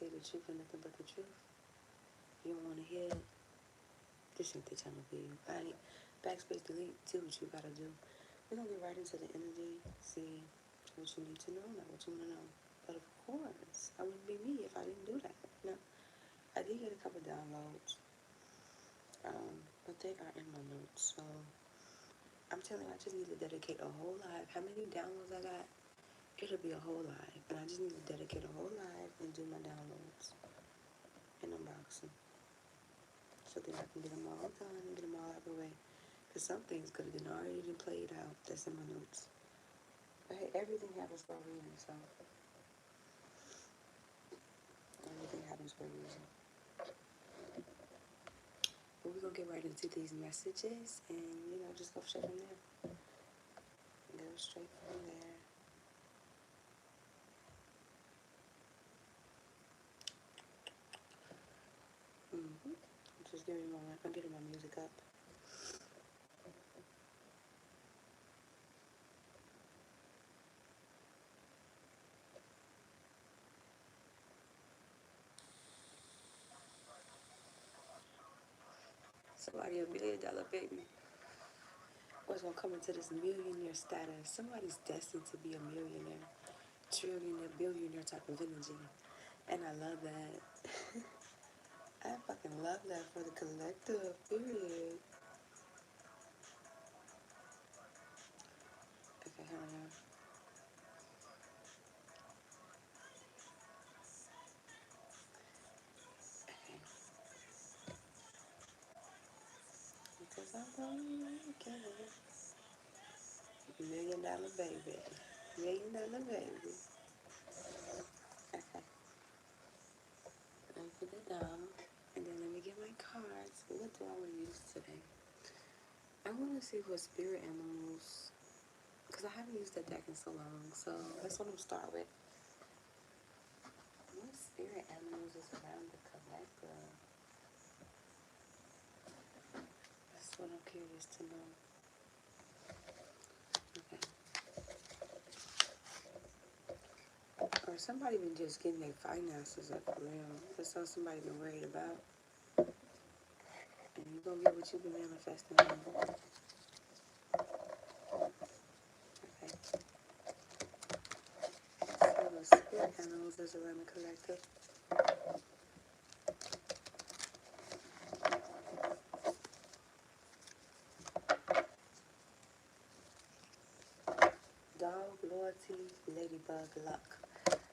say the truth and nothing but the truth. You don't want to hear it. This ain't the channel for you. I ain't backspace delete. Do what you gotta do. We're gonna get right into the energy. See what you need to know, not what you want to know. But of course, I wouldn't be me if I didn't do that. No, I did get a couple downloads, but they are in my notes. So I'm telling you, I just need to dedicate a whole live. How many downloads I got? It'll be a whole live, and I just need to dedicate a whole live and do my downloads and unboxing, so then I can get them all done and get them all out of the way. Because some things could have been already been played out. That's in my notes. But hey, everything happens for a reason, so everything happens for a reason. But we're gonna get right into these messages, and just go straight from there. Go straight from there. Just give me a moment. I'm getting my music up. Somebody $1 million baby. What's gonna come into this millionaire status? Somebody's destined to be a millionaire, trillionaire, billionaire type of energy, and I love that. I fucking love that for the collective. Period. Okay, hold on. Okay. Because I'm gonna make it. $1 million baby. $1 million baby. Okay. Let me put it down. And then let me get my cards. What do I want to use today? I want to see what spirit animals, because I haven't used that deck in so long. So that's what I'm start with. What spirit animals is around the collector? That's what I'm curious to know. Okay. Or somebody been just getting their finances up for real. That's all somebody been worried about. And you're gonna get what you've been manifesting on. Okay. So the spirit animals is around the collective. Dog, loyalty, ladybug, luck.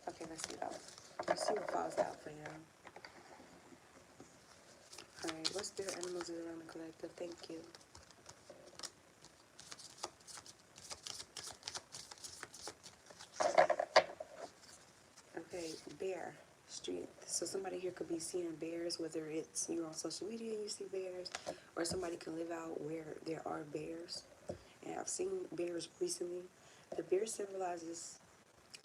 Okay, let's see that. Let's see what falls out for you. Alright, what spirit animals is around the collective? Thank you. Okay, bear, street. So somebody here could be seeing bears, whether it's you're on social media and you see bears, or somebody can live out where there are bears. And I've seen bears recently. The bear symbolizes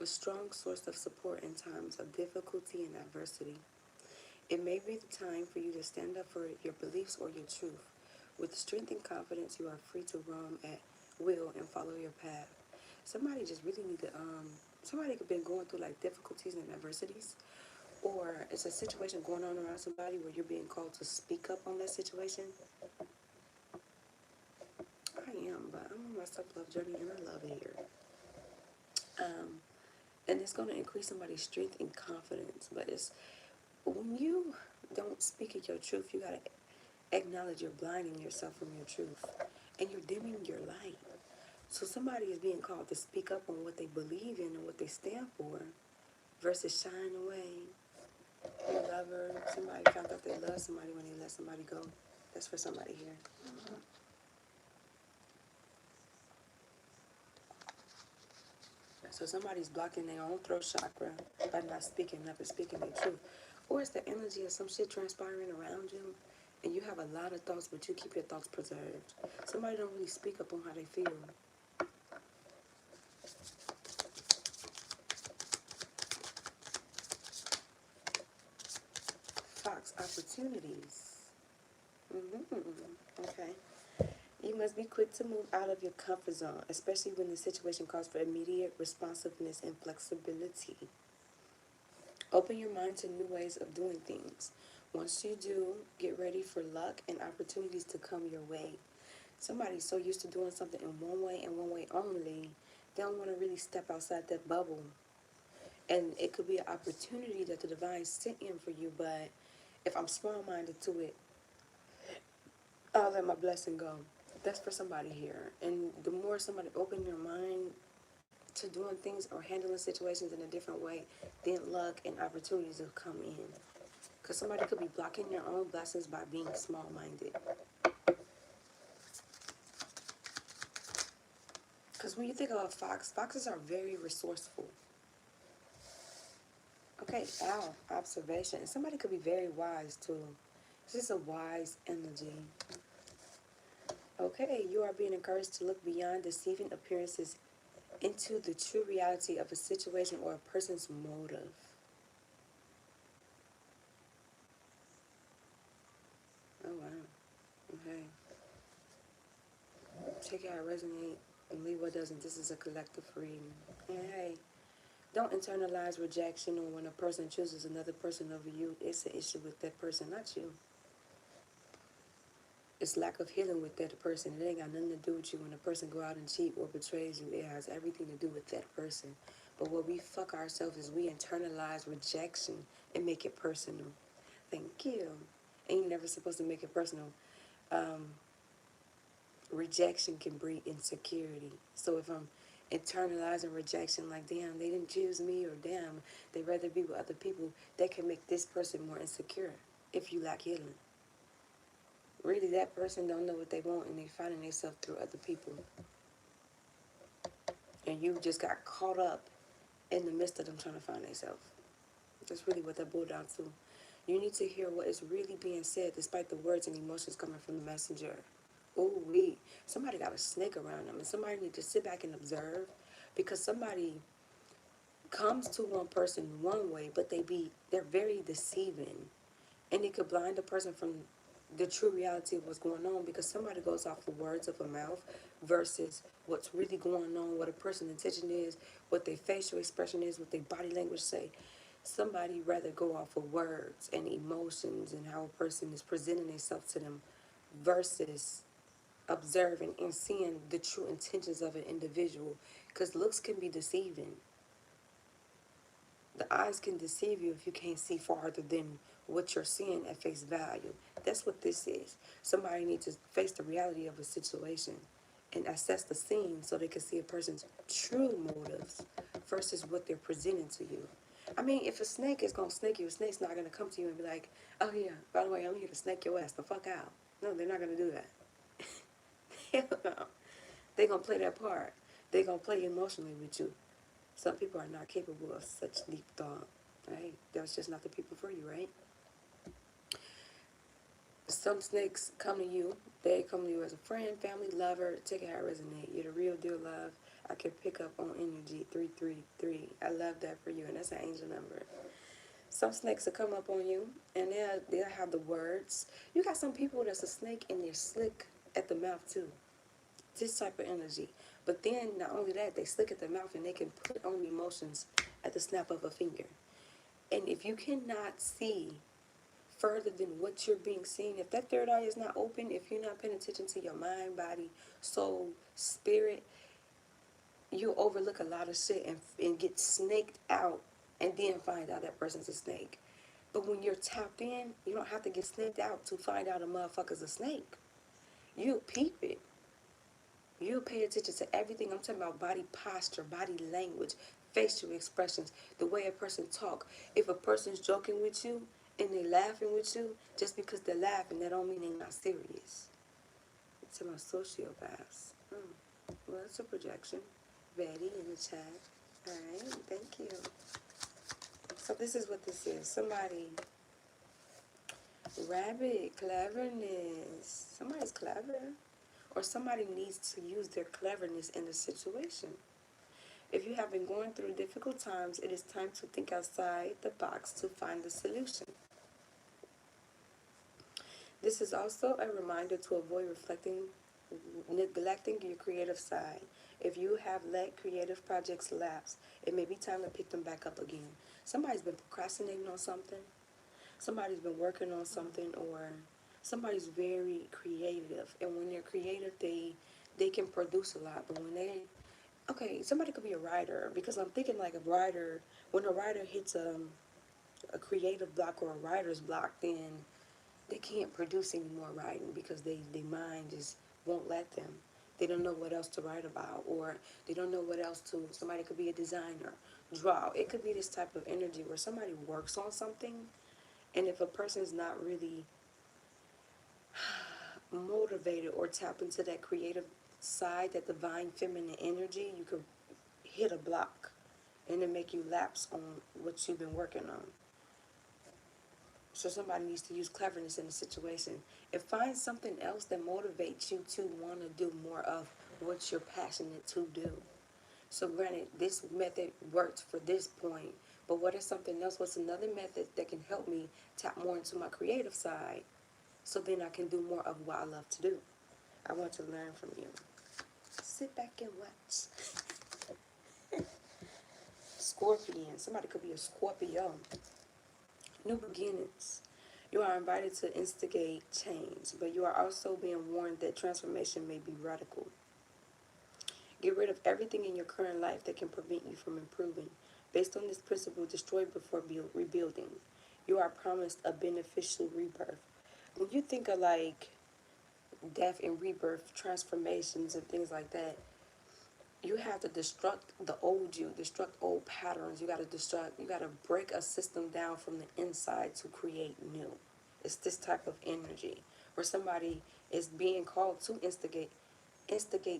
a strong source of support in times of difficulty and adversity. It may be the time for you to stand up for your beliefs or your truth. With strength and confidence, you are free to roam at will and follow your path. Somebody just really need to, somebody could have been going through like difficulties and adversities, or it's a situation going on around somebody where you're being called to speak up on that situation. I am, but I'm on my self-love journey and I love it here. And it's going to increase somebody's strength and confidence, but it's when you don't speak of your truth, you got to acknowledge you're blinding yourself from your truth and you're dimming your light. So somebody is being called to speak up on what they believe in and what they stand for versus shying away. You love her. Somebody found out they love somebody when they let somebody go. That's for somebody here. So somebody's blocking their own throat chakra by not speaking up and speaking their truth. Or it's the energy of some shit transpiring around you and you have a lot of thoughts, but you keep your thoughts preserved. Somebody don't really speak up on how they feel. Fox, opportunities. Okay. You must be quick to move out of your comfort zone, especially when the situation calls for immediate responsiveness and flexibility. Open your mind to new ways of doing things. Once you do, get ready for luck and opportunities to come your way. Somebody's so used to doing something in one way and one way only, they don't want to really step outside that bubble. And it could be an opportunity that the divine sent in for you, but if I'm small minded to it, I'll let my blessing go. That's for somebody here. And the more somebody open your mind to doing things or handling situations in a different way, then luck and opportunities will come in. Because somebody could be blocking their own blessings by being small minded. Because when you think of a fox, foxes are very resourceful. Okay, owl, observation. And somebody could be very wise too. This is a wise energy. Okay, you are being encouraged to look beyond deceiving appearances into the true reality of a situation or a person's motive. Oh wow. Okay. Take it how it resonate and leave what doesn't. This is a collective reading. And hey, don't internalize rejection or when a person chooses another person over you. It's an issue with that person, not you. It's lack of healing with that person. It ain't got nothing to do with you. When a person go out and cheat or betrays you, it has everything to do with that person. But what we fuck ourselves is we internalize rejection and make it personal. Thank you. And you're never supposed to make it personal. Um, Rejection can breed insecurity. So if I'm internalizing rejection, like damn, they didn't choose me, or damn, they'd rather be with other people, that can make this person more insecure if you lack healing. Really, that person don't know what they want and they finding themselves through other people. And you just got caught up in the midst of them trying to find themselves. That's really what that boiled down to. You need to hear what is really being said despite the words and emotions coming from the messenger. Ooh, somebody got a snake around them, and somebody need to sit back and observe, because somebody comes to one person one way, but they're very deceiving, and it could blind a person from the true reality of what's going on, because somebody goes off the words of a mouth versus what's really going on, what a person's intention is, what their facial expression is, what their body language say. Somebody rather go off of words and emotions and how a person is presenting themselves to them versus observing and seeing the true intentions of an individual, because looks can be deceiving. The eyes can deceive you if you can't see farther than what you're seeing at face value. That's what this is. Somebody needs to face the reality of a situation and assess the scene so they can see a person's true motives versus what they're presenting to you. I mean, if a snake is going to snake you, a snake's not going to come to you and be like, oh yeah, by the way, I'm here to snake your ass the fuck out. No, they're not going to do that. Hell no. They're going to play that part. They're going to play emotionally with you. Some people are not capable of such deep thought, right? That's just not the people for you, right? Some snakes come to you. They come to you as a friend, family, lover. Take it how it resonate. You're the real deal love. I can pick up on energy 333. I love that for you, and that's an angel number. Some snakes will come up on you, and they'll have the words. You got some people that's a snake and they're slick at the mouth too. This type of energy. But then not only that, they slick at the mouth and they can put on emotions at the snap of a finger. And if you cannot see further than what you're being seen, if that third eye is not open, if you're not paying attention to your mind, body, soul, spirit, you overlook a lot of shit and get snaked out and then find out that person's a snake. But when you're tapped in, you don't have to get snaked out to find out a motherfucker's a snake. You peep it. You pay attention to everything. I'm talking about body posture, body language, facial expressions, the way a person talk. If a person's joking with you and they laughing with you, just because they're laughing, that don't mean they're not serious. It's about sociopaths. Well, it's a projection. Betty in the chat. All right, thank you. So this is what this is. Somebody, rabbit, cleverness. Somebody's clever. Or somebody needs to use their cleverness in the situation. If you have been going through difficult times, it is time to think outside the box to find the solution. This is also a reminder to avoid neglecting your creative side. If you have let creative projects lapse, it may be time to pick them back up again. Somebody's been procrastinating on something. Somebody's been working on something, or somebody's very creative. And when they're creative, they can produce a lot. But when they okay, somebody could be a writer, because I'm thinking like a writer. When a writer hits a creative block or a writer's block, then they can't produce any more writing because their mind just won't let them. They don't know what else to write about, or they don't know what else to. Somebody could be a designer, draw. It could be this type of energy where somebody works on something, and if a person's not really motivated or tap into that creative side, that divine feminine energy, you could hit a block and then make you lapse on what you've been working on. So somebody needs to use cleverness in the situation and find something else that motivates you to want to do more of what you're passionate to do. So granted, this method worked for this point, but what is something else? What's another method that can help me tap more into my creative side so then I can do more of what I love to do? I want to learn from you. Sit back and watch. Scorpion. Somebody could be a Scorpio. New beginnings. You are invited to instigate change, but you are also being warned that transformation may be radical. Get rid of everything in your current life that can prevent you from improving. Based on this principle, destroy before rebuilding. You are promised a beneficial rebirth. When you think of like death and rebirth, transformations and things like that, you have to destruct the old you, destruct old patterns. You gotta break a system down from the inside to create new. It's this type of energy where somebody is being called to instigate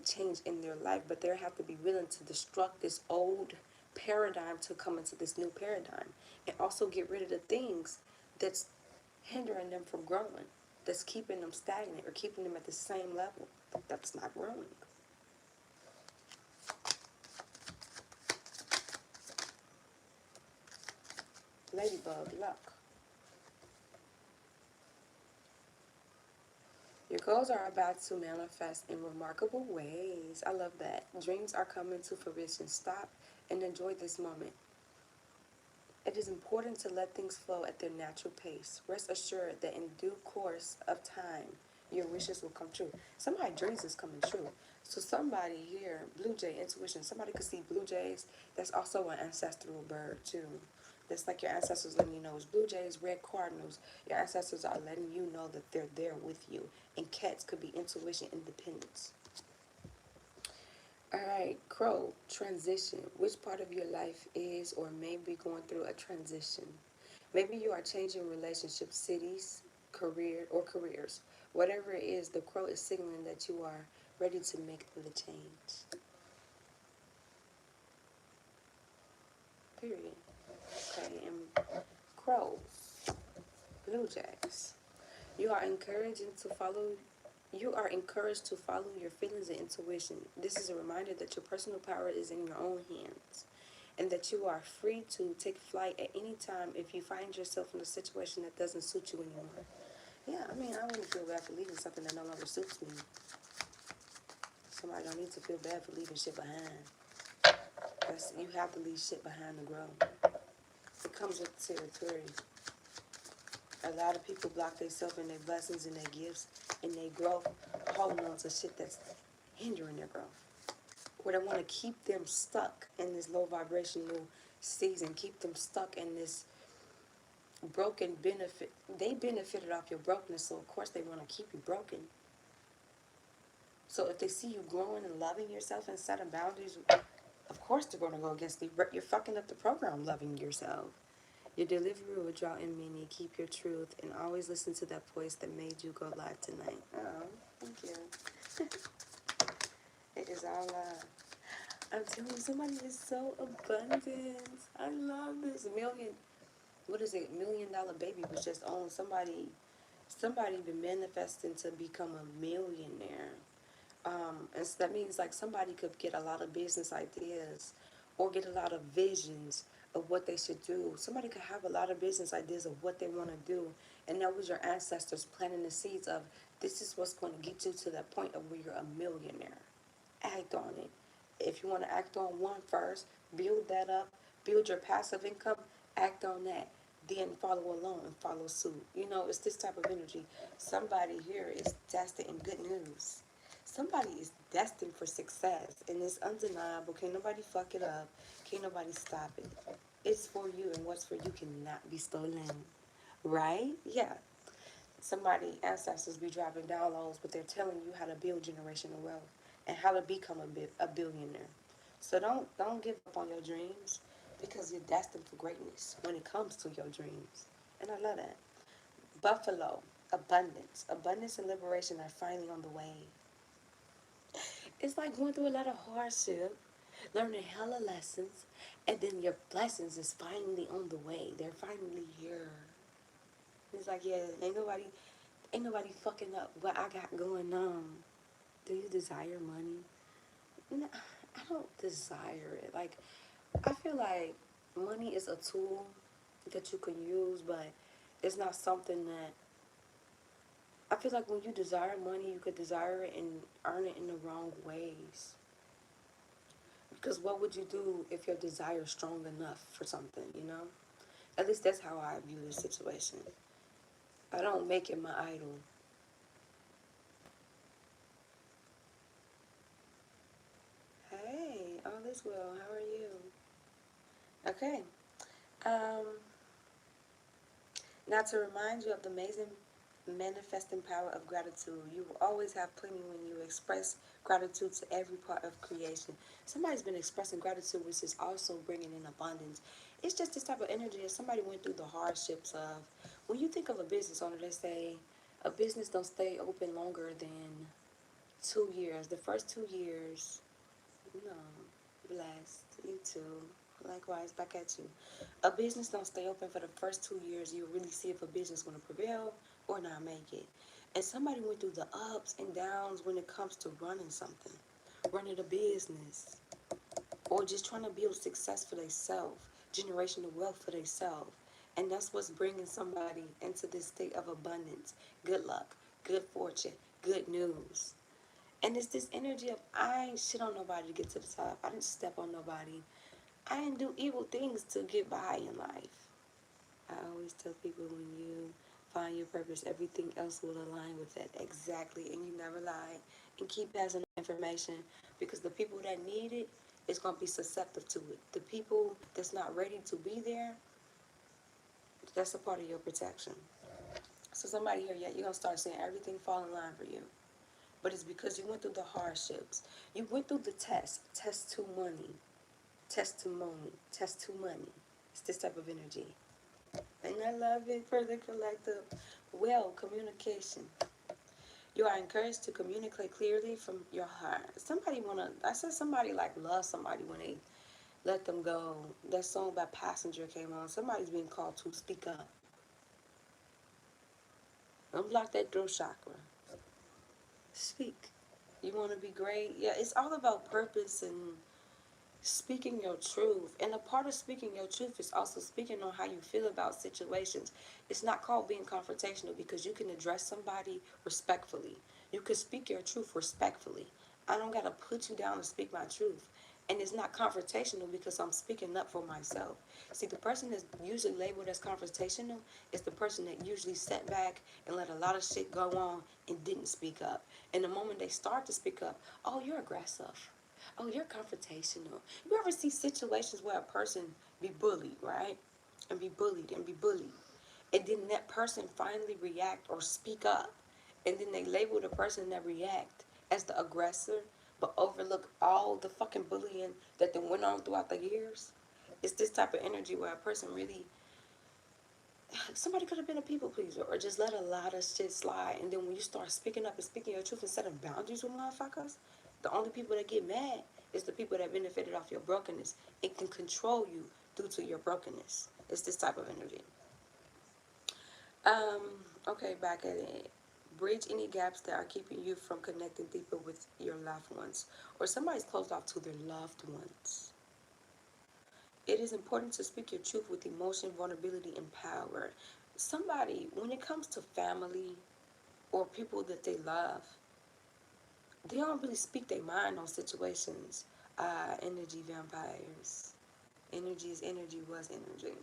change in their life, but they have to be willing to destruct this old paradigm to come into this new paradigm, and also get rid of the things that's hindering them from growing, that's keeping them stagnant or keeping them at the same level. That's not growing. Ladybug luck. Your goals are about to manifest in remarkable ways. I love that. Dreams are coming to fruition. Stop and enjoy this moment. It is important to let things flow at their natural pace. Rest assured that in due course of time, your wishes will come true. Somebody's dreams is coming true. So somebody here, Blue Jay intuition, somebody could see Blue Jays. That's also an ancestral bird too. That's like your ancestors letting you know it's Blue Jays, red cardinals. Your ancestors are letting you know that they're there with you. And cats could be intuition, independence. All right, Crow, transition. Which part of your life is or may be going through a transition? Maybe you are changing relationships, cities, careers. Whatever it is, the Crow is signaling that you are ready to make the change. Period. Okay, and Crows, Blue Jays. You are encouraging to follow You are encouraged to follow your feelings and intuition. This is a reminder that your personal power is in your own hands and that you are free to take flight at any time if you find yourself in a situation that doesn't suit you anymore. Yeah, I mean, I wouldn't feel bad for leaving something that no longer suits me. Somebody don't need to feel bad for leaving shit behind. You have to leave shit behind to grow. It comes with territory. A lot of people block themselves and their blessings and their gifts and their growth, holding on to shit that's hindering their growth. Or they want to keep them stuck in this low vibrational season, keep them stuck in this broken benefit. They benefited off your brokenness, so of course they want to keep you broken. So if they see you growing and loving yourself and setting boundaries, of course they're going to go against you. You're fucking up the program, loving yourself. Your delivery will draw in many. Keep your truth and always listen to that voice that made you go live tonight. Oh, thank you. It is all love. I'm telling you, somebody is so abundant. I love this. $1 million baby was just on somebody been manifesting to become a millionaire. And so that means like somebody could get a lot of business ideas or get a lot of visions of what they should do. Somebody could have a lot of business ideas of what they want to do. And that was your ancestors planting the seeds of this is what's going to get you to that point of where you're a millionaire. Act on it. If you want to act on one first, build that up, build your passive income, Act on that. Then follow along and follow suit. You know, it's this type of energy. Somebody here is destined in good news. Somebody is destined for success, and it's undeniable. Can't nobody fuck it up. Can't nobody stop it. It's for you, and what's for you cannot be stolen. Right? Yeah. Somebody, ancestors be dropping downloads, but they're telling you how to build generational wealth and how to become a billionaire. So don't give up on your dreams because you're destined for greatness when it comes to your dreams. And I love that. Buffalo, abundance. Abundance and liberation are finally on the way. It's like going through a lot of hardship, learning hella lessons, and then your blessings is finally on the way. They're finally here. It's like, yeah, ain't nobody fucking up what I got going on. Do you desire money? No, I don't desire it. Like, I feel like money is a tool that you can use, but it's not something that I feel like when you desire money, you could desire it and earn it in the wrong ways. Because what would you do if your desire is strong enough for something, you know? At least that's how I view this situation. I don't make it my idol. Hey, all is well. How are you? Okay. Um, Now, to remind you of the amazing manifesting power of gratitude, you will always have plenty when you express gratitude to every part of creation. Somebody's been expressing gratitude, which is also bringing in abundance. It's just this type of energy. If somebody went through the hardships of, when you think of a business owner, they say a business don't stay open longer than 2 years. The first 2 years, no, blessed. You too. Likewise, back at you. A business don't stay open for the first 2 years. You really see if a business going to prevail or not make it. And somebody went through the ups and downs when it comes to running something, running a business, or just trying to build success for themselves, generational wealth for themselves. And that's what's bringing somebody into this state of abundance, good luck, good fortune, good news. And it's this energy of I ain't shit on nobody to get to the top. I didn't step on nobody. I didn't do evil things to get by in life. I always tell people when you find your purpose, everything else will align with that exactly, and you never lie. And keep passing the information because the people that need it is going to be susceptible to it. The people that's not ready to be there, that's a part of your protection. So somebody here, yeah, you're going to start seeing everything fall in line for you. But it's because you went through the hardships. You went through the test to money, test to money, test to money. It's this type of energy. And I love it for the collective. Well, communication. You are encouraged to communicate clearly from your heart. Somebody wanna I said somebody like love somebody when they let them go. That song by Passenger came on. Somebody's being called to speak up. Unblock that throat chakra. Speak. You wanna be great? Yeah, it's all about purpose and speaking your truth. And a part of speaking your truth is also speaking on how you feel about situations. It's not called being confrontational because you can address somebody respectfully. You can speak your truth respectfully. I don't got to put you down to speak my truth. And it's not confrontational because I'm speaking up for myself. See, the person that's usually labeled as confrontational is the person that usually sat back and let a lot of shit go on and didn't speak up. And the moment they start to speak up, oh, you're aggressive. Oh, you're confrontational. You ever see situations where a person be bullied, right? And be bullied and be bullied. And then that person finally react or speak up. And then they label the person that react as the aggressor, but overlook all the fucking bullying that then went on throughout the years. It's this type of energy where a person really, somebody could have been a people pleaser or just let a lot of shit slide. And then when you start speaking up and speaking your truth and setting boundaries with motherfuckers, the only people that get mad is the people that benefited off your brokenness. It can control you due to your brokenness. It's this type of energy. Um, okay, back at it. Bridge any gaps that are keeping you from connecting deeper with your loved ones, or somebody's closed off to their loved ones. It is important to speak your truth with emotion, vulnerability, and power. Somebody, when it comes to family or people that they love, they don't really speak their mind on situations. Energy vampires. Energy is energy was energy.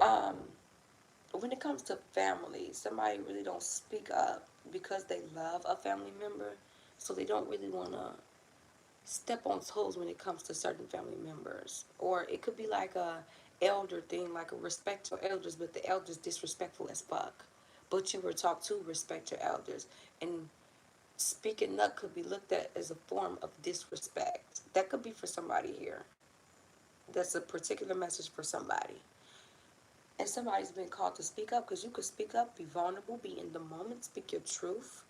Um, when it comes to family, somebody really don't speak up because they love a family member, so they don't really want to step on toes when it comes to certain family members. Or it could be like a elder thing, like a respect your elders, but the elders disrespectful as fuck. But you were taught to respect your elders, and speaking up could be looked at as a form of disrespect. That could be for somebody here. That's a particular message for somebody. And somebody's been called to speak up because you could speak up, be vulnerable, be in the moment, speak your truth,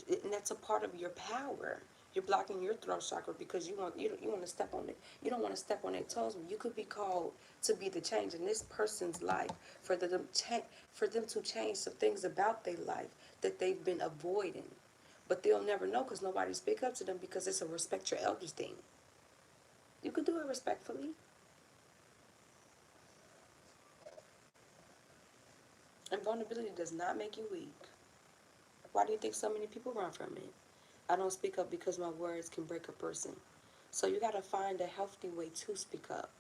and that's a part of your power. You're blocking your throat chakra because you want to step on it. You don't want to step on their toes. You could be called to be the change in this person's life for them to change some things about their life that they've been avoiding, but they'll never know because nobody speak up to them because it's a respect your elders thing. You could do it respectfully, and vulnerability does not make you weak. Why do you think so many people run from it? I don't speak up because my words can break a person. So you gotta find a healthy way to speak up.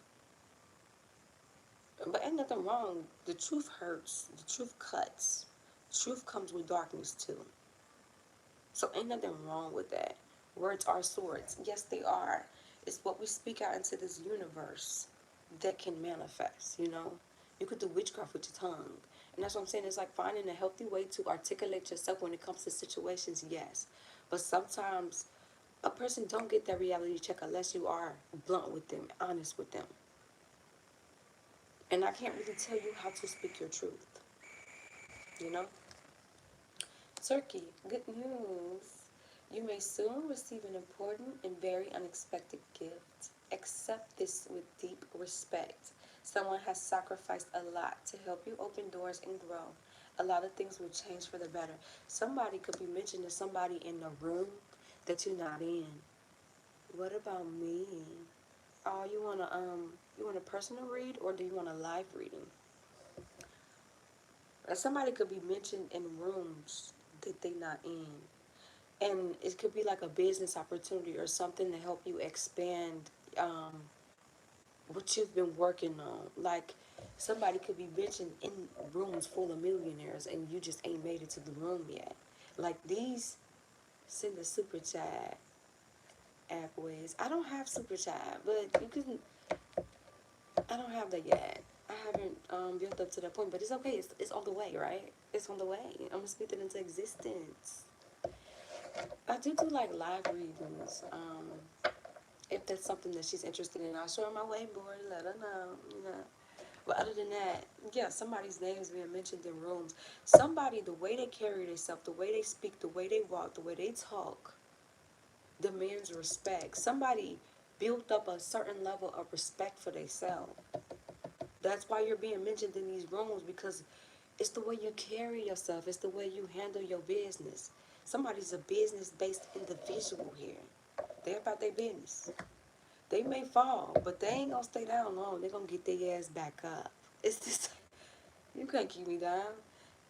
But ain't nothing wrong. The truth hurts. The truth cuts. Truth comes with darkness too. So ain't nothing wrong with that. Words are swords. Yes, they are. It's what we speak out into this universe that can manifest, you know? You could do witchcraft with your tongue. And that's what I'm saying. It's like finding a healthy way to articulate yourself when it comes to situations, yes. But sometimes a person don't get that reality check unless you are blunt with them, honest with them. And I can't really tell you how to speak your truth, you know? Turkey, good news. You may soon receive an important and very unexpected gift. Accept this with deep respect. Someone has sacrificed a lot to help you open doors and grow. A lot of things will change for the better. Somebody could be mentioned to somebody in the room that you're not in. What about me? Oh, you want a personal read or do you want a live reading? Somebody could be mentioned in rooms that they not in. And it could be like a business opportunity or something to help you expand um, what you've been working on. Like somebody could be mentioned in rooms full of millionaires and you just ain't made it to the room yet. Like these send a super chat app ways. I don't have super chat, but you can. I don't have that yet. I haven't built up to that point, but it's okay. It's on the way, right? It's on the way. I'm gonna speak it into existence. I do like live readings. If that's something that she's interested in, I'll show her my whiteboard, let her know, you know. But other than that, yeah, somebody's name is being mentioned in rooms. Somebody, the way they carry themselves, the way they speak, the way they walk, the way they talk, demands respect. Somebody built up a certain level of respect for themselves. That's why you're being mentioned in these rooms because it's the way you carry yourself. It's the way you handle your business. Somebody's a business-based individual here. They're about their business. They may fall, but they ain't gonna stay down long. They're gonna get their ass back up. It's just, you can't keep me down.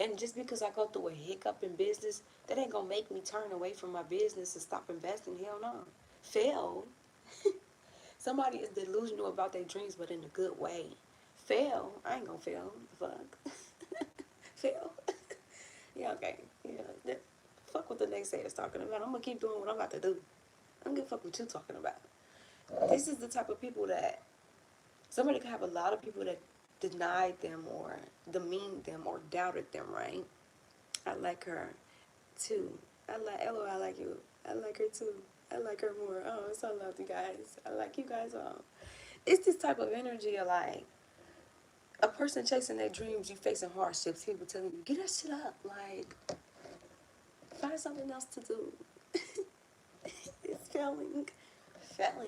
And just because I go through a hiccup in business, that ain't gonna make me turn away from my business and stop investing. Hell no. Fail. Somebody is delusional about their dreams, but in a good way. Fail. I ain't gonna fail. Fuck. Fail. Yeah, okay. Yeah. Fuck what the naysayer's talking about. I'm gonna keep doing what I'm about to do. I don't give a fuck what you talking about. This is the type of people that somebody could have a lot of people that denied them or demeaned them or doubted them, right? I like her too. LOL, I like you. I like her too. I like her more. Oh, it's so love you guys. I like you guys all. It's this type of energy of like a person chasing their dreams, you facing hardships, people telling you, get that shit up. Like, find something else to do. It's failing. Failing.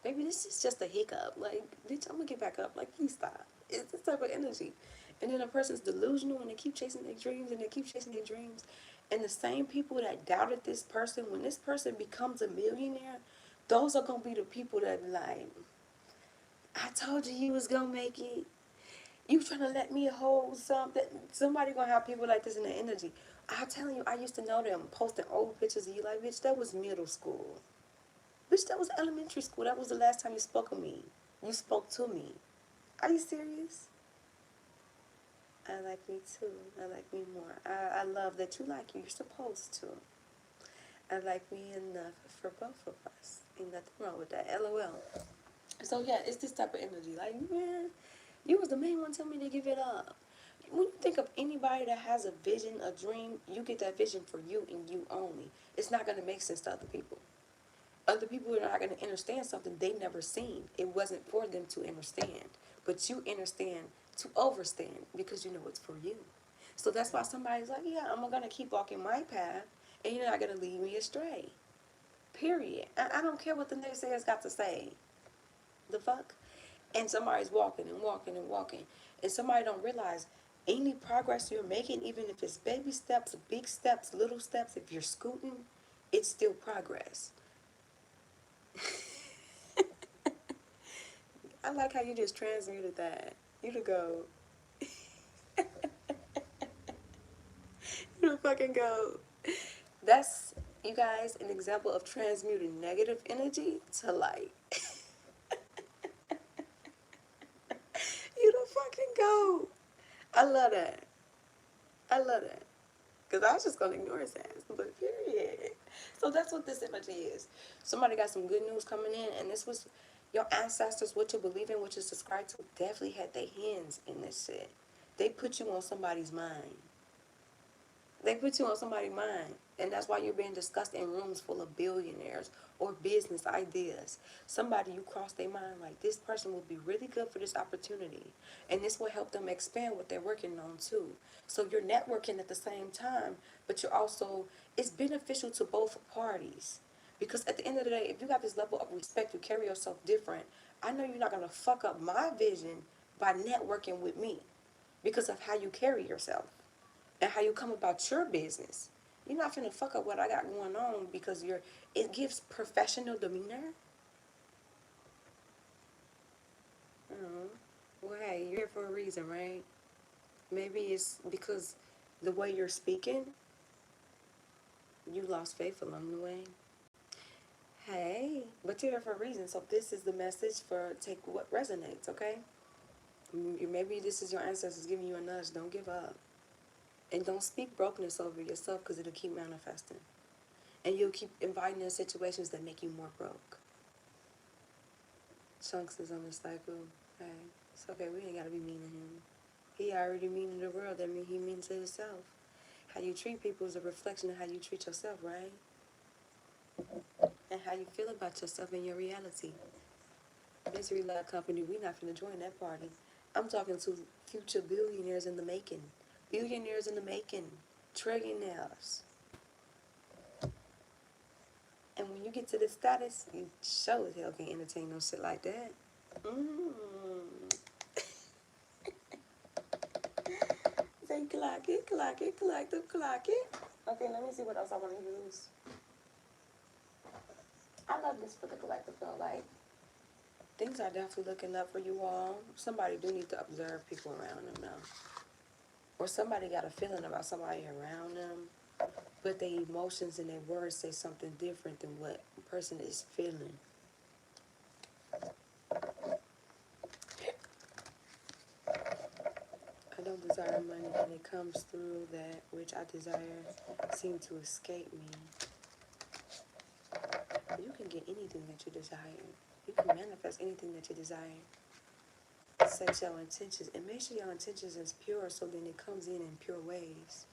Maybe this is just a hiccup. Like, bitch, I'm gonna get back up. Like, please stop. It's this type of energy. And then a person's delusional and they keep chasing their dreams and they keep chasing their dreams. And the same people that doubted this person, when this person becomes a millionaire, those are gonna be the people that be like, I told you you was gonna make it. You trying to let me hold something. Somebody gonna have people like this in their energy. I'm telling you, I used to know them posting old pictures of you like, bitch, that was middle school. Bitch, that was elementary school. That was the last time you spoke to me. You spoke to me. Are you serious? I like me too. I like me more. I love that you like you. You're supposed to. I like me enough for both of us. Ain't nothing wrong with that. LOL. So yeah, it's this type of energy. Like, man, you was the main one telling me to give it up. When you think of anybody that has a vision, a dream, you get that vision for you and you only. It's not going to make sense to other people. Other people are not going to understand something they never seen. It wasn't for them to understand. But you understand to overstand because you know it's for you. So that's why somebody's like, yeah, I'm going to keep walking my path and you're not going to lead me astray. Period. I don't care what the naysayers got to say. The fuck? And somebody's walking and walking and walking. And somebody don't realize any progress you're making, even if it's baby steps, big steps, little steps, if you're scooting, it's still progress. I like how you just transmuted that. You to go. You to fucking go. That's, you guys, an example of transmuting negative energy to light. You to fucking go. I love that. I love that. Because I was just going to ignore his ass. But period. So that's what this energy is. Somebody got some good news coming in. And this was your ancestors, what you believe in, what you subscribe to, definitely had their hands in this shit. They put you on somebody's mind. They put you on somebody's mind. And that's why you're being discussed in rooms full of billionaires or business ideas. Somebody you cross their mind like, this person will be really good for this opportunity. And this will help them expand what they're working on too. So you're networking at the same time, but you're also, it's beneficial to both parties. Because at the end of the day, if you got this level of respect, you carry yourself different, I know you're not going to fuck up my vision by networking with me because of how you carry yourself and how you come about your business. You're not finna fuck up what I got going on because it gives professional demeanor. Mm-hmm. Well, hey, you're here for a reason, right? Maybe it's because the way you're speaking, you lost faith along the way. Hey, but you're here for a reason. So this is the message for take what resonates, okay? Maybe this is your ancestors giving you a nudge. Don't give up. And don't speak brokenness over yourself because it'll keep manifesting. And you'll keep inviting in situations that make you more broke. Chunks is on the cycle. Hey, it's okay. We ain't gotta be mean to him. He already mean to the world. That means he means to himself. How you treat people is a reflection of how you treat yourself, right? And how you feel about yourself and your reality. Misery Love Company, we not finna join that party. I'm talking to future billionaires in the making. Billionaires in the making. Trillionaires. And when you get to this status, you sure as hell can't entertain no shit like that. Say clock it, clock it, clock the clock it. Okay, let me see what else I want to use. I love this for the collective though. Like, things are definitely looking up for you all. Somebody do need to observe people around them now. Or somebody got a feeling about somebody around them, but their emotions and their words say something different than what a person is feeling. I don't desire money, and it comes through that which I desire seem to escape me. You can get anything that you desire. You can manifest anything that you desire. Set your intentions and make sure your intentions is pure so then it comes in pure ways.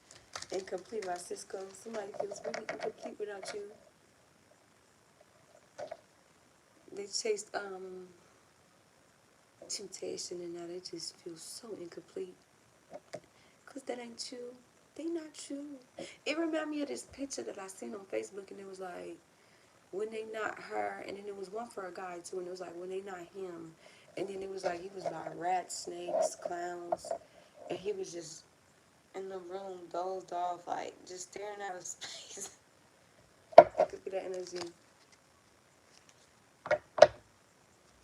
Incomplete by Cisco. Somebody feels really incomplete without you. They chased temptation and now they just feel so incomplete. Cause that ain't you. They not you. It reminded me of this picture that I seen on Facebook and it was like when they not her, and then it was one for a guy too, and it was like when they not him, and then it was like he was by rats, snakes, clowns, and he was just in the room dozed off, like just staring out of space. It could be that energy.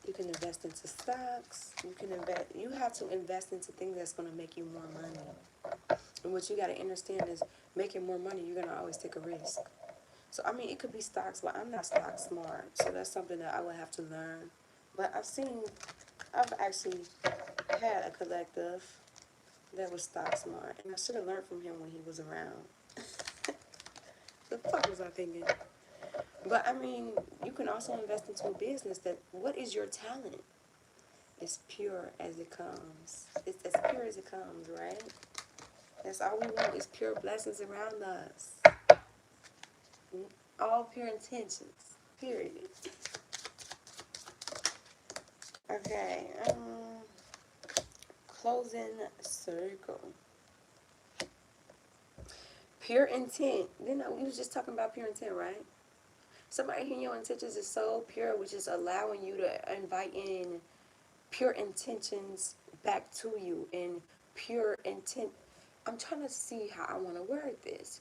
You can invest into stocks. You have to invest into things that's gonna make you more money. And what you gotta understand is making more money, you're gonna always take a risk. So I mean, it could be stocks, but I'm not stock smart, so that's something that I would have to learn. But I've actually had a collective. That was stock smart. And I should have learned from him when he was around. The fuck was I thinking? But I mean, you can also invest into a business that, what is your talent? It's pure as it comes. It's as pure as it comes, right? That's all we want is pure blessings around us. All pure intentions. Period. Okay. Closing circle. Pure intent. We was just talking about pure intent, right? Somebody here, your intentions is so pure, which is allowing you to invite in pure intentions back to you, and pure intent. I'm trying to see how I want to word this.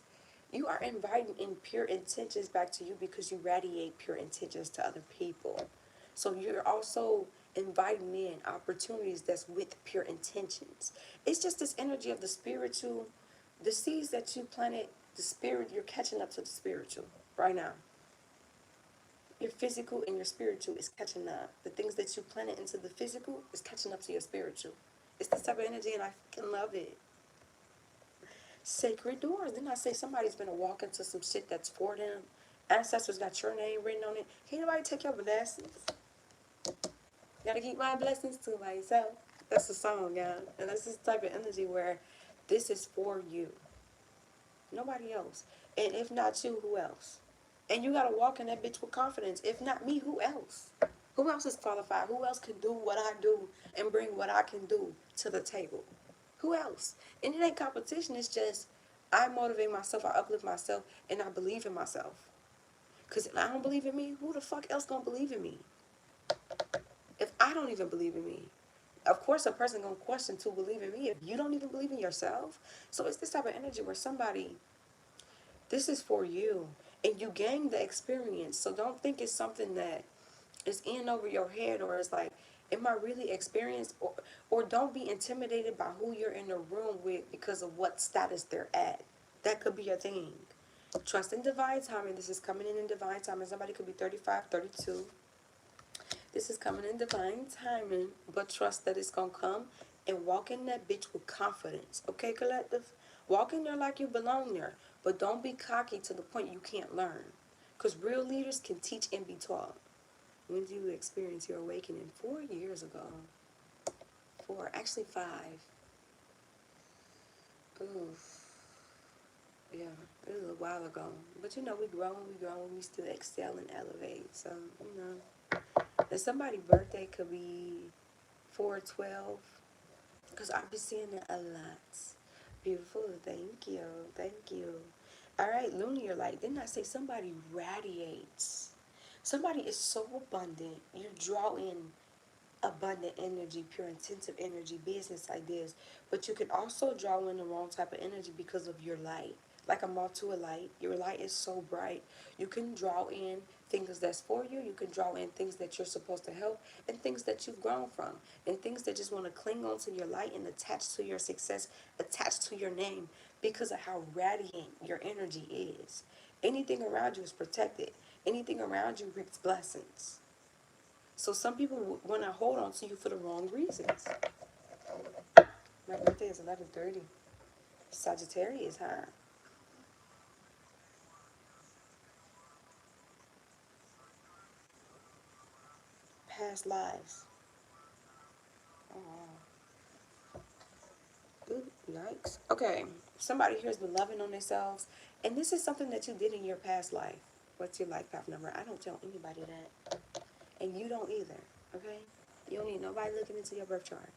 You are inviting in pure intentions back to you because you radiate pure intentions to other people. So you're also inviting in opportunities that's with pure intentions. It's just this energy of the spiritual, the seeds that you planted, the spirit, you're catching up to the spiritual right now. Your physical and your spiritual is catching up. The things that you planted into the physical is catching up to your spiritual. It's this type of energy, and I fucking love it. Sacred doors. Didn't I say somebody's gonna walk into some shit that's for them? Ancestors got your name written on it. Can't nobody take your blessings. Gotta keep my blessings to myself. That's the song, y'all. And that's this type of energy where this is for you. Nobody else. And if not you, who else? And you gotta walk in that bitch with confidence. If not me, who else? Who else is qualified? Who else can do what I do and bring what I can do to the table? Who else? And it ain't competition. It's just I motivate myself, I uplift myself, and I believe in myself. Because if I don't believe in me, who the fuck else gonna believe in me? If I don't even believe in me, of course a person gonna question to believe in me if you don't even believe in yourself. So it's this type of energy where somebody, this is for you, and you gain the experience. So don't think it's something that is in over your head, or it's like, am I really experienced? Or don't be intimidated by who you're in the room with because of what status they're at. That could be a thing. Trust in divine timing. This is coming in divine timing. Somebody could be 35, 32. This is coming in divine timing, but trust that it's gonna come, and walk in that bitch with confidence. Okay, collective? Walk in there like you belong there, but don't be cocky to the point you can't learn. Because real leaders can teach and be taught. When did you experience your awakening? 4 years ago. Actually 5. Oof. Yeah, it was a while ago. But we grow and we still excel and elevate. So, and somebody's birthday could be 4/12. Because I've been seeing it a lot. Beautiful, thank you, thank you. All right, lunar light. Didn't I say somebody radiates? Somebody is so abundant. You draw in abundant energy, pure intensive energy, business ideas, but you can also draw in the wrong type of energy because of your light. Like a moth to a light, your light is so bright. You can draw in things that's for you. You can draw in things that you're supposed to help, and things that you've grown from, and things that just want to cling on to your light and attach to your success, attach to your name because of how radiant your energy is. Anything around you is protected. Anything around you reaps blessings. So some people want to hold on to you for the wrong reasons. My birthday is 11/30. Sagittarius, huh? Past lives. Oh, ooh, yikes. Okay, somebody here has been loving on themselves, and this is something that you did in your past life. What's your life path number? I don't tell anybody that, and you don't either. Okay, you don't need nobody looking into your birth chart.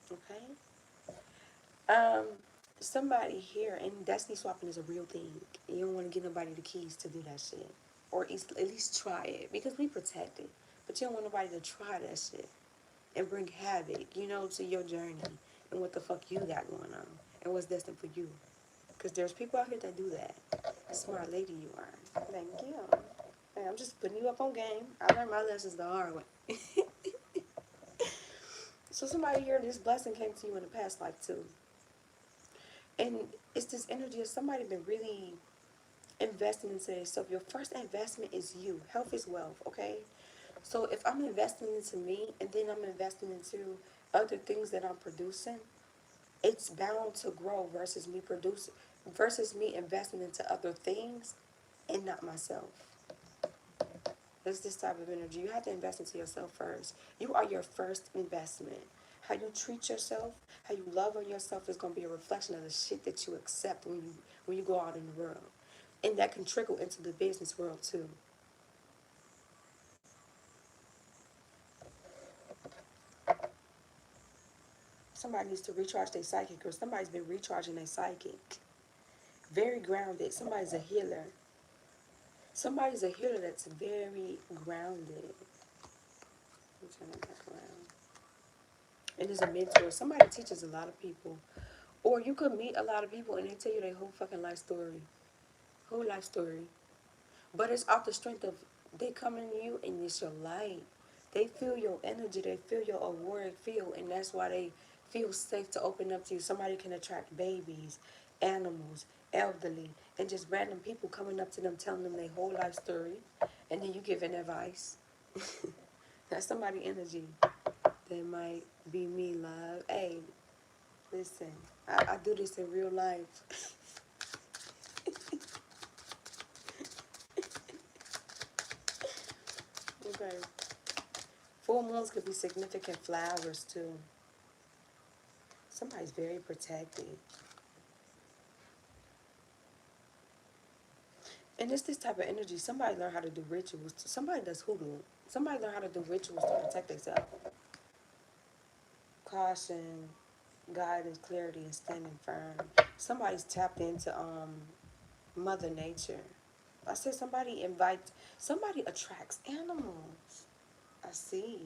Okay. Um, somebody here, and destiny swapping is a real thing. You don't want to give nobody the keys to do that shit, or at least try it, because we protect it. But you don't want nobody to try that shit and bring havoc, to your journey and what the fuck you got going on and what's destined for you. Because there's people out here that do that. Smart lady you are. Thank you. Hey, I'm just putting you up on game. I learned my lessons the hard way. So somebody here, this blessing came to you in the past life too. And it's this energy of somebody been really investing into themselves. Your first investment is you. Health is wealth, okay? So if I'm investing into me, and then I'm investing into other things that I'm producing, it's bound to grow versus me investing into other things and not myself. It's this type of energy. You have to invest into yourself first. You are your first investment. How you treat yourself, how you love on yourself is gonna be a reflection of the shit that you accept when you go out in the world. And that can trickle into the business world too. Somebody needs to recharge their psychic, or somebody's been recharging their psychic. Very grounded. Somebody's a healer that's very grounded. Let me turn that back around. And is a mentor. Somebody teaches a lot of people. Or you could meet a lot of people and they tell you their whole fucking life story. Whole life story. But it's off the strength of they coming to you and it's your light. They feel your energy. They feel your auric field. And that's why they feel safe to open up to you. Somebody can attract babies, animals, elderly, and just random people coming up to them telling them their whole life story. And then you giving advice. That's somebody energy. That might be me, love. Hey, listen, I do this in real life. Okay. Full moons could be significant flowers too. Somebody's very protected. And it's this type of energy. Somebody learn how to do rituals. Somebody does hoodoo. Somebody learn how to do rituals to protect themselves. Caution, guidance, clarity, and standing firm. Somebody's tapped into Mother Nature. I said somebody attracts animals. I see.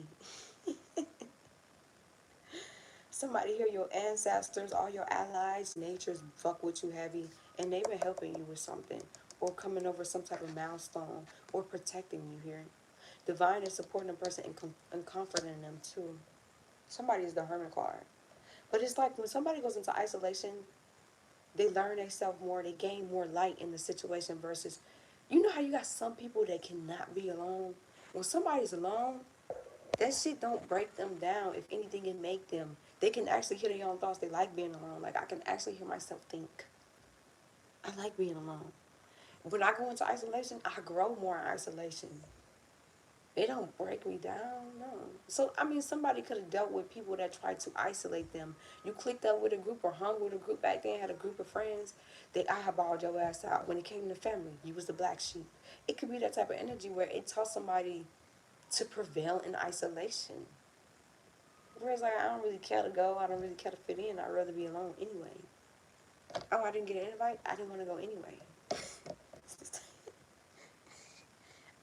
Somebody here, your ancestors, all your allies, nature's fuck with you heavy, and they've been helping you with something, or coming over some type of milestone, or protecting you here. Divine is supporting a person and comforting them too. Somebody is the Hermit card. But it's like when somebody goes into isolation, they learn themselves more, they gain more light in the situation versus, you know how you got some people that cannot be alone? When somebody's alone, that shit don't break them down. If anything, it make them. They can actually hear their own thoughts. They like being alone. Like I can actually hear myself think. I like being alone. When I go into isolation, I grow more in isolation. It don't break me down, no. So I mean, somebody could have dealt with people that tried to isolate them. You clicked up with a group or hung with a group back then, had a group of friends. They eyeballed your ass out. When it came to family, you was the black sheep. It could be that type of energy where it taught somebody to prevail in isolation. Whereas like I don't really care to go, I don't really care to fit in. I'd rather be alone anyway. Oh, I didn't get an invite. I didn't want to go anyway.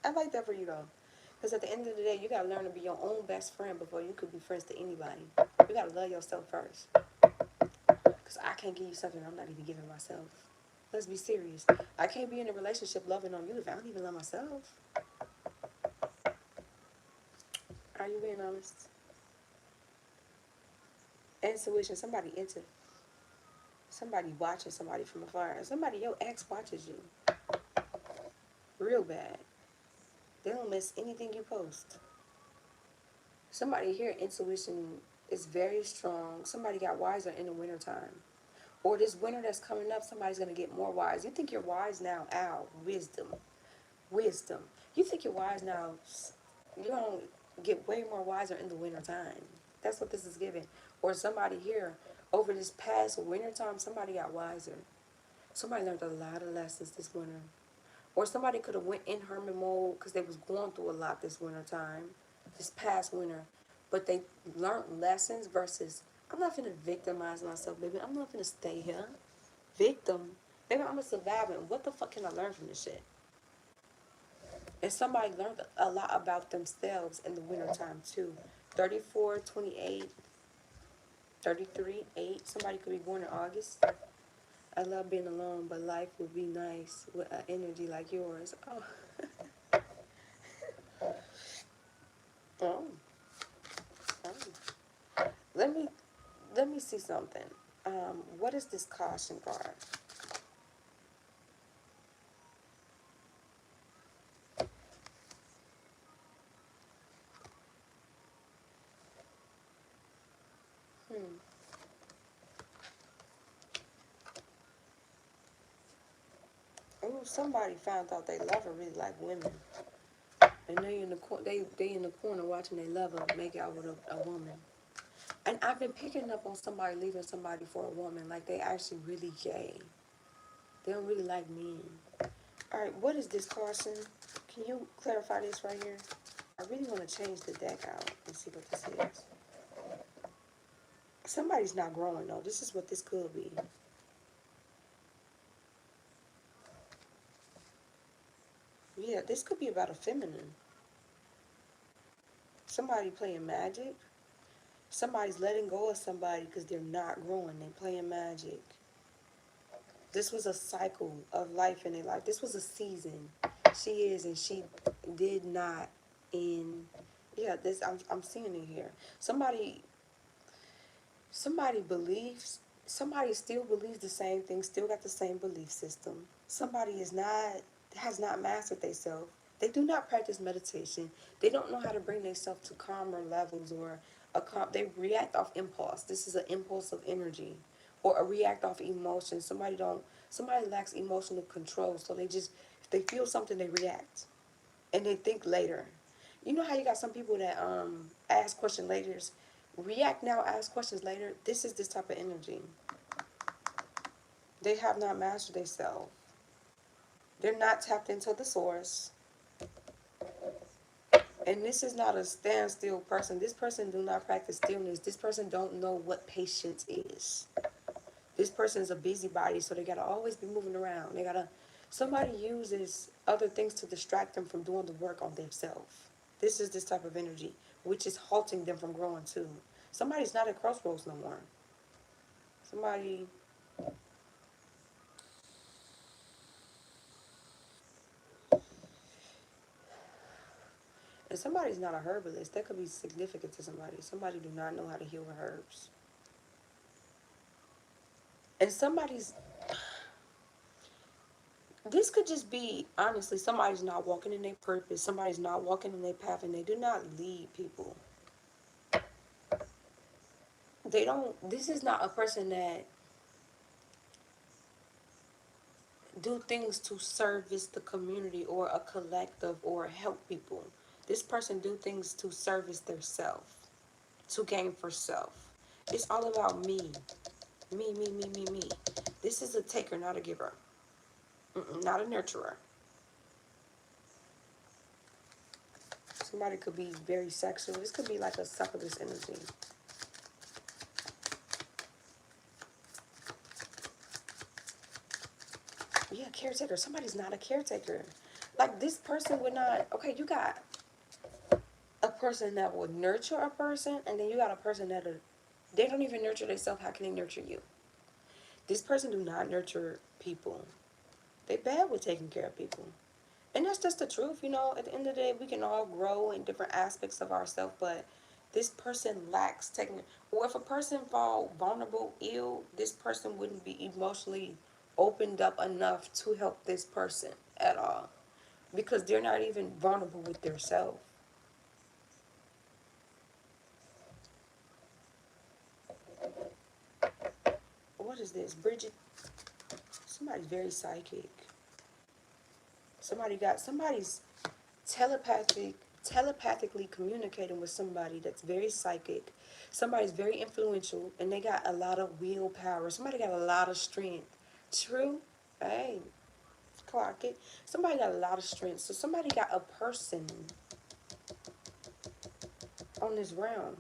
I like that for you though. Because at the end of the day, you got to learn to be your own best friend before you could be friends to anybody. You got to love yourself first. Because I can't give you something I'm not even giving myself. Let's be serious. I can't be in a relationship loving on you if I don't even love myself. Are you being honest? Intuition, somebody watching somebody from afar. Somebody, your ex watches you. Real bad. They don't miss anything you post. Somebody here, intuition is very strong. Somebody got wiser in the wintertime. Or this winter that's coming up, somebody's going to get more wise. You think you're wise now? Ow. Wisdom. Wisdom. You think you're wise now? You're going to get way more wiser in the wintertime. That's what this is giving. Or somebody here, over this past wintertime, somebody got wiser. Somebody learned a lot of lessons this winter. Or somebody could have went in hermit mode because they was going through a lot this winter time, this past winter. But they learned lessons versus, I'm not finna victimize myself, baby. I'm not finna stay here. Victim. Baby, I'm a survivor. And what the fuck can I learn from this shit? And somebody learned a lot about themselves in the winter time too. 34, 28, 33, 8. Somebody could be born in August. I love being alone, but life would be nice with an energy like yours. Oh. Oh. Oh. Let me let me see something. What is this caution card? somebody found out they lover really like women, and they in the they in the corner watching their lover make out with a woman. And I've been picking up on somebody leaving somebody for a woman, like they actually really gay. They don't really like men. All right, what is this, Carson? Can you clarify this right here? I really want to change the deck out and see what this is. Somebody's not growing though. This is what this could be. Yeah, this could be about a feminine. Somebody playing magic. Somebody's letting go of somebody because they're not growing. They're playing magic. This was a cycle of life in their life. This was a season. She is, and she did not end. Yeah, this I'm seeing it here. Somebody believes. Somebody still believes the same thing. Still got the same belief system. Somebody has not mastered themselves. They do not practice meditation. They don't know how to bring themselves to calmer levels or they react off impulse. This is an impulse of energy or a react off emotion. Somebody lacks emotional control, so they just if they feel something they react and they think later. You know how you got some people that ask questions later, react now, ask questions later. This is this type of energy. They have not mastered themselves. They're not tapped into the source. And this is not a standstill person. This person do not practice stillness. This person don't know what patience is. This person is a busybody, so they gotta always be moving around. Somebody uses other things to distract them from doing the work on themselves. This is this type of energy, which is halting them from growing too. Somebody's not at crossroads no more. Somebody, and somebody's not a herbalist. That could be significant to somebody. Somebody do not know how to heal with herbs. And this could just be, honestly, somebody's not walking in their purpose. Somebody's not walking in their path, and they do not lead people. This is not a person that do things to service the community or a collective or help people. This person do things to service their self, to gain for self. It's all about me. Me, me, me, me, me. This is a taker, not a giver. Not a nurturer. Somebody could be very sexual. This could be like a succubus energy. Yeah, caretaker. Somebody's not a caretaker. Like this person would not. Okay, you got a person that would nurture a person, and then you got a person that they don't even nurture themselves. How can they nurture you? This person do not nurture people. They bad with taking care of people. And that's just the truth, you know. At the end of the day, we can all grow in different aspects of ourselves, but this person lacks taking. Or if a person fall vulnerable, ill, this person wouldn't be emotionally opened up enough to help this person at all, because they're not even vulnerable with their self. What is this, Bridget? Somebody's very psychic. Somebody's telepathically communicating with somebody that's very psychic. Somebody's very influential, and they got a lot of willpower. Somebody got a lot of strength. True? Hey, clock it. Somebody got a lot of strength. So somebody got a person on this round.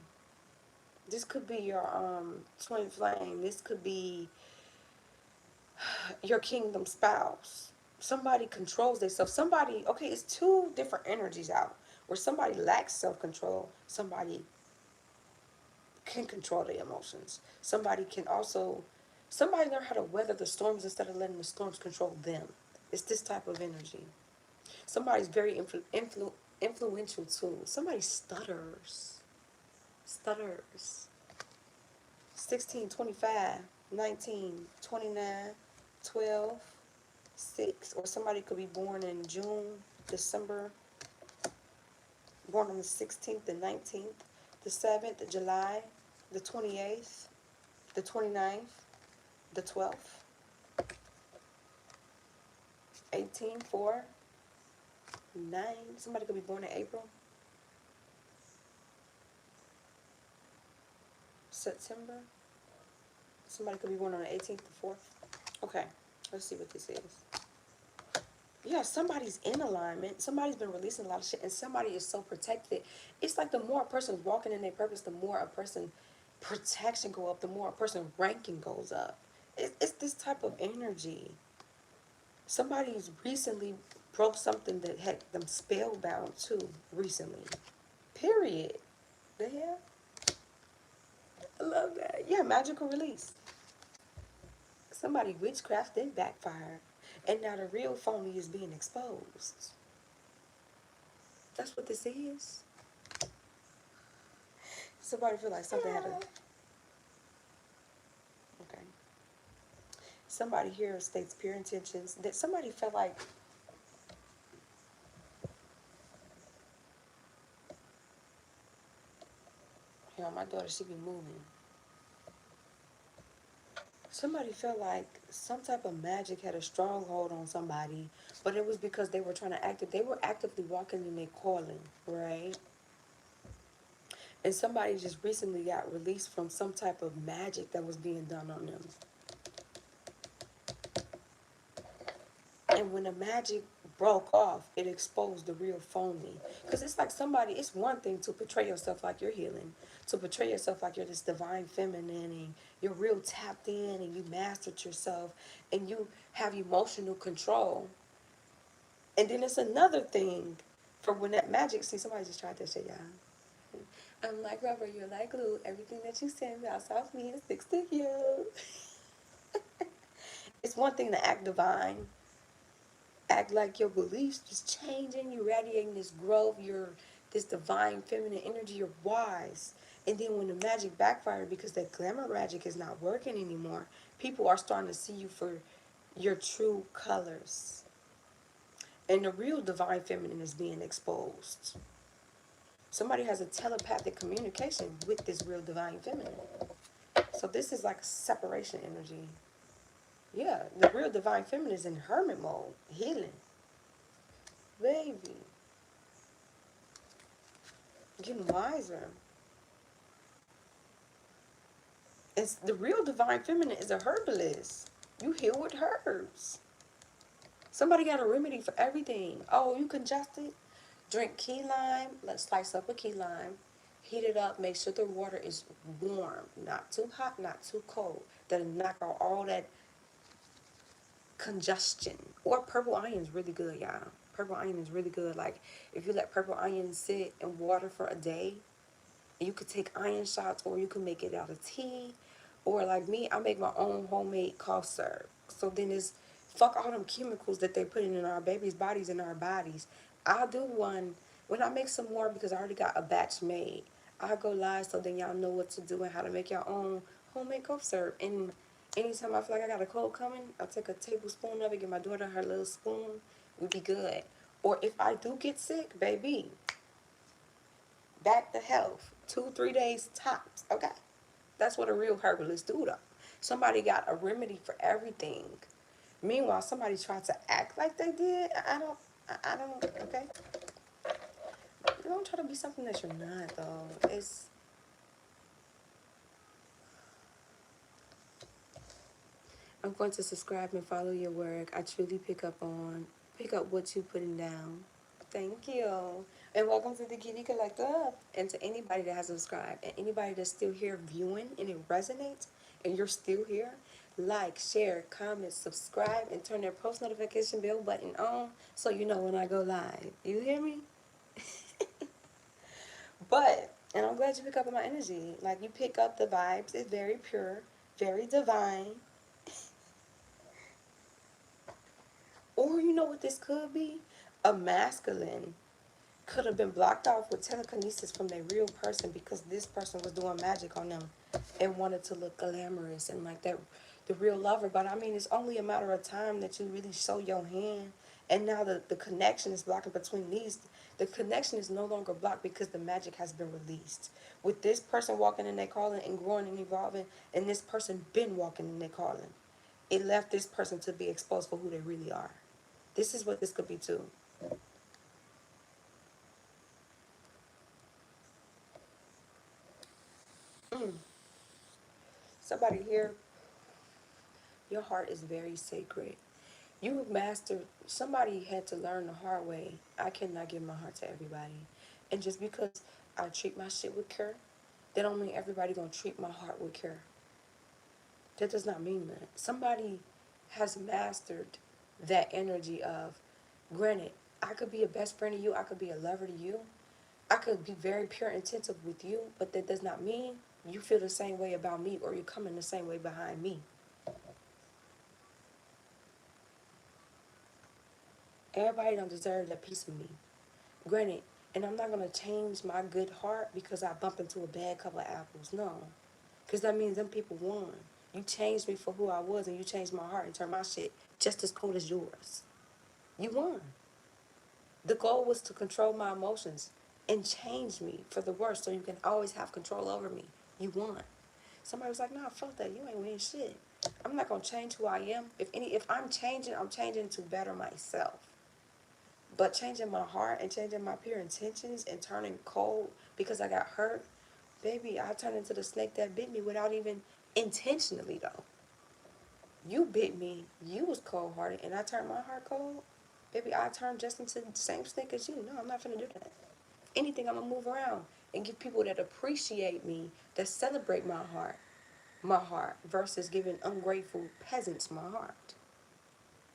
This could be your twin flame. This could be your kingdom spouse. Somebody controls themselves. Somebody, okay, it's two different energies out where somebody lacks self-control. Somebody can control their emotions. Somebody learn how to weather the storms instead of letting the storms control them. It's this type of energy. Somebody's very influential too. Somebody stutters. Stutters. 16, 25, 19, 29, 12, 6. Or somebody could be born in June, December, born on the 16th, the 19th, the 7th, July, the 28th, the 29th, the 12th. 18, 4, 9. Somebody could be born in April, September. Somebody could be born on the 18th to 4th. Okay, let's see what this is. Yeah, somebody's in alignment. Somebody's been releasing a lot of shit, and somebody is so protected. It's like the more a person's walking in their purpose, the more a person protection go up, the more a person ranking goes up. It's this type of energy. Somebody's recently broke something that had them spellbound too recently. Period. The hell? I love that. Yeah, magical release. Somebody witchcraft then backfired, and now the real phony is being exposed. That's what this is. Somebody feel like something had a okay. Somebody here states pure intentions that somebody felt like you know my daughter should be moving. Somebody felt like some type of magic had a stronghold on somebody, but it was because they were trying to they were actively walking in their calling, right? And somebody just recently got released from some type of magic that was being done on them. And when the magic broke off, it exposed the real phony. Because it's like somebody, it's one thing to portray yourself like you're healing, to portray yourself like you're this divine feminine and you're real tapped in and you mastered yourself and you have emotional control. And then it's another thing for when that magic, see, somebody just tried that shit, y'all. I'm like rubber, you're like glue. Everything that you send out off me and sticks to you. It's one thing to act divine, act like your beliefs just changing, you're radiating this growth, you're this divine feminine energy, you're wise. And then when the magic backfired because that glamour magic is not working anymore, people are starting to see you for your true colors. And the real divine feminine is being exposed. Somebody has a telepathic communication with this real divine feminine. So this is like a separation energy. Yeah, the real divine feminine is in hermit mode, healing. Baby. Getting wiser. It's the real divine feminine is a herbalist. You heal with herbs. Somebody got a remedy for everything. Oh, you congested? Drink key lime. Let's slice up a key lime. Heat it up. Make sure the water is warm. Not too hot, not too cold. That'll knock out all that congestion. Or purple onion is really good, y'all. Purple onion is really good. Like, if you let purple onion sit in water for a day, you could take iron shots or you can make it out of tea. Or like me, I make my own homemade cough syrup. So then it's fuck all them chemicals that they put in our babies' bodies and our bodies. I'll do one when I make some more because I already got a batch made. I'll go live so then y'all know what to do and how to make your own homemade cough syrup. And anytime I feel like I got a cold coming, I'll take a tablespoon of it, give my daughter her little spoon, we'll be good. Or if I do get sick, baby, back to health. 2, 3 days tops. Okay. That's what a real herbalist do though. Somebody got a remedy for everything. Meanwhile, somebody tried to act like they did. I don't, okay? You don't try to be something that you're not though. I'm going to subscribe and follow your work. I truly pick up what you're putting down. Thank you. And welcome to the Kitty Collective. And to anybody that has subscribed and anybody that's still here viewing and it resonates and you're still here, like, share, comment, subscribe, and turn their post notification bell button on so you know when I go live. You hear me? But, and I'm glad you pick up on my energy. Like, you pick up the vibes. It's very pure, very divine. Or you know what this could be? A masculine could have been blocked off with telekinesis from their real person because this person was doing magic on them and wanted to look glamorous and like that the real lover. But I mean, it's only a matter of time that you really show your hand. And now the connection is blocking between these. The connection is no longer blocked because the magic has been released. With this person walking in their calling and growing and evolving, and this person been walking in their calling, it left this person to be exposed for who they really are. This is what this could be too. Mm. Somebody here, your heart is very sacred. You have mastered, somebody had to learn the hard way. I cannot give my heart to everybody. And just because I treat my shit with care, that don't mean everybody gonna treat my heart with care. That does not mean that. Somebody has mastered that energy of, granted, I could be a best friend to you, I could be a lover to you, I could be very pure intensive with you, but that does not mean you feel the same way about me or you're coming the same way behind me. Everybody don't deserve that piece of me. Granted, and I'm not gonna change my good heart because I bump into a bad couple of apples. No, because that means them people won. You changed me for who I was, and you changed my heart and turned my shit just as cold as yours. You won. The goal was to control my emotions and change me for the worse, so you can always have control over me. You won. Somebody was like, "Nah, fuck that. You ain't winning shit. I'm not gonna change who I am. If I'm changing, I'm changing to better myself." But changing my heart and changing my pure intentions and turning cold because I got hurt, baby, I turned into the snake that bit me without even intentionally though. You bit me, you was cold hearted, and I turned my heart cold. Baby, I turned just into the same snake as you. No, I'm not gonna do that. Anything, I'm gonna move around and give people that appreciate me, that celebrate my heart, versus giving ungrateful peasants my heart.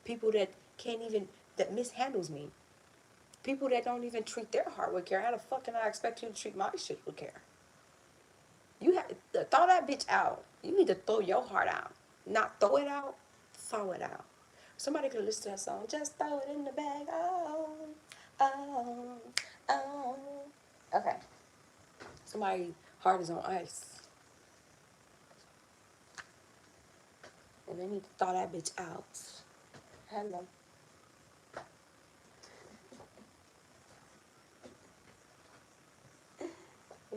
People that can't even, that mishandles me. People that don't even treat their heart with care. How the fuck can I expect you to treat my shit with care? You have to throw that bitch out. You need to throw your heart out. Not throw it out, throw it out. Somebody could listen to that song. Just throw it in the bag. Oh, oh, oh. Okay. Somebody's heart is on ice. And they need to throw that bitch out. Hello.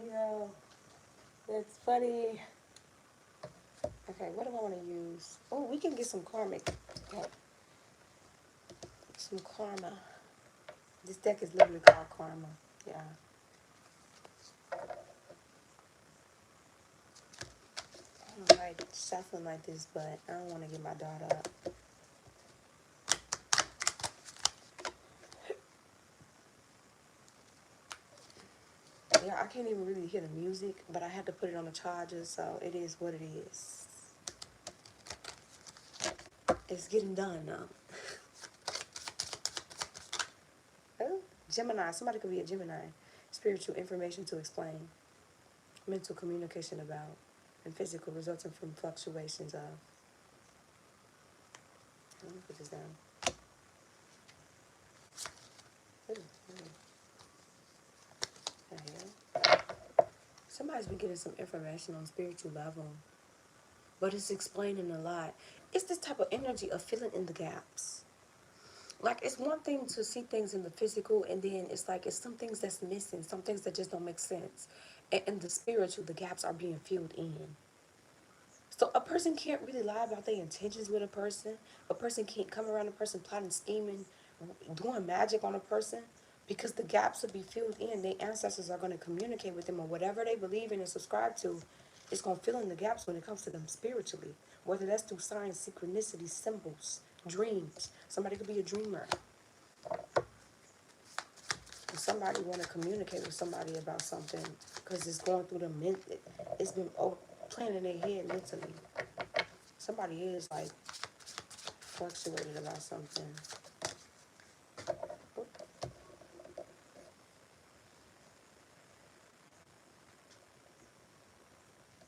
Yeah, that's funny. Okay, what do I want to use? Oh, we can get some karmic. Okay, some karma. This deck is literally called karma. Yeah. I don't like shuffling like this, but I don't want to get my daughter up. Yeah, I can't even really hear the music, but I had to put it on the charger, so it is what it is. It's getting done now. Oh, Gemini. Somebody could be a Gemini. Spiritual information to explain. Mental communication about. And physical resulting from fluctuations of. Let me put this down. Ooh, somebody's been getting some information on spiritual level, but it's explaining a lot. It's this type of energy of filling in the gaps. Like, it's one thing to see things in the physical, and then it's like it's some things that's missing, some things that just don't make sense. And in the spiritual, the gaps are being filled in. So a person can't really lie about their intentions with a person. A person can't come around a person plotting, scheming, doing magic on a person, because the gaps will be filled in. Their ancestors are going to communicate with them, or whatever they believe in and subscribe to. It's going to fill in the gaps when it comes to them spiritually. Whether that's through signs, synchronicity, symbols, dreams. Somebody could be a dreamer. Somebody want to communicate with somebody about something because it's going through the it's been playing in their head mentally. Somebody is like fluctuated about something.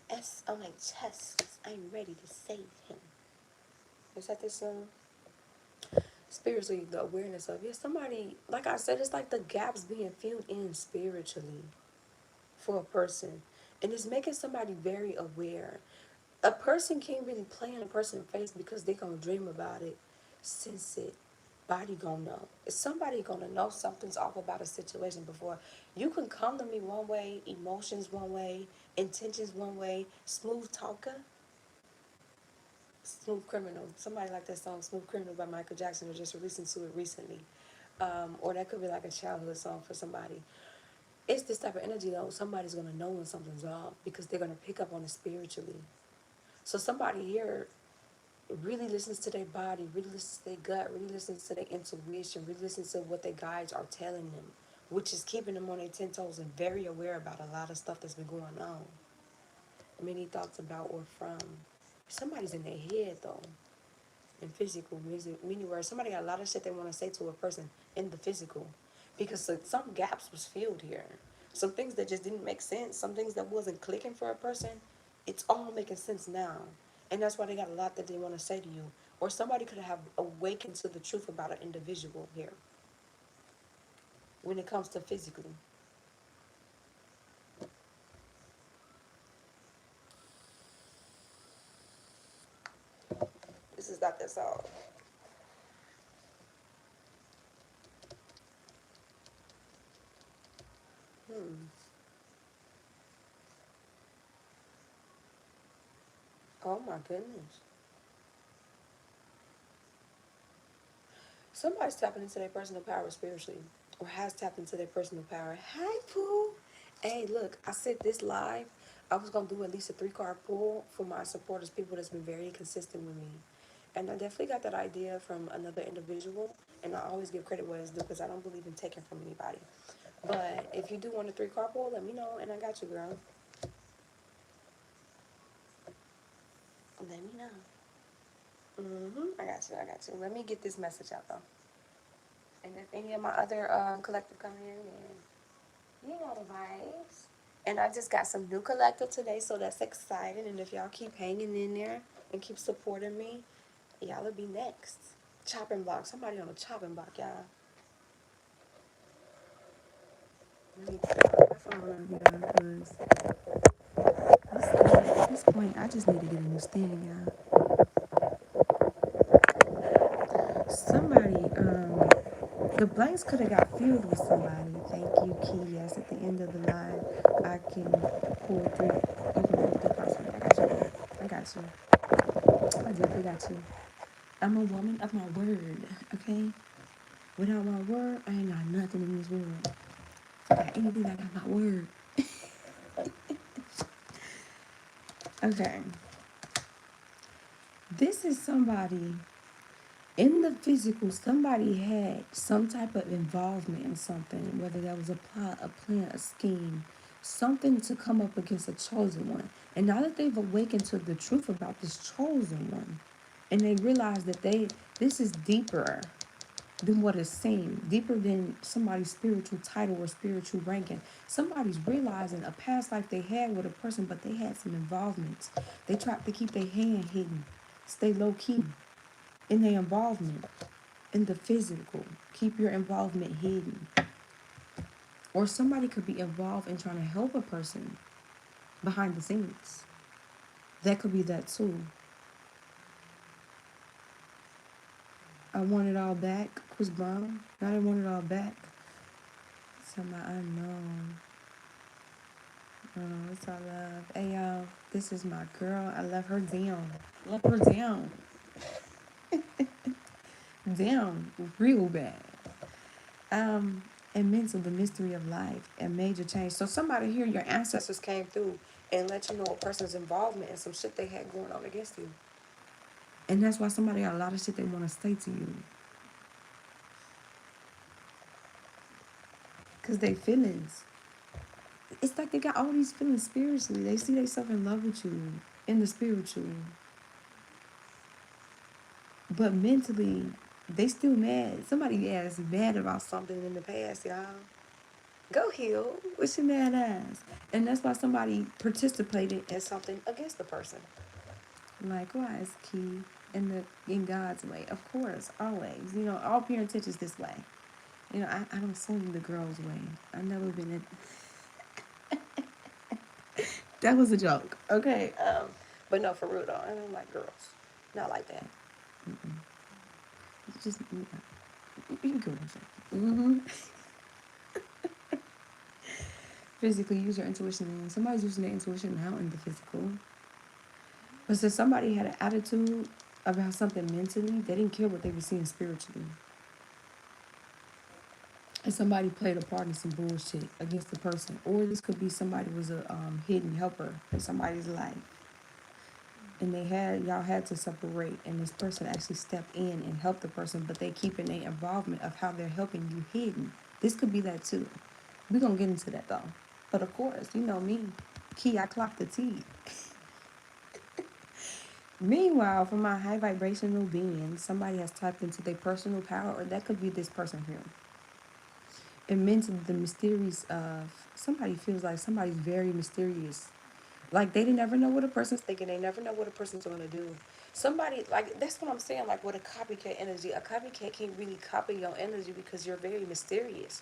S on my chest 'cause I'm ready to save him. Is that this song? Spiritually, the awareness of, yeah, somebody, like I said, it's like the gaps being filled in spiritually for a person. And it's making somebody very aware. A person can't really play in a person's face because they gonna dream about it, sense it, body gonna know. If somebody gonna know something's off about a situation before, you can come to me one way, emotions one way, intentions one way, smooth talker, Smooth Criminal. Somebody like that song, Smooth Criminal by Michael Jackson, or just listened to it recently. Or that could be like a childhood song for somebody. It's this type of energy though. Somebody's gonna know when something's off because they're gonna pick up on it spiritually. So somebody here really listens to their body, really listens to their gut, really listens to their intuition, really listens to what their guides are telling them, which is keeping them on their 10 toes and very aware about a lot of stuff that's been going on. Many thoughts about or from. Somebody's in their head though, in physical, music, many words. Somebody got a lot of shit they want to say to a person in the physical, because some gaps was filled here. Some things that just didn't make sense, some things that wasn't clicking for a person, it's all making sense now. And that's why they got a lot that they want to say to you. Or somebody could have awakened to the truth about an individual here when it comes to physically. This is not that song. Hmm. Oh my goodness. Somebody's tapping into their personal power spiritually, or has tapped into their personal power. Hi, Pooh. Hey, look, I said this live. I was gonna do at least a 3 card pull for my supporters, people that's been very consistent with me. And I definitely got that idea from another individual. And I always give credit where it's due because I don't believe in taking from anybody. But if you do want a 3 card pull, let me know, and I got you, girl. Let me know. I got you. I got you. Let me get this message out though. And if any of my other collective come in, then you know the vibes. And I just got some new collective today, so that's exciting. And if y'all keep hanging in there and keep supporting me, y'all will be next. Chopping block. Somebody on a chopping block, y'all. Let me put my phone on y'all, because at this point, I just need to get a new stand, y'all. Somebody, the blanks could have got filled with somebody. Thank you, Key. Yes, at the end of the line, I can pull through. You can pull through possibly. I got you. I got you. I definitely got you. I'm a woman of my word, okay? Without my word, I ain't got nothing in this world. If I got anything, I got my word. Okay. This is somebody in the physical, somebody had some type of involvement in something, whether that was a plot, a plan, a scheme, something to come up against a chosen one. And now that they've awakened to the truth about this chosen one, and they realize that this is deeper than what is seen, deeper than somebody's spiritual title or spiritual ranking. Somebody's realizing a past life they had with a person, but they had some involvements. They tried to keep their hand hidden, stay low key in their involvement in the physical. Keep your involvement hidden. Or somebody could be involved in trying to help a person behind the scenes. That could be that too. I want it all back. Chris Brown. I didn't want it all back. Somebody I know. Oh, it's all love. Hey y'all, this is my girl. I love her down. Love her down. Down real bad. And mental, the mystery of life and major change. So somebody here, your ancestors came through and let you know a person's involvement in some shit they had going on against you. And that's why somebody got a lot of shit they want to say to you. Because they feelings. It's like they got all these feelings spiritually. They see themselves in love with you in the spiritual. But mentally, they still mad. Somebody is mad about something in the past, y'all. Go heal. What's your mad ass? And that's why somebody participated in something against the person. Likewise, Key, in God's way, of course, always. You know, all pure intentions this way. You know, I don't swing the girls' way. I've never been in. That was a joke, okay? But no, for real though, I don't like girls. Not like that. Mm-mm. Just you can go with it. Physically, use your intuition. And somebody's using their intuition out in the physical. But since somebody had an attitude about something mentally, they didn't care what they were seeing spiritually. And somebody played a part in some bullshit against the person. Or this could be somebody was a hidden helper in somebody's life. And y'all had to separate, and this person actually stepped in and helped the person, but they keeping their involvement of how they're helping you hidden. This could be that too. We're gonna get into that though. But of course, you know me, Key, I clock the T. Meanwhile, for my high vibrational being, somebody has tapped into their personal power, or that could be this person here. It meant the mysteries of somebody feels like somebody's very mysterious. Like they never know what a person's thinking. They never know what a person's gonna do. Somebody like that's what I'm saying. Like with a copycat energy, a copycat can't really copy your energy because you're very mysterious.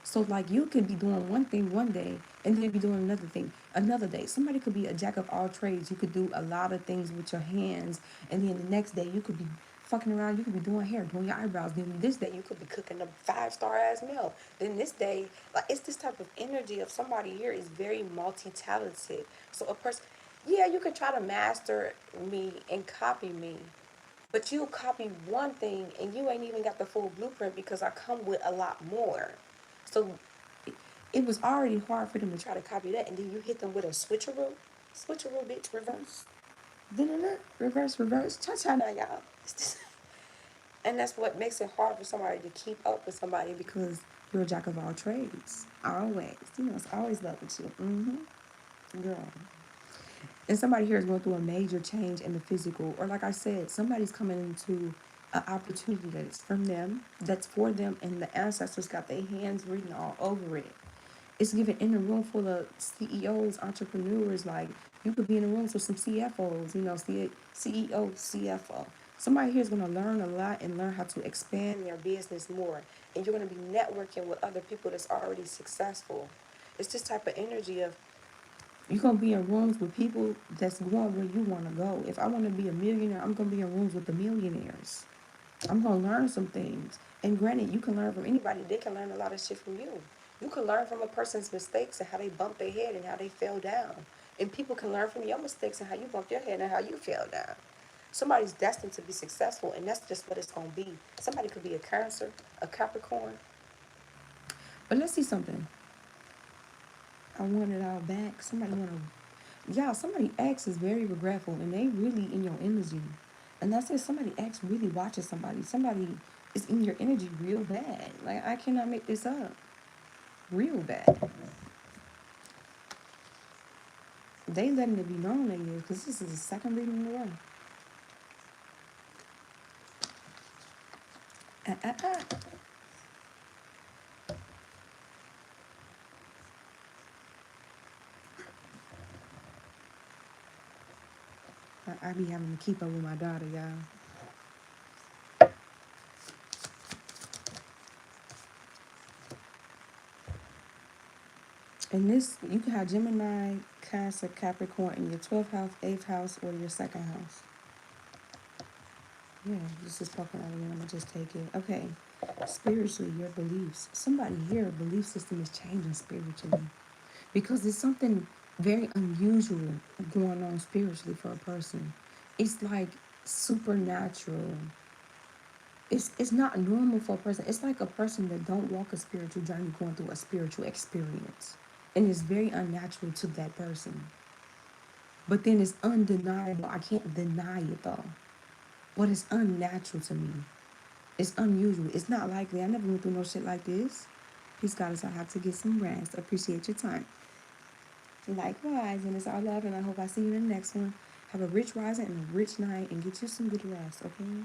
So like you could be doing one thing one day and then be doing another thing another day. Somebody could be a jack of all trades. You could do a lot of things with your hands, and then the next day you could be fucking around. You could be doing hair, doing your eyebrows. Then this day you could be cooking a 5-star ass meal. Then this day, like it's this type of energy of somebody here is very multi talented. So a person, yeah, you could try to master me and copy me, but you copy one thing and you ain't even got the full blueprint because I come with a lot more. So it was already hard for them to try to copy that, and then you hit them with a switcheroo, switcheroo, bitch, reverse, reverse, reverse, cha cha now, y'all. And that's what makes it hard for somebody to keep up with somebody because you're a jack of all trades. Always, you know, it's always love with you. Girl. And somebody here is going through a major change in the physical, or like I said, somebody's coming into an opportunity that is from them, that's for them, and the ancestors got their hands written all over it. It's given in a room full of CEOs, entrepreneurs. Like you could be in a room with some CFOs, you know, CEO, CFO. Somebody here is going to learn a lot and learn how to expand their business more. And you're going to be networking with other people that's already successful. It's this type of energy of you're gonna be in rooms with people that's going where you wanna go. If I wanna be a millionaire, I'm gonna be in rooms with the millionaires. I'm gonna learn some things. And granted, you can learn from anybody. They can learn a lot of shit from you. You can learn from a person's mistakes and how they bumped their head and how they fell down. And people can learn from your mistakes and how you bumped your head and how you fell down. Somebody's destined to be successful, and that's just what it's gonna be. Somebody could be a Cancer, a Capricorn. But let's see something. I want it all back. Somebody wanna Yeah, somebody acts is very regretful and they really in your energy. And that's it, somebody acts really watching somebody. Somebody is in your energy real bad. Like I cannot make this up. Real bad. They letting it be known they is because this is the second reading in a row. Ah, ah, ah. I be having to keep up with my daughter, y'all. And this, you can have Gemini, Cancer, Capricorn in your 12th house, 8th house, or your second house. Yeah, this is poking out of me. I'm gonna just take it. Okay. Spiritually, your beliefs. Somebody here, belief system is changing spiritually. Because there's something very unusual going on spiritually for a person. It's like supernatural. It's not normal for a person. It's like a person that don't walk a spiritual journey going through a spiritual experience. And it's very unnatural to that person. But then it's undeniable. I can't deny it though. But it's unnatural to me. It's unusual. It's not likely. I never went through no shit like this. Peace, goddess. I have to get some rest. Appreciate your time. Likewise, and it's all love, and I hope I see you in the next one. Have a rich rising and a rich night, and get you some good rest, okay?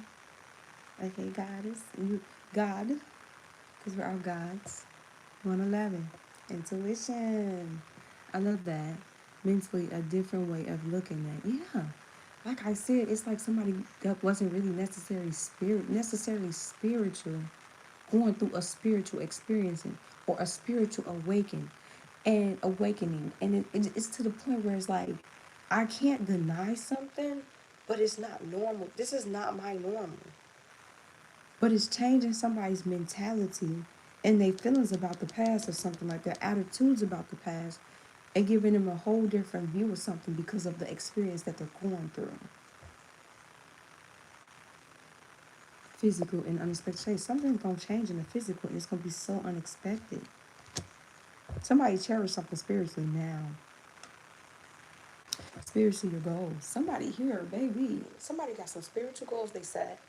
Okay, goddess. You, God, because we're all gods. 111. Intuition. I love that. Mentally, a different way of looking at it. Yeah. Like I said, it's like somebody that wasn't really necessarily spiritual going through a spiritual experiencing or a spiritual awakening and it's to the point where it's like I can't deny something, but it's not normal. This is not my normal, but it's changing somebody's mentality and their feelings about the past or something like their attitudes about the past and giving them a whole different view of something because of the experience that they're going through. physical and unexpected change. Something's gonna change in the physical and it's gonna be so unexpected. Somebody cherish something spiritually now. Spiritually your goals. Somebody here, baby. Somebody got some spiritual goals they set.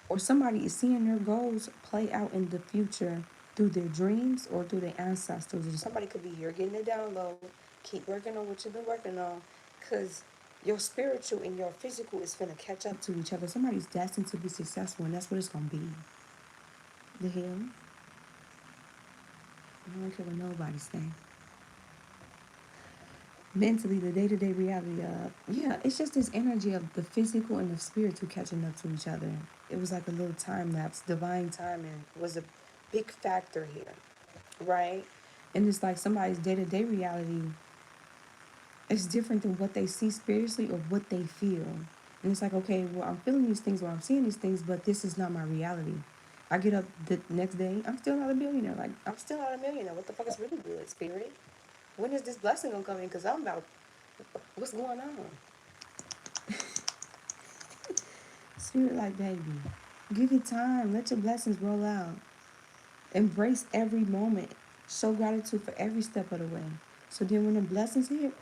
Or somebody is seeing their goals play out in the future through their dreams or through their ancestors. Or somebody could be here getting a download. Keep working on what you've been working on. Because your spiritual and your physical is going to catch up to each other. Somebody's destined to be successful, and that's what it's going to be. The hell? I don't care what nobody's saying. Mentally, the day-to-day reality of, yeah, it's just this energy of the physical and the spiritual catching up to each other. It was like a little time lapse. Divine timing was a big factor here, right? And it's like somebody's day-to-day reality is different than what they see spiritually or what they feel. And it's like, okay, well, I'm feeling these things or I'm seeing these things, but this is not my reality. I get up the next day, I'm still not a billionaire. Like, I'm still not a millionaire. What the fuck is really good, spirit? When is this blessing gonna come in? Because I'm about, what's going on? Spirit, like, baby, give it time. Let your blessings roll out. Embrace every moment. Show gratitude for every step of the way. So then when the blessings hit,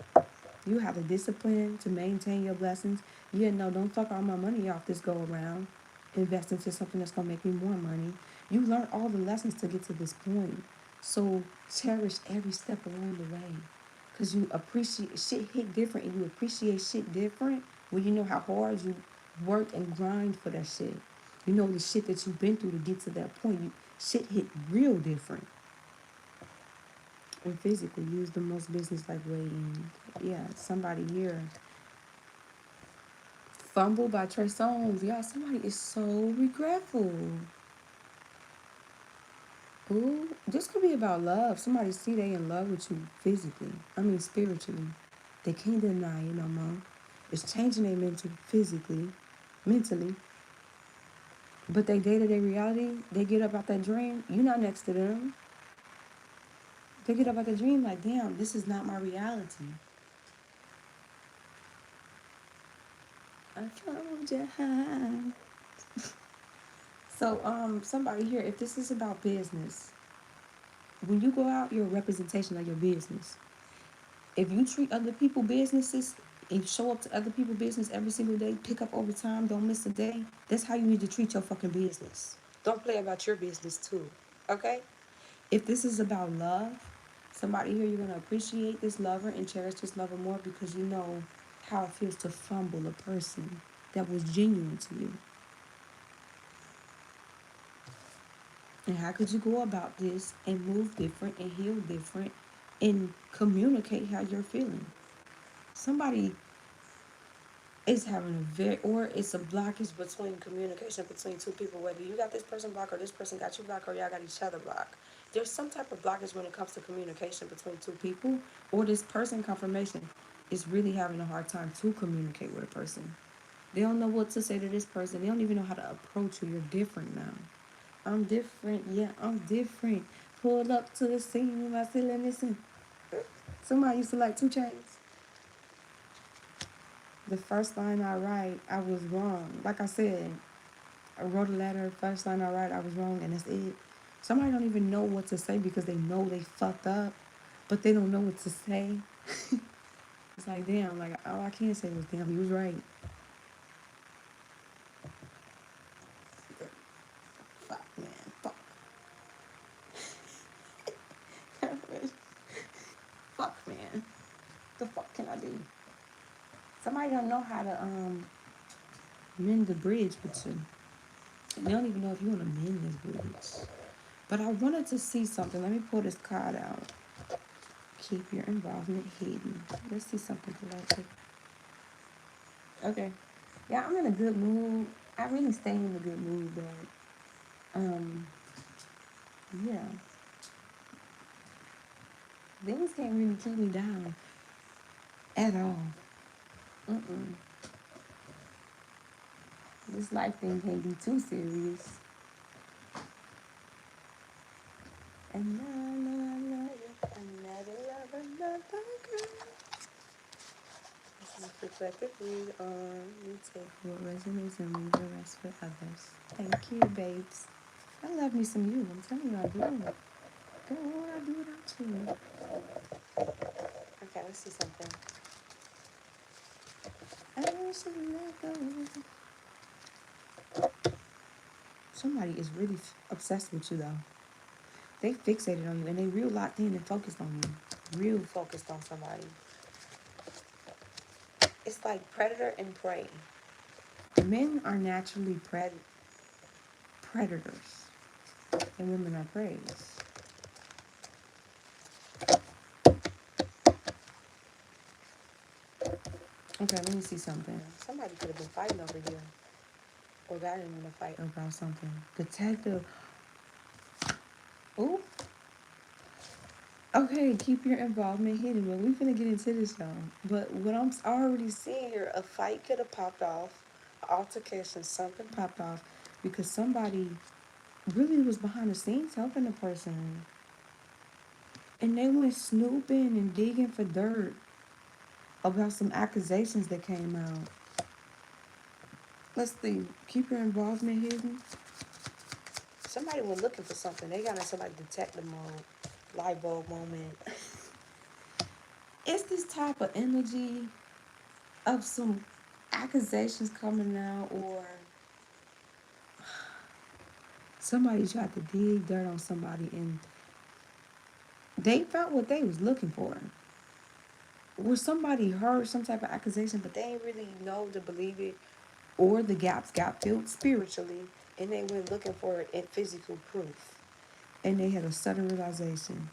you have the discipline to maintain your blessings. Yeah, no, don't fuck all my money off this go around. Invest into something that's gonna make me more money. You learn all the lessons to get to this point. So cherish every step along the way. Cause you appreciate shit hit different and you appreciate shit different when you know how hard you work and grind for that shit. You know the shit that you've been through to get to that point. Shit hit real different. And physically use the most business like way in. Yeah, somebody here. Fumble by Trey Songz. Yeah, somebody is so regretful. Ooh, this could be about love. Somebody see they in love with you physically. I mean spiritually. They can't deny it no more. It's changing their mental physically, mentally. But they day-to-day reality, they get up out that dream, you're not next to them. They get up out the dream like, damn, this is not my reality. I found you high. So, somebody here, if this is about business, when you go out, you're a representation of your business. If you treat other people businesses and show up to other people business every single day, pick up overtime, don't miss a day, that's how you need to treat your fucking business. Don't play about your business too, okay? If this is about love, somebody here, you're gonna appreciate this lover and cherish this lover more because you know how it feels to fumble a person that was genuine to you. And how could you go about this and move different and heal different and communicate how you're feeling? Somebody is having a very, or it's a blockage between communication between two people, whether you got this person blocked or this person got you blocked or y'all got each other blocked. There's some type of blockage when it comes to communication between two people, or this person confirmation is really having a hard time to communicate with a person. They don't know what to say to this person. They don't even know how to approach you. You're different now. I'm different. Yeah, I'm different. Pulled up to the scene with my ceiling missing. Somebody used to like 2 Chainz. The first line I write, I was wrong. Like I said, I wrote a letter. First line I write, I was wrong, and that's it. Somebody don't even know what to say because they know they fucked up, but they don't know what to say. It's like, damn, like all I can say was, damn, he was right. Fuck, man, fuck. Fuck, man. The fuck can I do? Somebody don't know how to mend the bridge with you. They don't even know if you want to mend this bridge. But I wanted to see something. Let me pull this card out. Keep your involvement hidden. Let's see something collective. Okay. Yeah, I'm in a good mood. I really stay in a good mood, but yeah. Things can't really keep me down at all. Mm-mm. This life thing can't be too serious. And I love you. I never love another girl. Reflectively, you take what resonates and leave the rest for others. Thank you, babes. I love me some you. I'm telling you, I do. Girl, what would I do without you? Okay, let's see something. I wish you let go. Somebody is really obsessed with you, though. They fixated on you, and they real locked in and focused on you. Real focused on somebody. It's like predator and prey. Men are naturally predators, and women are preys. Okay, let me see something. Somebody could have been fighting over here. Or got in a fight. About something. Detective. Ooh. Okay, keep your involvement hidden, but we finna get into this though. But what I'm already Seeing here, a fight could have popped off. Altercation, something popped off because somebody really was behind the scenes helping the person. And they went snooping and digging for dirt about some accusations that came out. Let's see. Keep your involvement hidden. Somebody was looking for something. They got into like detective mode, light bulb moment. It's this type of energy of some accusations coming out, or somebody tried to dig dirt on somebody and they found what they was looking for. Where somebody heard some type of accusation, but They ain't really know to believe it or the gaps got filled spiritually, and they went looking for it in physical proof. and they had a sudden realization.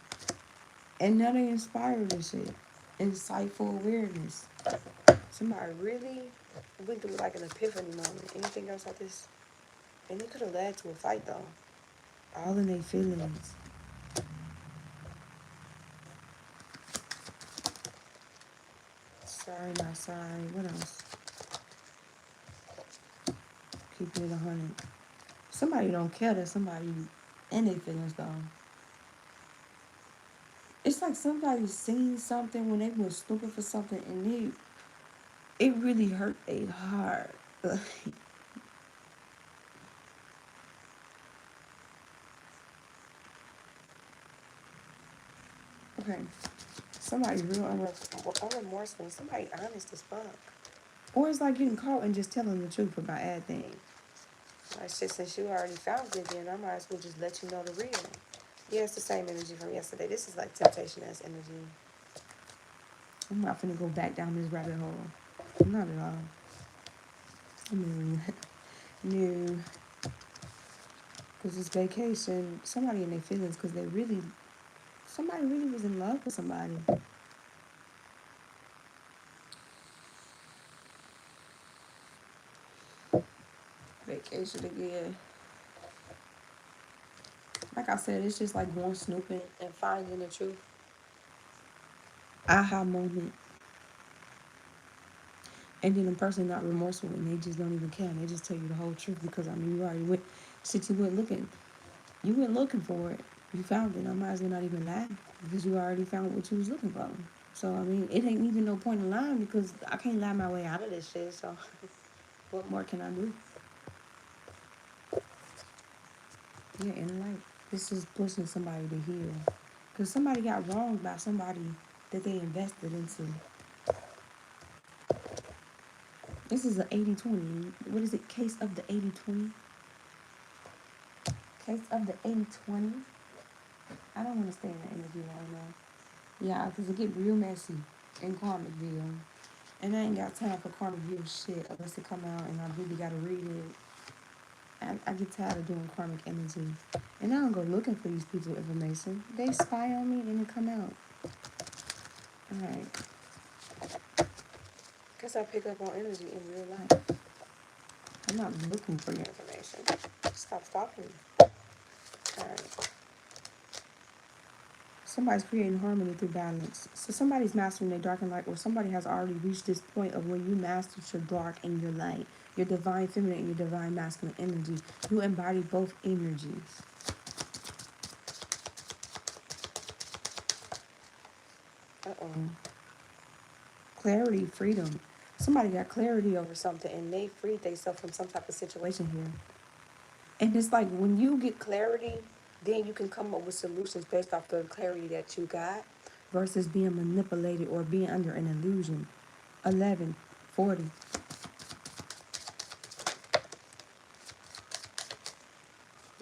And now they inspired this shit. Insightful awareness. Somebody really went through like an epiphany moment. Anything else like this? And it could have led to a fight though. All in their feelings. Sorry, not sorry. What else? Keeping it 100. Somebody don't care that somebody in their feelings though. It's like somebody seen something when they was snooping for something and it really hurt their heart. Okay. Somebody real unremorseful. Somebody honest as fuck. or it's like getting caught and just telling the truth about everything. Like shit, since you already found it, then I might as well just let you know the real. Yeah, it's the same energy from yesterday. This is like temptation as energy. I'm not finna go back down this rabbit hole. Not at all. I mean, no. Because it's vacation. Somebody in their feelings because somebody really was in love with somebody. Vacation again. Like I said, it's just like going snooping And finding the truth. aha moment. And then the person not remorseful and they just don't even care. And they just tell you the whole truth because I mean you already went shit you went looking. You went looking for it. You found it. I might as well not even lie because you already found what you was looking for. So I mean it ain't even no point in lying because I can't lie my way out of this shit. So what more can I do? Yeah, inner light. This is pushing somebody to heal. Because somebody got wronged by somebody that they invested into. This is an 80-20. What is it? Case of the 80-20? Case of the 80-20? I don't want to stay in the energy right now. Yeah, because it get real messy in Karmicville. And I ain't got time for Karmicville shit unless it come out and I really got to read it. I get tired of doing karmic energy. And I don't go looking for these people's information. They spy on me and it come out. Alright. Guess I pick up on energy in real life. I'm not looking for Your you. information. Stop stalking me. Alright. Somebody's creating harmony through balance. So somebody's mastering their dark and light, or somebody has already reached this point of when you mastered your dark and your light, your divine feminine and your divine masculine energy. You embody both energies. Uh-oh. Clarity, freedom. Somebody got clarity over something and they freed themselves from some type of situation here. And it's like when you get clarity, then you can come up with solutions based off the clarity that you got versus being manipulated or being under an illusion. 11:40.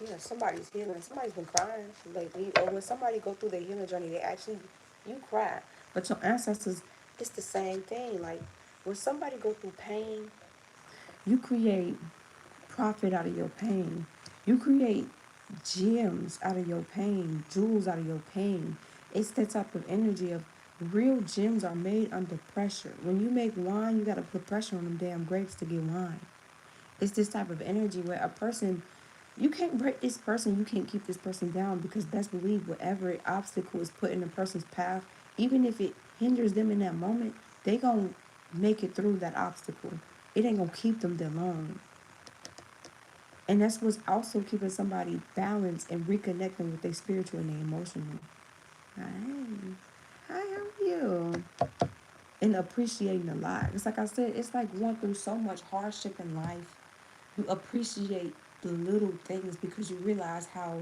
Yeah, somebody's healing. Somebody's been crying lately. Or when somebody go through their healing journey, they actually, you cry. But your ancestors, it's the same thing. Like when somebody go through pain, you create profit out of your pain. You create gems out of your pain, jewels out of your pain. It's that type of energy of real gems are made under pressure. When you make wine, you gotta put pressure on them damn grapes to get wine. It's this type of energy where a person, you can't break this person, you can't keep this person down because best believe whatever obstacle is put in a person's path, even if it hinders them in that moment, they gonna make it through that obstacle. It ain't gonna keep them there long. And that's what's also keeping somebody balanced and reconnecting with their spiritual and their emotional. Hi. Hi, how are you? And appreciating a lot. It's like I said, it's like going through so much hardship in life. You appreciate the little things because you realize how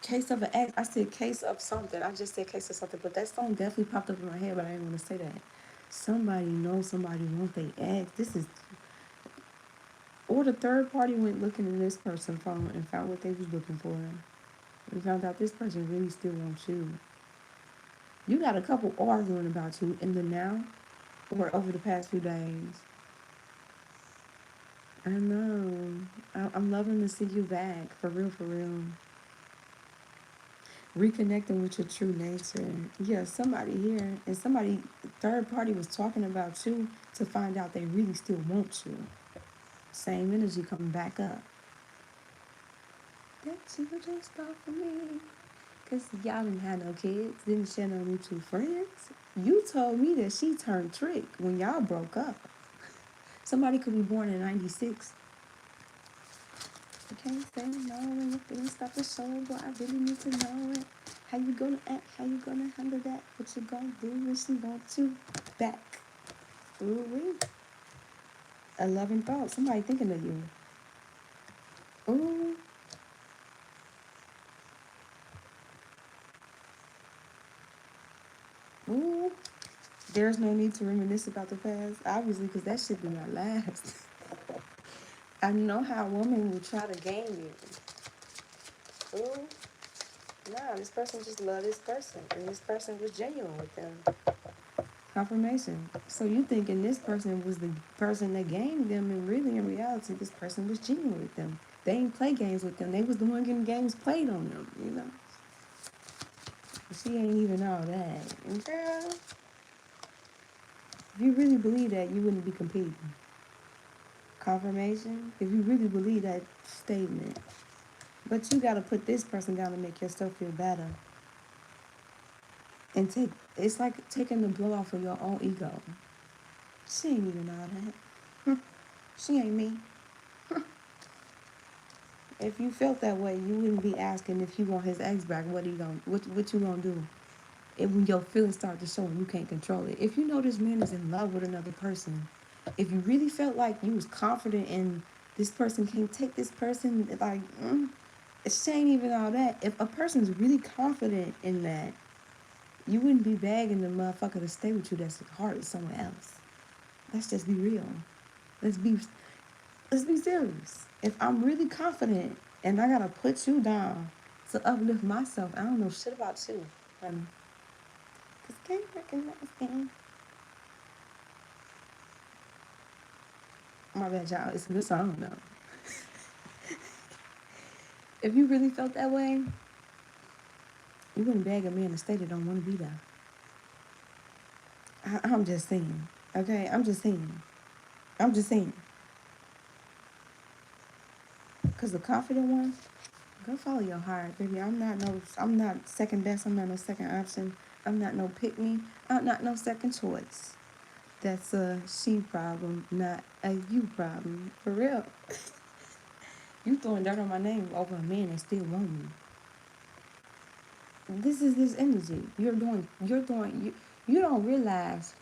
case of an ex. I said case of something. I just said case of something, but that song definitely popped up in my head, but I didn't want to say that. Somebody knows somebody wants they ex. This is, or the third party went looking in this person's phone and found what they was looking for. We found out this person really still wants you. You got a couple arguing about you in the now or over the past few days. I know. I'm loving to see you back. For real, for real. Reconnecting with your true nature. Yeah, somebody here and somebody, third party was talking about you to find out they really still want you. Same energy coming back up. That you just thought for me. Because y'all didn't have no kids, didn't share no mutual friends. You told me that she turned trick when y'all broke up. Somebody could be born in 96. You can't say no when your feelings start to show, but I really need to know it. How you gonna act? How you gonna handle that? What you gonna do when she wants you back? Ooh wee. A loving thought. Somebody thinking of you. Ooh. Ooh. There's no need to reminisce about the past, obviously, because that shit did not last. I know how a woman will try to game you. Ooh. Nah, this person just loved this person, and this person was genuine with them. Confirmation. So you thinking this person was the person that gamed them, and really in reality, this person was genuine with them. They ain't play games with them. They was the one getting games played on them, you know. But she ain't even all that. And girl, if you really believe that, you wouldn't be competing. Confirmation. If you really believe that statement, but you gotta put this person down to make yourself feel better. And take, it's like taking the blow off of your own ego. She ain't even all that. She ain't me. If you felt that way, you wouldn't be asking if you want his ex back. What you gonna do? If when your feelings start to show and you can't control it. If you know this man is in love with another person, if you really felt like you was confident in this person can't take this person, like she ain't even all that. If a person's really confident in that, you wouldn't be begging the motherfucker to stay with you. That's heart is somewhere else. Let's just be real. Let's be let's be serious. If I'm really confident and I gotta put you down to uplift myself, I don't know shit about you, honey. Cause can't recognize me. My bad, y'all. It's a good song though. If you really felt that way, you wouldn't beg a man to stay that don't want to be there. I'm just saying. Okay, I'm just saying. I'm just saying. Cause the confident one, go follow your heart, baby. I'm not second best. I'm not no second option. I'm not no pick me. I'm not no second choice. That's a she problem, not a you problem. For real. You throwing dirt on my name over a man that still want me. This is this energy. You don't realize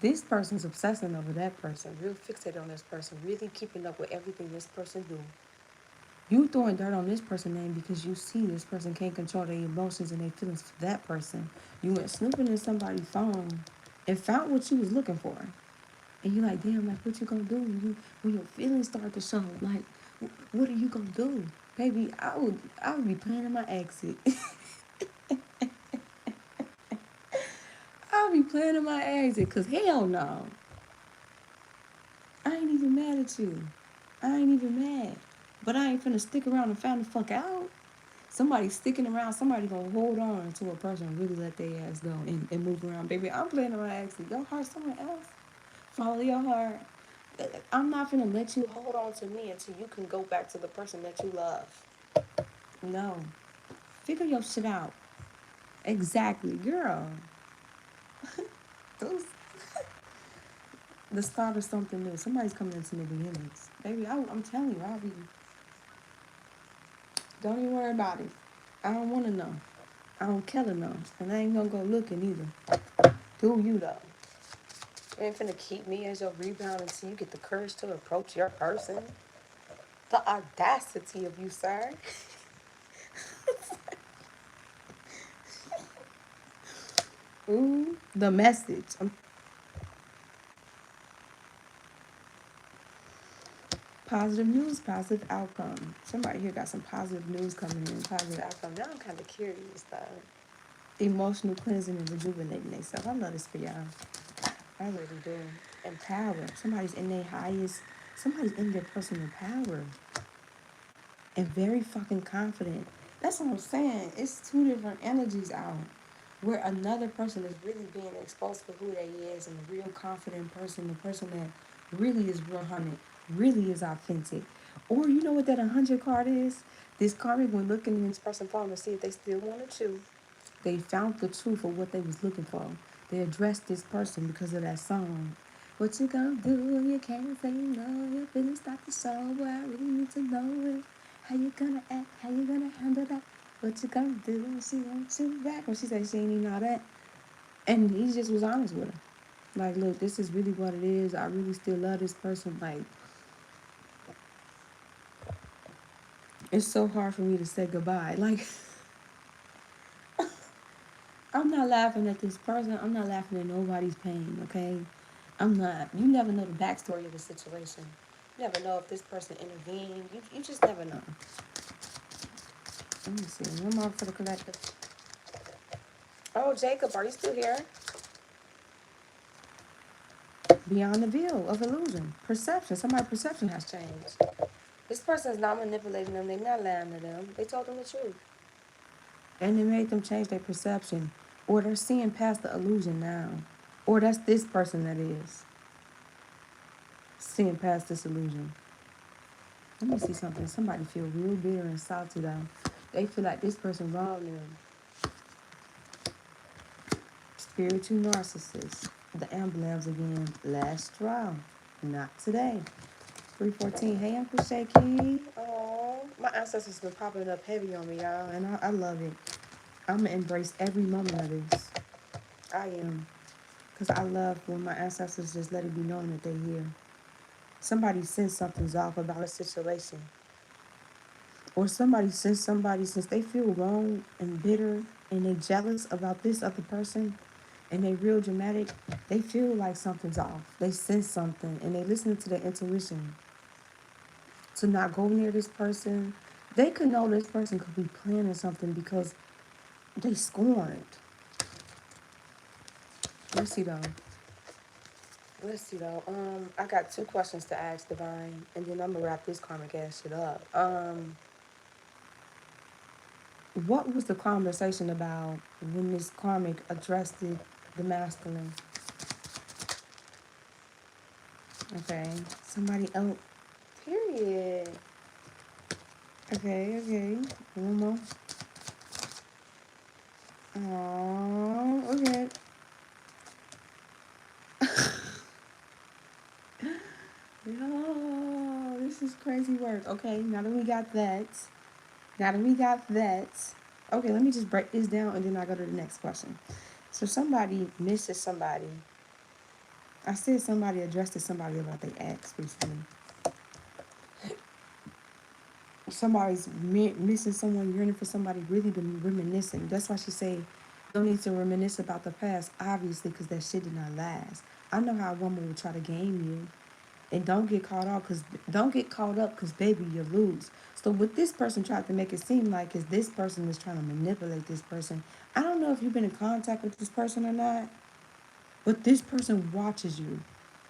This person's obsessing over that person, real fixated on this person, really keeping up with everything this person do. You throwing dirt on this person name because you see this person can't control their emotions and their feelings for that person. You went snooping in somebody's phone and found what you was looking for. And you like, damn, like what you gonna do when your feelings start to show? Like, what are you gonna do? Baby, I would be planning my exit. I would be planning my exit, cause hell no. I ain't even mad at you. I ain't even mad. But I ain't finna stick around and find the fuck out. Somebody sticking around, somebody gonna hold on to a person and really let their ass go and move around. Baby, I'm planning my exit. Your heart somewhere else. Follow your heart. I'm not finna let you hold on to me until you can go back to the person that you love. No. Figure your shit out. Exactly, girl. Those the start of something new. Somebody's coming into the beginnings. Baby, I'm telling you, I'll be. Don't even worry about it. I don't want to know. I don't care to know. And I ain't gonna go looking either. Do you though? You ain't finna keep me as your rebound until you get the courage to approach your person. The audacity of you, sir. Ooh, the message. Positive news, positive outcome. Somebody here got some positive news coming in, positive outcome. Now I'm kind of curious though. Emotional cleansing and rejuvenating themselves. I love this for y'all. I really do. Empower. Somebody's in their personal power and very fucking confident. That's what I'm saying. It's two different energies out where another person is really being exposed for who they is and a real confident person, the person that really is 100, really is authentic. Or you know what that 100 card is? This card, when looking in this person's phone to see if they still want to choose, they found the truth of what they was looking for. They addressed this person because of that song. What you gonna do if you can't say no? Your feelings start to show, but I really need to know it. How you gonna act? How you gonna handle that? What you gonna do when she wants you back? When she said she ain't even all that. And he just was honest with her. Like, look, this is really what it is. I really still love this person. Like, it's so hard for me to say goodbye. Like, I'm not laughing at this person. I'm not laughing at nobody's pain, okay? I'm not. You never know the backstory of the situation. You never know if this person intervened. You just never know. Let me see. One more for the collective. Oh, Jacob, are you still here? Beyond the veil of illusion. Perception. Somebody's perception has changed. This person is not manipulating them. They're not lying to them. They told them the truth. And it made them change their perception. Or they're seeing past the illusion now. Or that's this person that is seeing past this illusion. Let me see something. Somebody feel real bitter and salty though. They feel like this person wronged them. Spiritual narcissist. The emblems again. Last straw. Not today. 314. Hey, Uncle Shaky. Oh, my ancestors been popping up heavy on me, y'all, and I love it. I'm gonna embrace every moment of this. I am, cause I love when my ancestors just let it be known that they're here. Somebody says something's off about a situation, or somebody says somebody since they feel wrong and bitter and they jealous about this other person, and they real dramatic. They feel like something's off. They sense something, and they listen to their intuition to not go near this person. They could know this person could be planning something because they scorned. Let's see though. Let's see though. I got two questions to ask Divine, and then I'm gonna wrap this karmic ass shit up. What was the conversation about when this karmic addressed the masculine? Okay, somebody else. Period. Okay. One more. Oh, okay. Yo, this is crazy work. Okay, now that we got that. Okay, let me just break this down and then I go to the next question. So somebody misses somebody I said somebody addressed to somebody about their ex recently. Somebody's missing someone, yearning for somebody, really been reminiscing. That's why she say, no need to reminisce about the past, obviously, because that shit did not last. I know how a woman would try to game you, and don't get caught up, because baby, you lose. So what this person tried to make it seem like is this person is trying to manipulate this person. I don't know if you've been in contact with this person or not, but this person watches you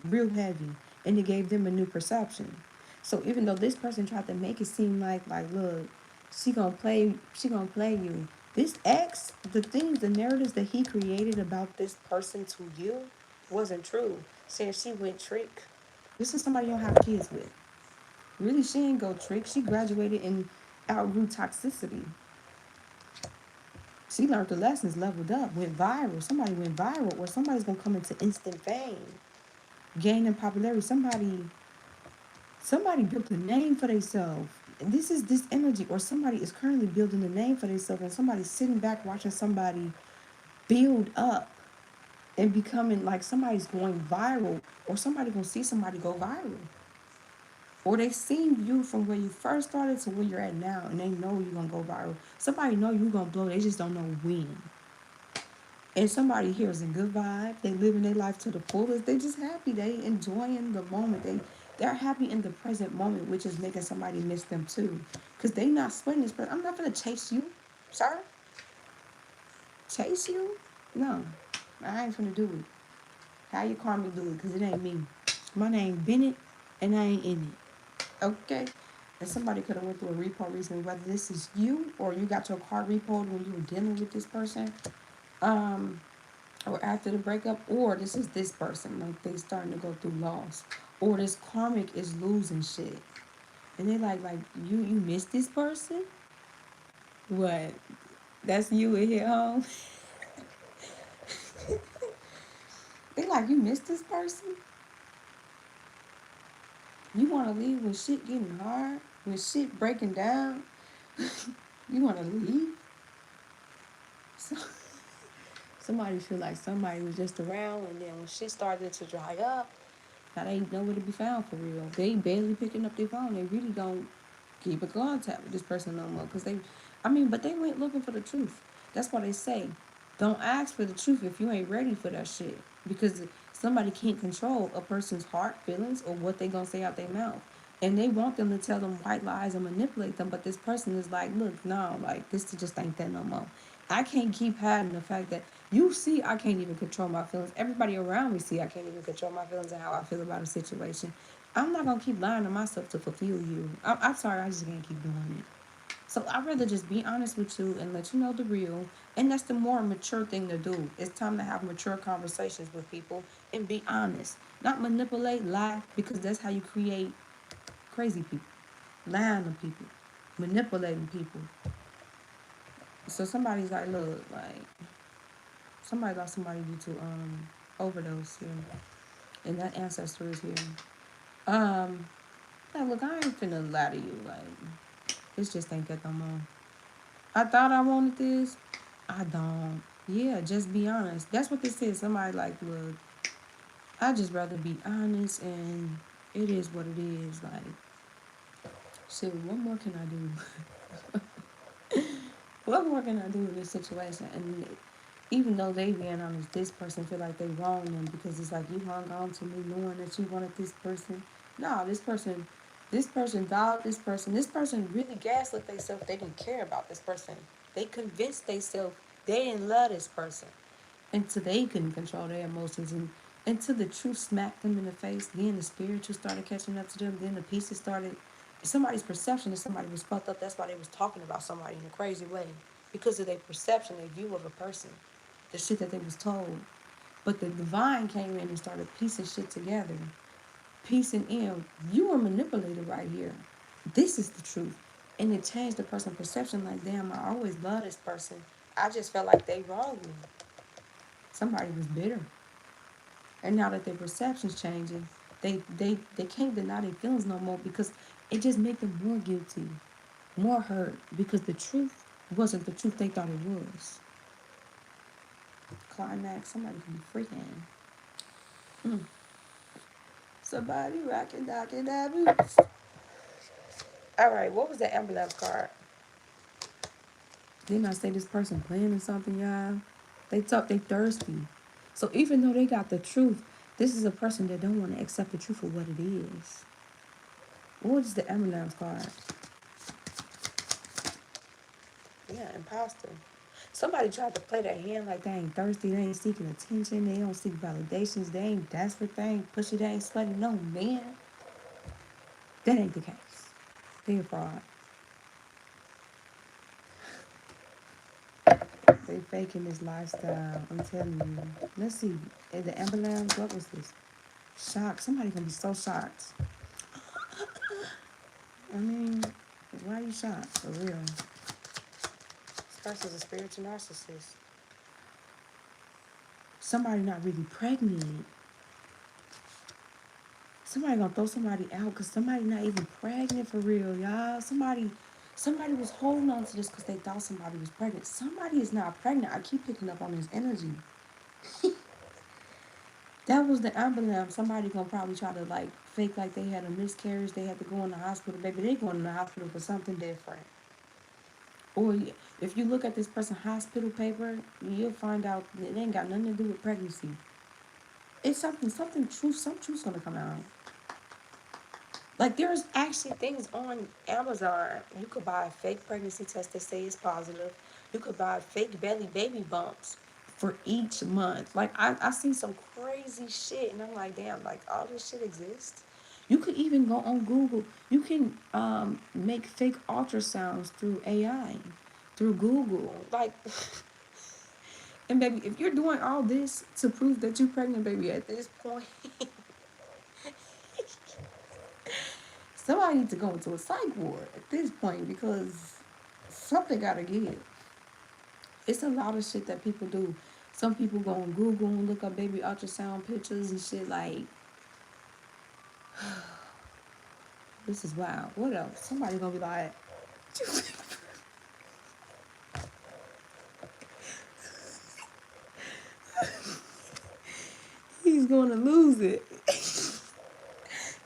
real heavy, and it gave them a new perception. So even though this person tried to make it seem like look, she gonna play you. This ex, the things, the narratives that he created about this person to you wasn't true. Saying she went trick. This is somebody you don't have kids with. Really, she ain't go trick. She graduated and outgrew toxicity. She learned the lessons, leveled up, went viral. Somebody went viral, or somebody's gonna come into instant fame, gaining popularity. Somebody built a name for themselves. This is this energy, or somebody is currently building a name for themselves, and somebody's sitting back watching somebody build up and becoming like somebody's going viral, or somebody gonna see somebody go viral, or they seen you from where you first started to where you're at now, and they know you're gonna go viral. Somebody know you're gonna blow, they just don't know when. And somebody here is in good vibe. They living their life to the fullest. They just happy. They enjoying the moment. They're happy in the present moment, which is making somebody miss them too. Cause they not sweating this person. I'm not gonna chase you, sir. Chase you? No, I ain't finna do it. How you call me do it? Cause it ain't me. My name Bennett, and I ain't in it. Okay. And somebody could have went through a repo recently, whether this is you or you got your car repoed when you were dealing with this person. Um, or after the breakup, or this is this person, like they starting to go through loss, or this karmic is losing shit, and they like you miss this person. What? That's you in here home. They like you miss this person. You want to leave when shit getting hard, when shit breaking down. You want to leave. So, somebody feel like somebody was just around, and then when shit started to dry up, now they ain't nowhere to be found for real. They barely picking up their phone. They really don't keep in contact with this person no more. Cause but they went looking for the truth. That's why they say, don't ask for the truth if you ain't ready for that shit. Because somebody can't control a person's heart, feelings, or what they gonna say out their mouth. And they want them to tell them white lies and manipulate them. But this person is like, look, no, like this just ain't that no more. I can't keep hiding the fact that you see I can't even control my feelings. Everybody around me see I can't even control my feelings and how I feel about a situation. I'm not gonna keep lying to myself to fulfill you. I'm sorry, I just can't keep doing it. So I'd rather just be honest with you and let you know the real. And that's the more mature thing to do. It's time to have mature conversations with people and be honest. Not manipulate, lie, because that's how you create crazy people. Lying to people. Manipulating people. So somebody's like, look, like somebody lost somebody due to overdose here. And that ancestor is here. Um, like, look, I ain't finna lie to you. Like, it's just ain't that no more. I thought I wanted this. I don't. Yeah, just be honest. That's what this is. Somebody like, look, I just rather be honest, and it is what it is. Like, shit, what more can I do? What more can I do in this situation? And even though they being honest, this person feel like they wrong them because it's like you hung on to me knowing that you wanted this person. No, this person dogged this person really gaslit themselves. They didn't care about this person. They convinced themselves they didn't love this person until they couldn't control their emotions, and until the truth smacked them in the face. Then the spiritual started catching up to them. Then the pieces started. Somebody's perception that somebody was fucked up. That's why they was talking about somebody in a crazy way, because of their perception, their view of a person, the shit that they was told. But the divine came in and started piecing shit together, piecing in. You were manipulated right here. This is the truth, and it changed the person's perception. Like, damn, I always loved this person. I just felt like they wronged me. Somebody was bitter. And now that their perception's changing, they can't deny their feelings no more, because it just make them more guilty, more hurt, because the truth wasn't the truth they thought it was. Climax, somebody can be freaking. Somebody rocking, knocking that boots. All right, what was the ambulance card? Didn't I say this person planning something, y'all? They talk, they thirsty. So even though they got the truth, this is a person that don't want to accept the truth for what it is. What is the ambulance card? Yeah, imposter. Somebody tried to play their hand like they ain't thirsty, they ain't seeking attention, they don't seek validations, they ain't desperate, they ain't pushy, they ain't sweaty. No, man. That ain't the case. They a fraud. They faking this lifestyle. I'm telling you. Let's see. The ambulance, what was this? Shocked. Somebody gonna be so shocked. I mean, why are you shocked? For real. This person's a spiritual narcissist. Somebody not really pregnant. Somebody gonna throw somebody out because somebody not even pregnant for real, y'all. Somebody was holding on to this because they thought somebody was pregnant. Somebody is not pregnant. I keep picking up on this energy. That was the ambulance. Somebody gonna probably try to like fake like they had a miscarriage. They had to go in the hospital. Baby, they going in the hospital for something different. Or if you look at this person's hospital paper, you'll find out it ain't got nothing to do with pregnancy. It's something truth. Some truth's gonna come out. Like there's actually things on Amazon. You could buy a fake pregnancy test that say it's positive. You could buy fake belly baby bumps for each month. Like I see some crazy shit and I'm like, damn, like all this shit exists. You could even go on Google. You can make fake ultrasounds through AI, through Google. Like and baby, if you're doing all this to prove that you're pregnant, baby, at this point somebody needs to go into a psych ward at this point because something gotta give. It's a lot of shit that people do. Some people go on Google and look up baby ultrasound pictures and shit like this is wild. What else? Somebody gonna be like he's gonna lose it.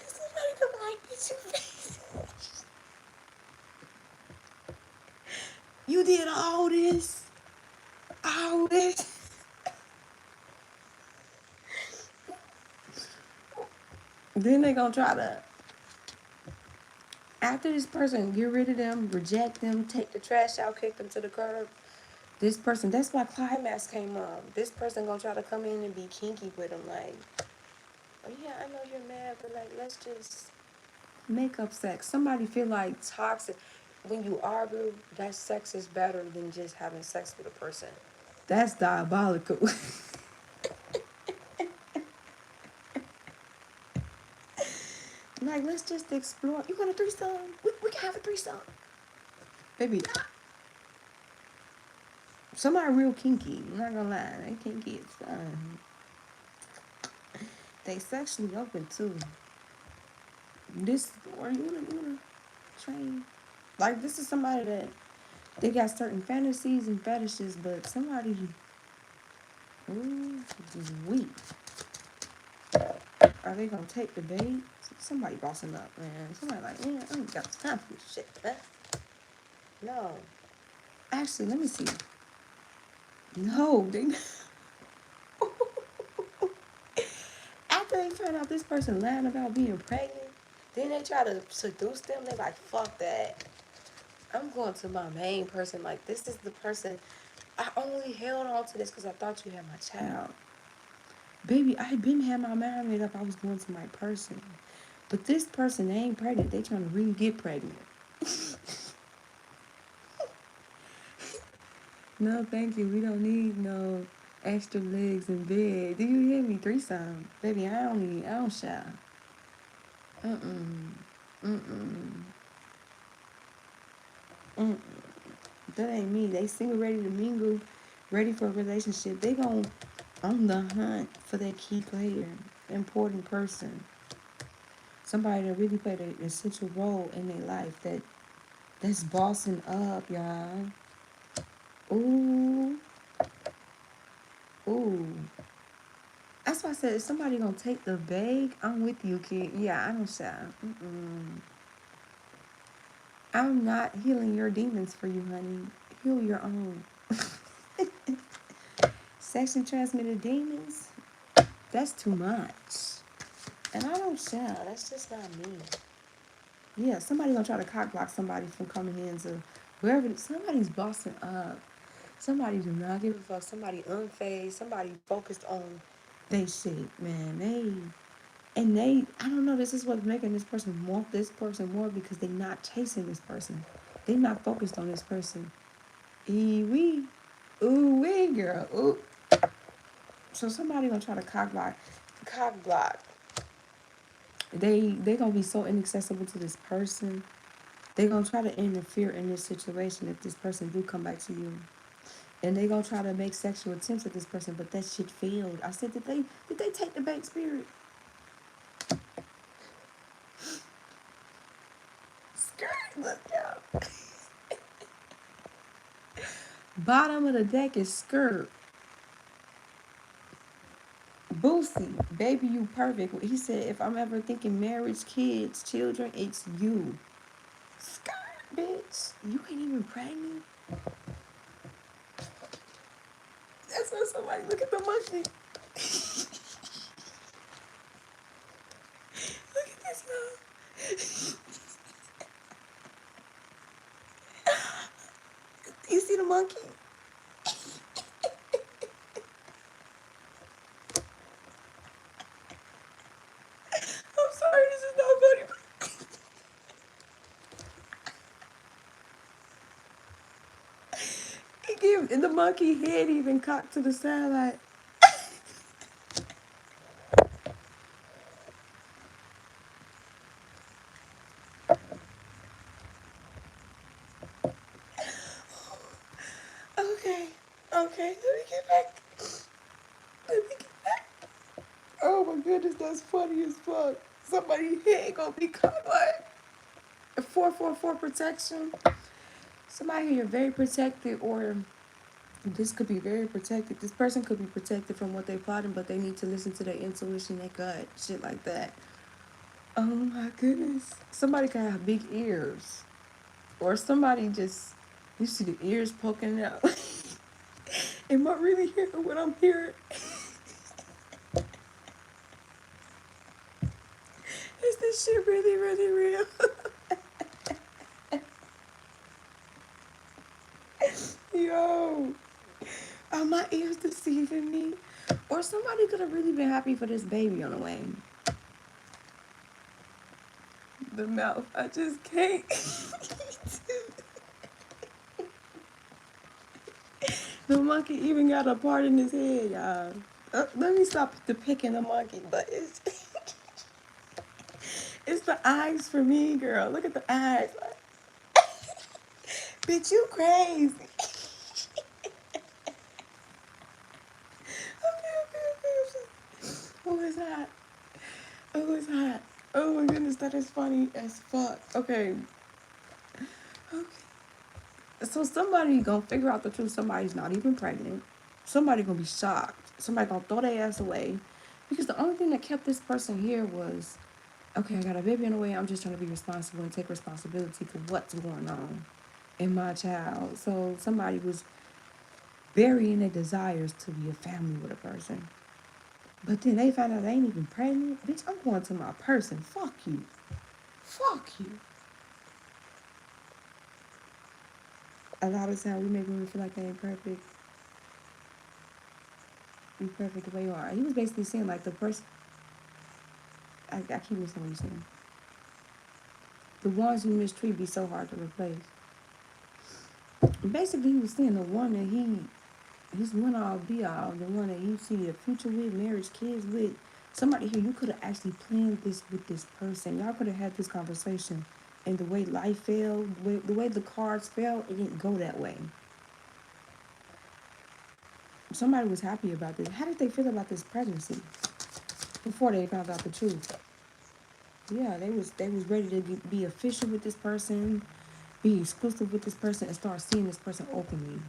Somebody gonna be like, bitch, you did all this? All this? Then they gonna try to after this person get rid of them, reject them, take the trash out, kick them to the curb. This person, that's why climax came up. This person gonna try to come in and be kinky with them, like, oh yeah, I know you're mad, but like, let's just make up sex. Somebody feel like toxic. When you argue, that sex is better than just having sex with a person. That's diabolical. Like, let's just explore. You want a threesome? We can have a threesome. Baby, somebody real kinky. I'm not gonna lie, they kinky as fun. They sexually open too. This or you wanna train. Like this is somebody that they got certain fantasies and fetishes, but somebody ooh is weak. Are they gonna take the bait? Somebody bossing up, man. Somebody like, man, I ain't got time for this shit, man. No. Actually, let me see. No, they after they find out this person lying about being pregnant, then they try to seduce them. They like, fuck that. I'm going to my main person. Like, this is the person. I only held on to this because I thought you had my child. Baby, I been had my mind made up. I was going to my person. But this person, they ain't pregnant. They trying to really get pregnant. No, thank you. We don't need no extra legs in bed. Do you hear me? Threesome. Baby, I don't shout. Mm-mm. Mm-mm. Mm-mm. That ain't me. They single, ready to mingle, ready for a relationship. They gon' on the hunt for that key player, important person. Somebody that really played an essential role in their life that's bossing up, y'all. Ooh. Ooh. That's why I said if somebody gonna take the bag, I'm with you, kid. Yeah, I don't sound. I'm not healing your demons for you, honey. Heal your own. Sexually transmitted demons? That's too much. And I don't No, shout. that's just not me. Yeah, somebody gonna try to cock block somebody from coming into wherever. Somebody's bossing up. Somebody do not give a fuck. Somebody unfazed. Somebody focused on they shit, man. I don't know. This is what's making this person want this person more because they're not chasing this person. They're not focused on this person. Ee wee, ooh wee, girl. Ooh. So somebody gonna try to cock block. They gonna be so inaccessible to this person. They gonna try to interfere in this situation if this person do come back to you. And they gonna try to make sexual attempts at this person, but that shit failed. I said, did they take the bank spirit? Skirt, look out. Bottom of the deck is skirt. Boosie, baby, you perfect. He said, if I'm ever thinking marriage, kids, children, it's you. Skirt, bitch. You ain't even pregnant. That's when somebody look at the monkey. Look at this girl. You see the monkey? I'm sorry, this is not funny. He give and the monkey head even cocked to the side like. Okay, okay, let me get back. Let me get back. Oh my goodness, that's funny as fuck. Somebody head gonna be cocked like 444 protection. Somebody here very protected, or this could be very protected. This person could be protected from what they're plotting, but they need to listen to their intuition, their gut, shit like that. Oh my goodness. Somebody could have big ears. Or somebody just, you see the ears poking out. Am I really hearing what I'm hearing? Is this shit really, really real? Yo, are my ears deceiving me? Or somebody could have really been happy for this baby on the way. The mouth, I just can't. The monkey even got a part in his head, y'all. Let me stop depicting the monkey, but it's it's the eyes for me, girl. Look at the eyes. Bitch, you crazy. Okay. Oh, it's hot. Oh, it's hot. Oh my goodness, that is funny as fuck. Okay. Okay. So somebody gonna figure out the truth. Somebody's not even pregnant. Somebody gonna be shocked. Somebody gonna throw their ass away. Because the only thing that kept this person here was, okay, I got a baby on the way. I'm just trying to be responsible and take responsibility for what's going on in my child. So somebody was burying their desires to be a family with a person. But then they found out they ain't even pregnant. Bitch, I'm going to my person. Fuck you. Fuck you. A lot of times we make women feel like they ain't perfect. Be perfect the way you are. He was basically saying like the person. I keep listening to what he's saying. The ones you mistreat be so hard to replace. Basically, he was saying the one that he's one all be all, the one that you see a future with, marriage, kids with. Somebody here, you could have actually planned this with this person. Y'all could have had this conversation. And the way life fell, the way the cards fell, it didn't go that way. Somebody was happy about this. How did they feel about this pregnancy before they found out the truth? Yeah, they was ready to be official with this person, be exclusive with this person, and start seeing this person openly.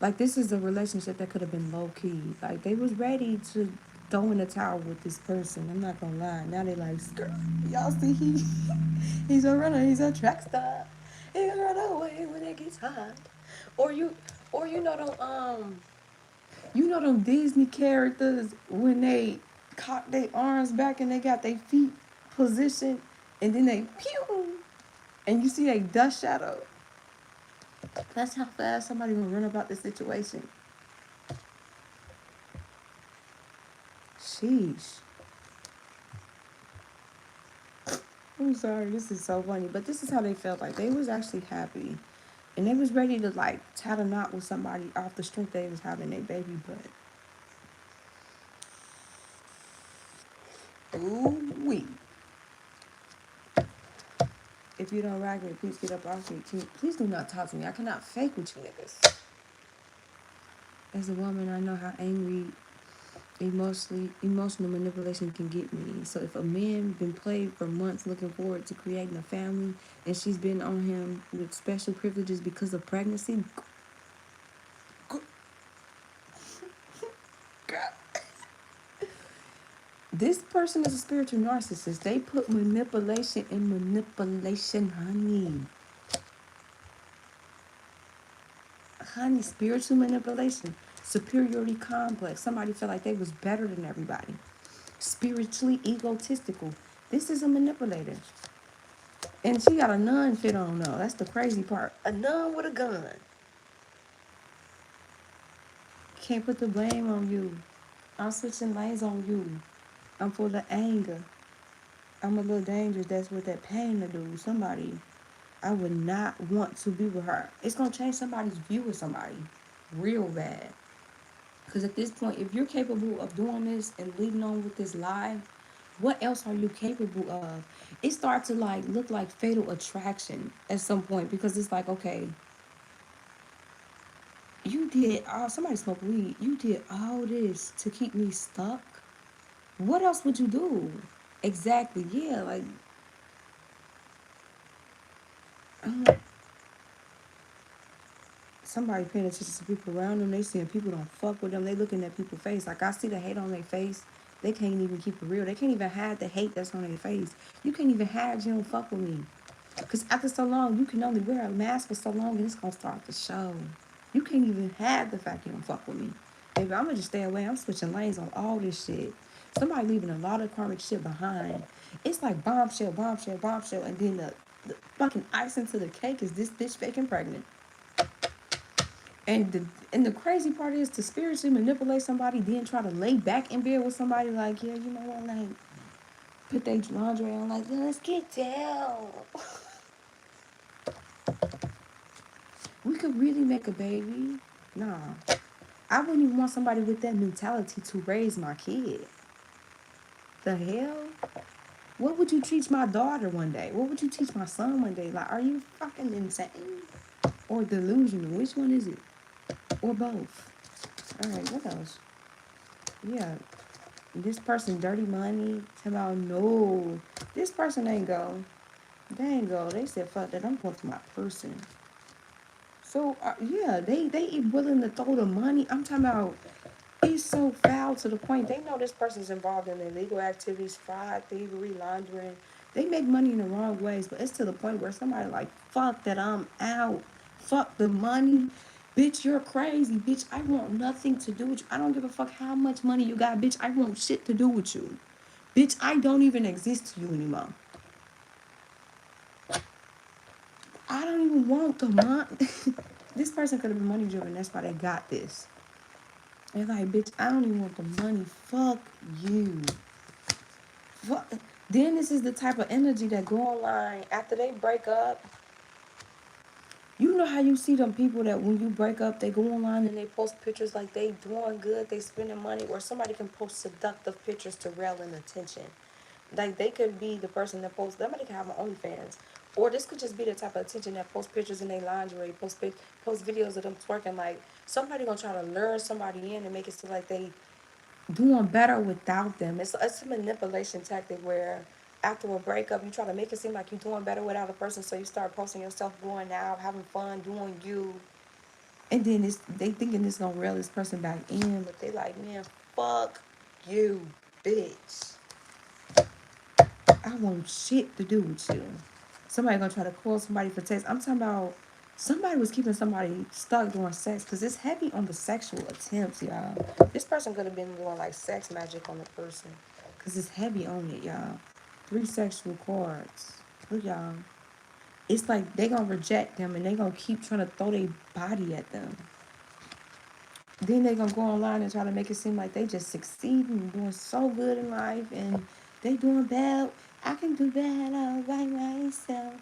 Like this is a relationship that could have been low key. Like they was ready to throwing the towel with this person. I'm not gonna lie. Now they like, skirt. Y'all see he's a runner. He's a track star. He can run away when it gets hot. Or you, or you know them Disney characters when they cock their arms back and they got their feet positioned, and then they pew, and you see a dust shadow. That's how fast somebody gonna run about the situation. Sheesh. I'm sorry, this is so funny, but this is how they felt. Like they was actually happy, and they was ready to like tie the knot with somebody off the strength they was having their baby. But ooh wee, if you don't rock me, please get up off me. Please do not talk to me. I cannot fake with you niggas. As a woman, I know how angry emotional manipulation can get me. So if a man been played for months looking forward to creating a family and she's been on him with special privileges because of pregnancy, this person is a spiritual narcissist. They put manipulation in manipulation, honey. Honey, spiritual manipulation, superiority complex. Somebody felt like they was better than everybody. Spiritually egotistical. This is a manipulator. And she got a nun fit on though. That's the crazy part. A nun with a gun. Can't put the blame on you. I'm switching lanes on you. I'm full of anger. I'm a little dangerous. That's what that pain to do. Somebody, I would not want to be with her. It's gonna change somebody's view of somebody, real bad. Because at this point, if you're capable of doing this and leading on with this lie, what else are you capable of? It starts to like look like fatal attraction at some point because it's like, okay, you did all somebody smoked weed. You did all this to keep me stuck. What else would you do? Exactly. Yeah, like I'm like, somebody paying attention to people around them. They seeing people don't fuck with them. They looking at people's face. Like I see the hate on their face. They can't even keep it real. They can't even hide the hate that's on their face. You can't even hide you don't fuck with me. Because after so long, you can only wear a mask for so long and it's going to start to show. You can't even hide the fact you don't fuck with me. Baby, I'm going to just stay away. I'm switching lanes on all this shit. Somebody leaving a lot of karmic shit behind. It's like bombshell, bombshell, bombshell. And then the fucking icing to the cake is this bitch faking pregnant. And the crazy part is to spiritually manipulate somebody, then try to lay back in bed with somebody like, yeah, you know what, like, put their laundry on, like, let's get down. We could really make a baby. Nah. I wouldn't even want somebody with that mentality to raise my kid. The hell? What would you teach my daughter one day? What would you teach my son one day? Like, are you fucking insane? Or delusional? Which one is it? Or both? Alright, what else? Yeah. This person dirty money. Tell about no. This person ain't go. They ain't go. They said fuck that. I'm going to my person. So yeah, they willing to throw the money. I'm talking about it's so foul to the point they know this person's involved in illegal activities, fraud, thievery, laundering. They make money in the wrong ways, but it's to the point where somebody like, fuck that, I'm out. Fuck the money. Bitch, you're crazy. Bitch, I want nothing to do with you. I don't give a fuck how much money you got. Bitch, I want shit to do with you. Bitch, I don't even exist to you anymore. I don't even want the money. This person could have been money driven. That's why they got this. They're like, bitch, I don't even want the money. Fuck you. Fuck. Then this is the type of energy that go online after they break up. You know how you see them people that when you break up, they go online and they post pictures like they doing good, they spending money, or somebody can post seductive pictures to rail in attention. Like they could be the person that posts. Somebody can have my OnlyFans, or this could just be the type of attention that post pictures in their lingerie, post videos of them twerking. Like somebody gonna try to lure somebody in and make it seem like they doing better without them. It's a manipulation tactic where after a breakup, you try to make it seem like you're doing better without a person, so you start posting yourself going out, having fun, doing you, and then they thinking this gonna reel this person back in, but they like, man, fuck you, bitch. I want shit to do with you. Somebody gonna try to call somebody for text. I'm talking about somebody was keeping somebody stuck doing sex because it's heavy on the sexual attempts, y'all. This person could have been doing like sex magic on the person because it's heavy on it, y'all. 3 sexual cards. Look, y'all. It's like they gonna reject them and they gonna keep trying to throw their body at them. Then they gonna go online and try to make it seem like they just succeeding and doing so good in life and they doing bad. I can do bad all by myself.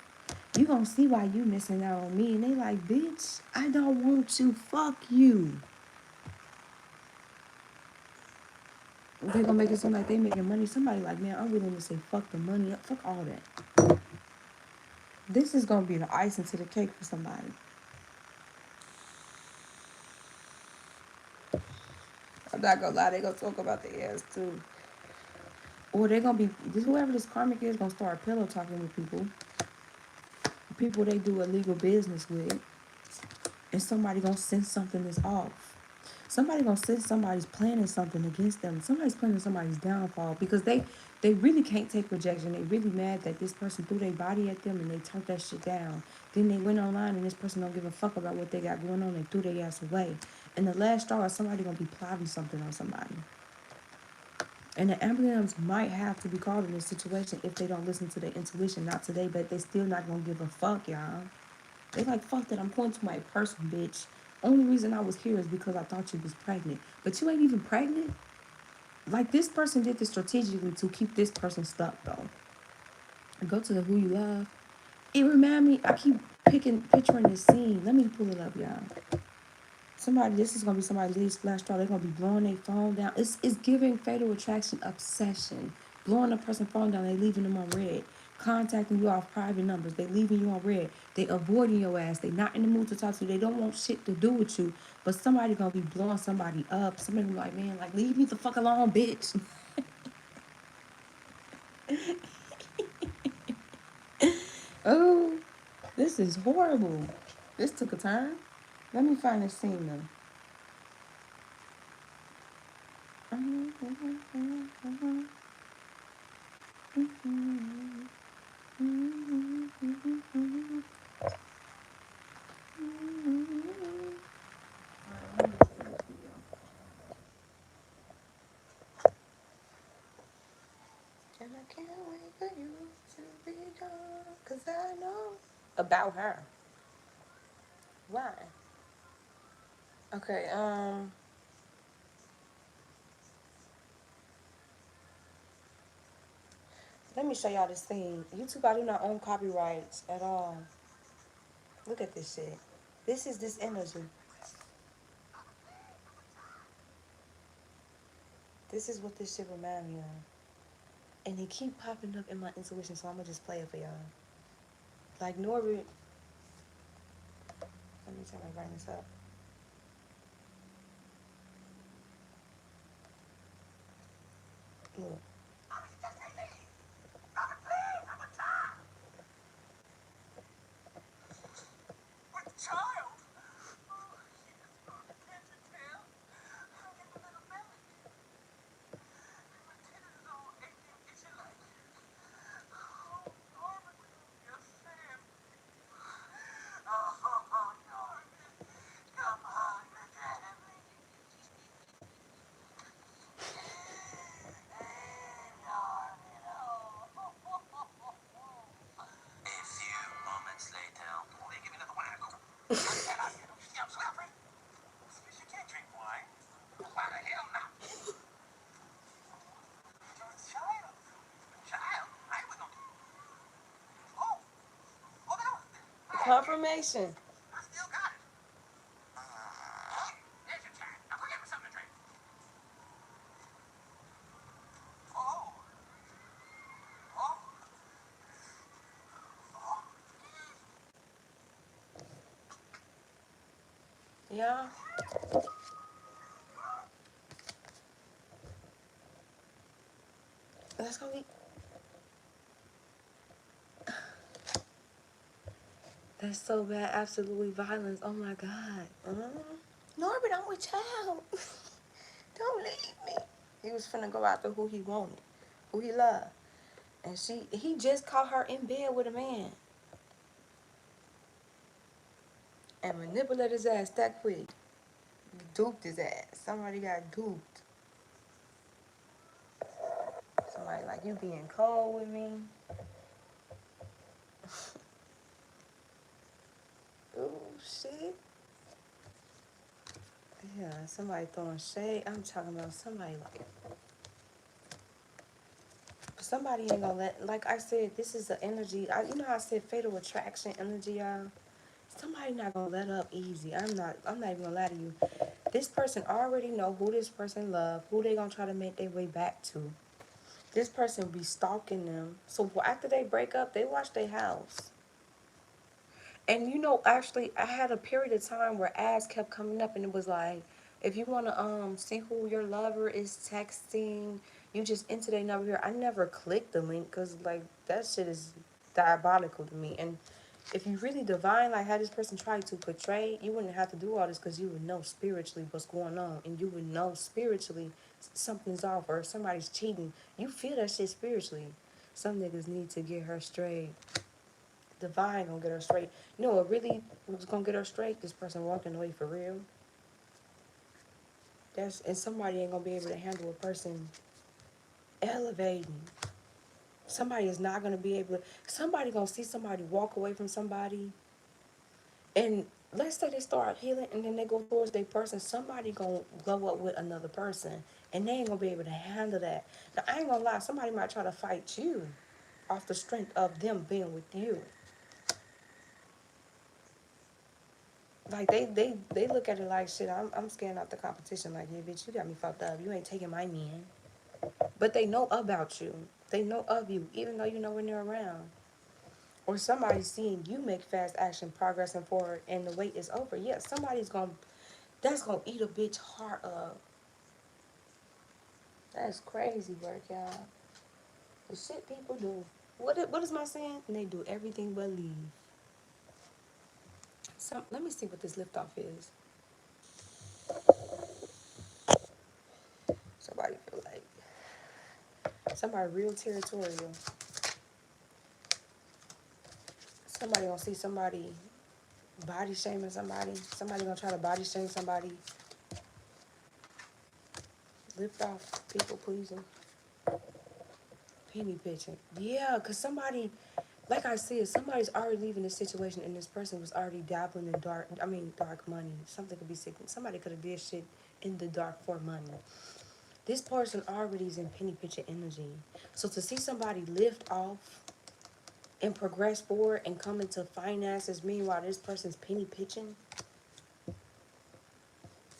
You gonna see why you missing out on me. And they like, bitch, I don't want to. Fuck you. They gonna make it seem like they making money. Somebody like, man, I'm willing to say fuck the money. Fuck all that. This is gonna be the icing to the cake for somebody. I'm not gonna lie, they gonna talk about their ass too. Or they gonna be whoever this karmic is gonna start pillow talking with people they do illegal business with, and somebody gonna sense something is off. Somebody gonna sense somebody's planning something against them. Somebody's planning somebody's downfall because they really can't take rejection. They really mad that this person threw their body at them and they turned that shit down. Then they went online and this person don't give a fuck about what they got going on and threw their ass away. And the last straw is somebody gonna be plotting something on somebody. And the ambulance might have to be called in this situation if they don't listen to their intuition. Not today, but they still not gonna give a fuck, y'all. They like, fuck that, I'm going to my person, bitch. Only reason I was here is because I thought you was pregnant. But you ain't even pregnant? Like, this person did this strategically to keep this person stuck, though. Go to the Who You Love. It remind me, I keep picturing this scene. Let me pull it up, y'all. This is gonna be somebody's lead splash straw. They're gonna be blowing their phone down. It's giving Fatal Attraction obsession. Blowing a person's phone down, they leaving them on red. Contacting you off private numbers, they leaving you on red. They avoiding your ass. They not in the mood to talk to you. They don't want shit to do with you. But somebody gonna be blowing somebody up. Somebody gonna be like, man, like leave me the fuck alone, bitch. Oh, this is horrible. This took a turn. Let me find this scene though. And I can't wait for you to be gone, 'cause I know about her. Why? Okay, let me show y'all this thing. YouTube, I do not own copyrights at all. Look at this shit. This is this energy. This is what this shit remind me of. And they keep popping up in my intuition, so I'm gonna just play it for y'all. Like Norbert, let me turn my brightness up. Look. Confirmation. Yeah. That's gonna be. That's so bad. Absolutely violence. Oh my God. Norbert, I'm with child. Don't leave me. He was finna go after who he wanted, who he loved. And he just caught her in bed with a man. And manipulated his ass that quick. Duped his ass. Somebody got duped. Somebody like, you being cold with me? Oh, shit. Yeah, somebody throwing shade. I'm talking about somebody like... Somebody ain't gonna let... Like I said, this is the energy. You know how I said fatal attraction energy, y'all? Somebody not gonna let up easy. I'm not even gonna lie to you. This person already know who this person love, who they gonna try to make their way back to. This person be stalking them. So after they break up, they watch their house. And you know, actually, I had a period of time where ads kept coming up, and it was like, if you want to see who your lover is texting, you just enter their number here. I never clicked the link because, like, that shit is diabolical to me. And if you really divine, like how this person tried to portray, you wouldn't have to do all this because you would know spiritually what's going on. And you would know spiritually something's off or somebody's cheating. You feel that shit spiritually. Some niggas need to get her straight. Divine gonna get her straight. You know what really was gonna get her straight? This person walking away for real. And somebody ain't gonna be able to handle a person elevating. Somebody is not gonna be able to. Somebody gonna see somebody walk away from somebody, and let's say they start healing, and then they go towards their person. Somebody gonna glow up with another person, and they ain't gonna be able to handle that. Now I ain't gonna lie. Somebody might try to fight you off the strength of them being with you. Like they look at it like shit. I'm scaring out the competition. Like, yeah, bitch, you got me fucked up. You ain't taking my man. But they know about you. They know of you, even though you know when they're around. Or somebody's seeing you make fast action, progressing forward, and the wait is over. Yeah, that's gonna eat a bitch heart up. That's crazy work, y'all. The shit people do. What is my saying? And they do everything but leave. Let me see what this liftoff is. Somebody feel like somebody real territorial. Somebody gonna see somebody body shaming somebody. Somebody gonna try to body shame somebody. Lift off people pleasing. Penny pitching. Yeah, because somebody, like I said, somebody's already leaving this situation and this person was already dabbling in dark money. Something could be sick. Somebody could have did shit in the dark for money. This person already is in penny pitching energy. So to see somebody lift off and progress forward and come into finances, meanwhile this person's penny pitching,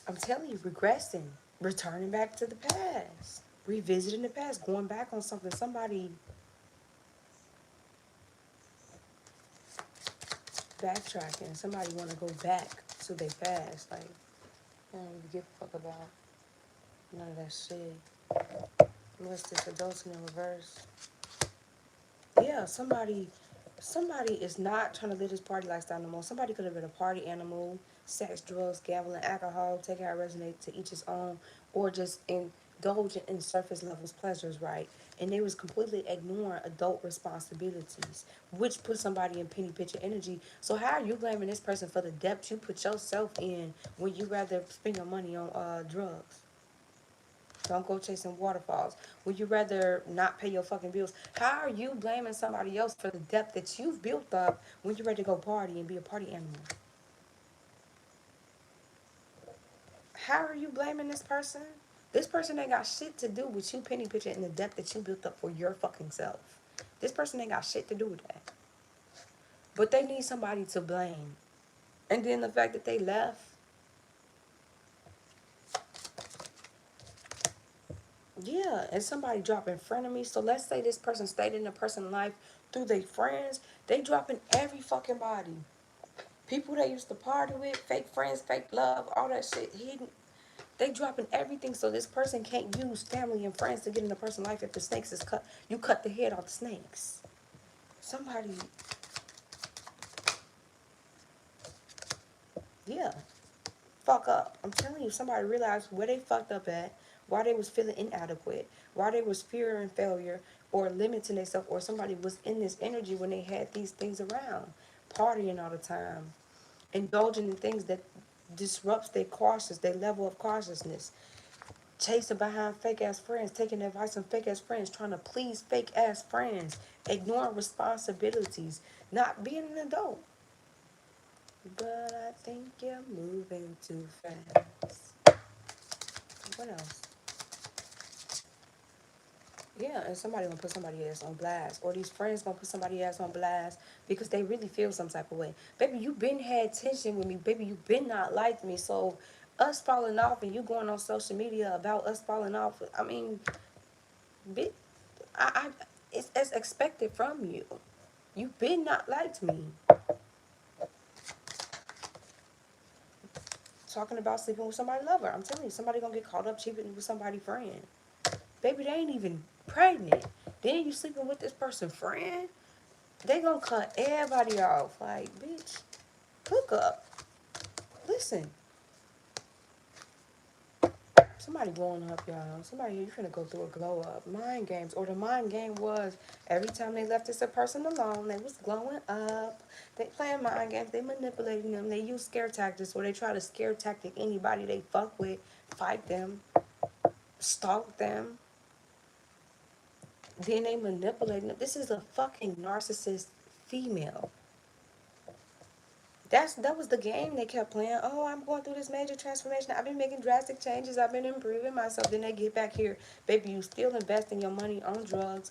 I'm telling you, regressing, returning back to the past, revisiting the past, going back on something. Somebody backtracking. Somebody want to go back to their past. Like, I don't even give a fuck about none of that shit. What's this? Adulting in reverse. Yeah, somebody is not trying to live this party lifestyle no more. Somebody could have been a party animal, sex, drugs, gambling, alcohol, take how it resonates to each his own, or just indulging in surface levels pleasures, right? And they was completely ignoring adult responsibilities, which put somebody in penny pitcher energy. So how are you blaming this person for the depth you put yourself in when you rather spend your money on drugs? Don't go chasing waterfalls. Would you rather not pay your fucking bills? How are you blaming somebody else for the debt that you've built up when you're ready to go party and be a party animal? How are you blaming this person? This person ain't got shit to do with you penny pitching and the debt that you built up for your fucking self. This person ain't got shit to do with that. But they need somebody to blame. And then the fact that they left. Yeah, and somebody drop in front of me. So let's say this person stayed in the person's life through their friends. They dropping every fucking body. People they used to party with, fake friends, fake love, all that shit hidden. They dropping everything so this person can't use family and friends to get in the person's life. If the snakes is cut, you cut the head off the snakes. Somebody, yeah, fuck up. I'm telling you, somebody realized where they fucked up at, why they was feeling inadequate, why they was fearing failure or limiting themselves, or somebody was in this energy when they had these things around, partying all the time, indulging in things that disrupts their cautious, their level of cautiousness, chasing behind fake ass friends, taking advice from fake ass friends, trying to please fake ass friends, ignoring responsibilities, not being an adult. But I think you're moving too fast. What else? Yeah, and somebody gonna put somebody else on blast, or these friends gonna put somebody else on blast because they really feel some type of way. Baby, you been had tension with me. Baby, you been not liked me. So, us falling off and you going on social media about us falling off. I mean, bit, I it's as expected from you. You been not liked me. Talking about sleeping with somebody lover. I'm telling you, somebody gonna get caught up cheating with somebody friend. Baby, they ain't even pregnant. Then you sleeping with this person friend. They gonna cut everybody off. Like, bitch, hook up. Listen, somebody glowing up, y'all. Somebody, you finna go through a glow up. Mind games. Or the mind game was every time they left this a person alone, they was glowing up. They playing mind games. They manipulating them. They use scare tactics, or they try to scare tactic anybody they fuck with, fight them, stalk them. Then they manipulating them. This is a fucking narcissist female. That was the game they kept playing. Oh, I'm going through this major transformation. I've been making drastic changes. I've been improving myself. Then they get back here, baby. You still investing your money on drugs.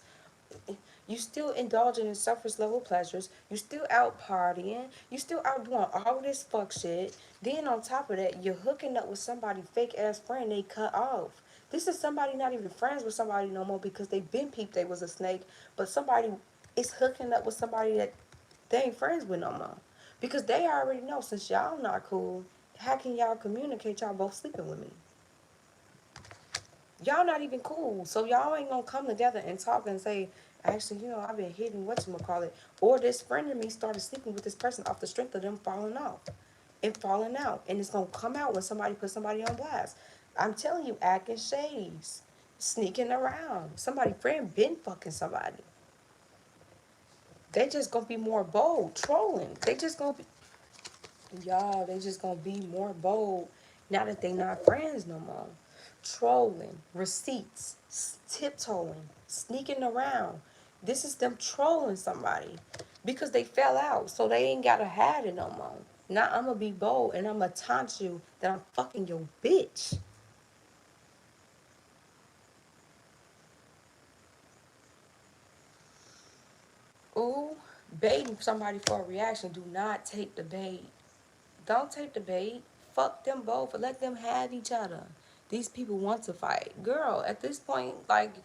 You still indulging in surface level pleasures. You still out partying. You still out doing all this fuck shit. Then on top of that, you're hooking up with somebody fake ass friend they cut off. This is somebody not even friends with somebody no more because they been peeped they was a snake. But somebody is hooking up with somebody that they ain't friends with no more. Because they already know since y'all not cool, how can y'all communicate y'all both sleeping with me? Y'all not even cool. So y'all ain't gonna come together and talk and say, actually, I've been hitting whatchamacallit. Or this friend of me started sleeping with this person off the strength of them falling off and falling out. And it's gonna come out when somebody puts somebody on blast. I'm telling you, acting shades, sneaking around. Somebody friend been fucking somebody. They just gonna be more bold, trolling. They just gonna be more bold now that they not friends no more. Trolling, receipts, tiptoeing, sneaking around. This is them trolling somebody because they fell out, so they ain't gotta hide it no more. Now I'm gonna be bold and I'm gonna taunt you that I'm fucking your bitch. Ooh, baiting somebody for a reaction. Do not take the bait. Don't take the bait. Fuck them both. Let them have each other. These people want to fight. Girl, at this point, like,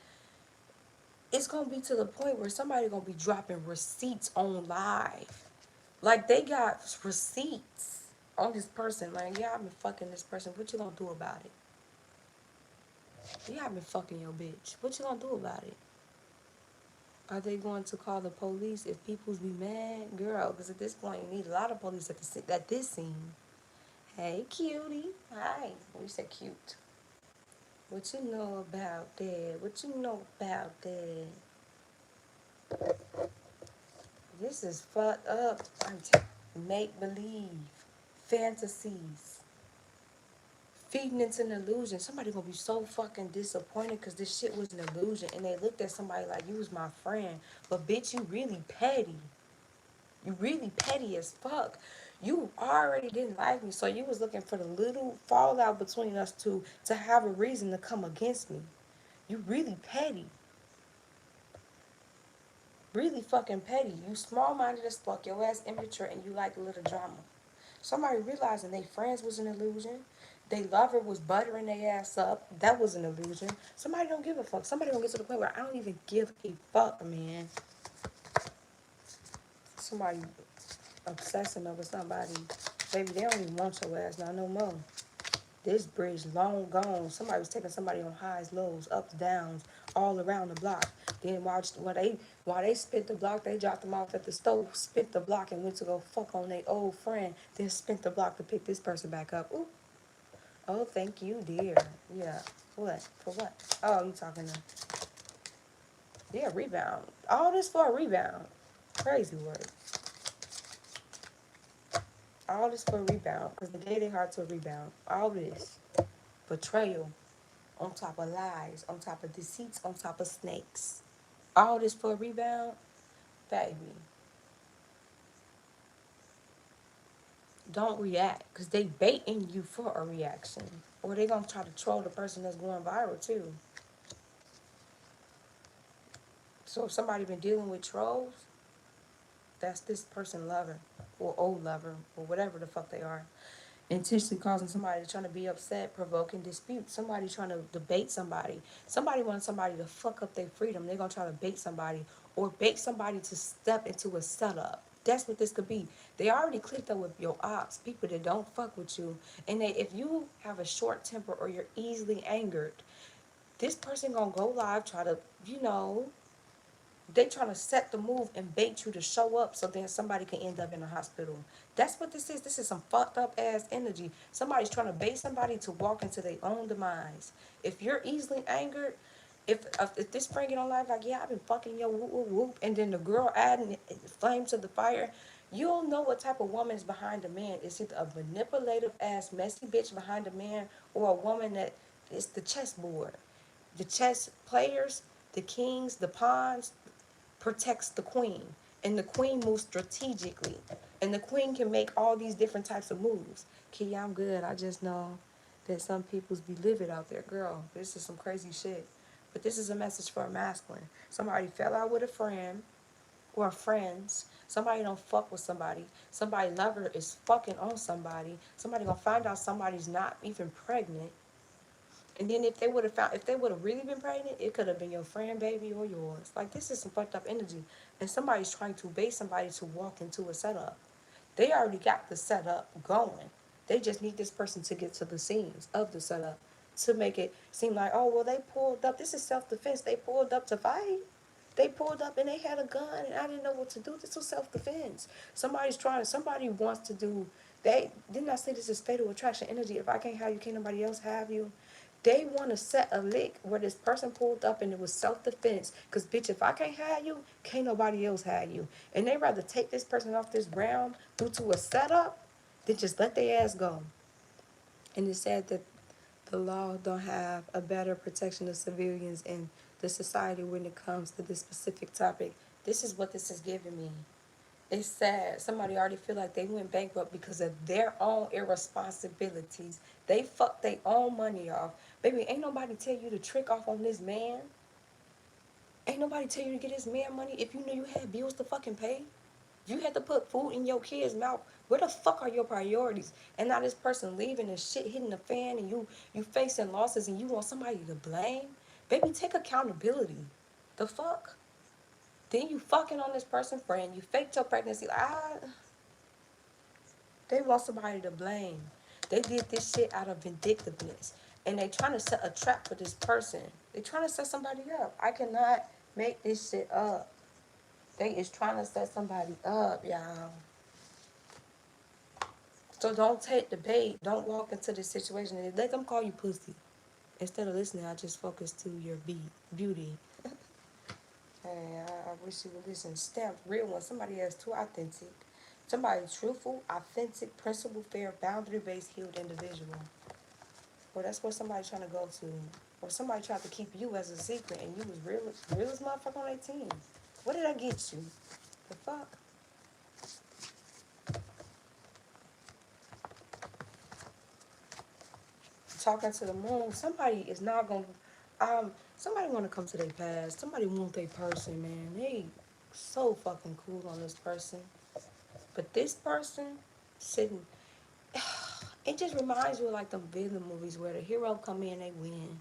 it's gonna be to the point where somebody gonna be dropping receipts on live. Like, they got receipts on this person. Like, yeah, I've been fucking this person. What you gonna do about it? Yeah, I've been fucking your bitch. What you gonna do about it? Are they going to call the police if people's be mad? Girl, because at this point, you need a lot of police at this scene. Hey, cutie. Hi. We said cute. What you know about that? What you know about that? This is fucked up. Make believe, fantasies, feeding into an illusion. Somebody gonna be so fucking disappointed because this shit was an illusion, and they looked at somebody like you was my friend, but bitch, you really petty. You really petty as fuck. You already didn't like me, so you was looking for the little fallout between us two to have a reason to come against me. You really petty. Really fucking petty. You small-minded as fuck. Your ass immature and you like a little drama. Somebody realizing they friends was an illusion. They lover was buttering their ass up. That was an illusion. Somebody don't give a fuck. Somebody gonna get to the point where I don't even give a fuck, man. Somebody obsessing over somebody. Baby, they don't even want your ass now no more. This bridge long gone. Somebody was taking somebody on highs, lows, ups, downs, all around the block. Then while they spent the block, they dropped them off at the stove, spent the block and went to go fuck on their old friend. Then spent the block to pick this person back up. Ooh. Oh, thank you, dear. Yeah. What? For what? Oh, you talking to... Yeah, rebound. All this for a rebound. Crazy word. All this for a rebound. Because they gave their heart to a rebound. All this. Betrayal. On top of lies. On top of deceits. On top of snakes. All this for a rebound? Baby. Don't react. Because they baiting you for a reaction. Or they going to try to troll the person that's going viral too. So if somebody been dealing with trolls, that's this person lover. Or old lover. Or whatever the fuck they are. Intentionally causing somebody trying to be upset, provoking dispute. Somebody trying to debate somebody. Somebody wants somebody to fuck up their freedom. They're going to try to bait somebody or bait somebody to step into a setup. That's what this could be. They already clicked up with your ops, people that don't fuck with you. And if you have a short temper or you're easily angered, this person going to go live, try to, they trying to set the move and bait you to show up so then somebody can end up in the hospital. That's what this is. This is some fucked up ass energy. Somebody's trying to bait somebody to walk into their own demise. If you're easily angered, if this friend get on live like, yeah, I've been fucking yo whoop whoop whoop, and then the girl adding flame to the fire, you don't know what type of woman is behind the man. Is it a manipulative ass messy bitch behind the man, or a woman that is the chessboard? The chess players, the kings, the pawns, protects the queen. And the queen moves strategically. And the queen can make all these different types of moves. Key, I'm good. I just know that some people's be livid out there. Girl, this is some crazy shit. But this is a message for a masculine. Somebody fell out with a friend or friends. Somebody don't fuck with somebody. Somebody lover is fucking on somebody. Somebody gonna find out somebody's not even pregnant. And then if they would have really been pregnant, it could have been your friend, baby, or yours. Like, this is some fucked up energy. And somebody's trying to bait somebody to walk into a setup. They already got the setup going. They just need this person to get to the scenes of the setup to make it seem like, oh, well, they pulled up. This is self-defense. They pulled up to fight. They pulled up and they had a gun and I didn't know what to do. This was self-defense. Somebody wants to do, didn't I say this is fatal attraction energy? If I can't have you, can't nobody else have you? They want to set a lick where this person pulled up and it was self-defense. Because, bitch, if I can't have you, can't nobody else have you. And they rather take this person off this ground due to a setup than just let their ass go. And it's sad that the law don't have a better protection of civilians in the society when it comes to this specific topic. This is what this is giving me. It's sad. Somebody already feel like they went bankrupt because of their own irresponsibilities. They fucked their own money off. Baby, ain't nobody tell you to trick off on this man. Ain't nobody tell you to get this man money if you knew you had bills to fucking pay. If you had to put food in your kid's mouth, where the fuck are your priorities? And now this person leaving and shit hitting the fan and you facing losses and you want somebody to blame? Baby, take accountability. The fuck? Then you fucking on this person's friend. You faked your pregnancy. They want somebody to blame. They did this shit out of vindictiveness. And they trying to set a trap for this person. They trying to set somebody up. I cannot make this shit up. They is trying to set somebody up, y'all. So don't take the bait. Don't walk into this situation and let them call you pussy. Instead of listening, I just focus to your beauty. Hey, I wish you would listen. Stamped real one. Somebody that's too authentic. Somebody truthful, authentic, principle, fair, boundary-based, healed individual. Or that's where somebody trying to go to. Or somebody tried to keep you as a secret and you was real as motherfucker on their team. What did I get you? The fuck? Talking to the moon. Somebody is not gonna somebody wanna come to their past. Somebody want their person, man. They so fucking cool on this person. But this person sitting it just reminds you of like them villain movies where the hero come in, they win.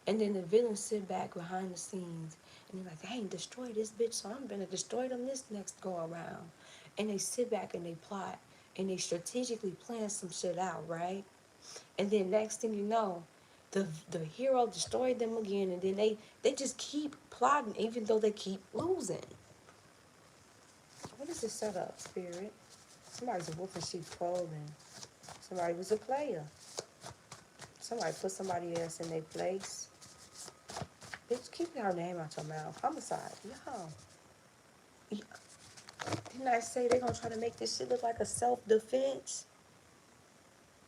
And then the villains sit back behind the scenes and they're like, I ain't destroyed this bitch, so I'm gonna destroy them this next go around. And they sit back and they plot and they strategically plan some shit out, right? And then next thing you know, the hero destroyed them again, and then they just keep plotting even though they keep losing. What is this setup, spirit? Somebody's a wolf in sheep's clothing. Somebody was a player. somebody put somebody else in their place. Bitch, keep your name out your mouth. Homicide. Yo. Didn't I say they gonna try to make this shit look like a self-defense?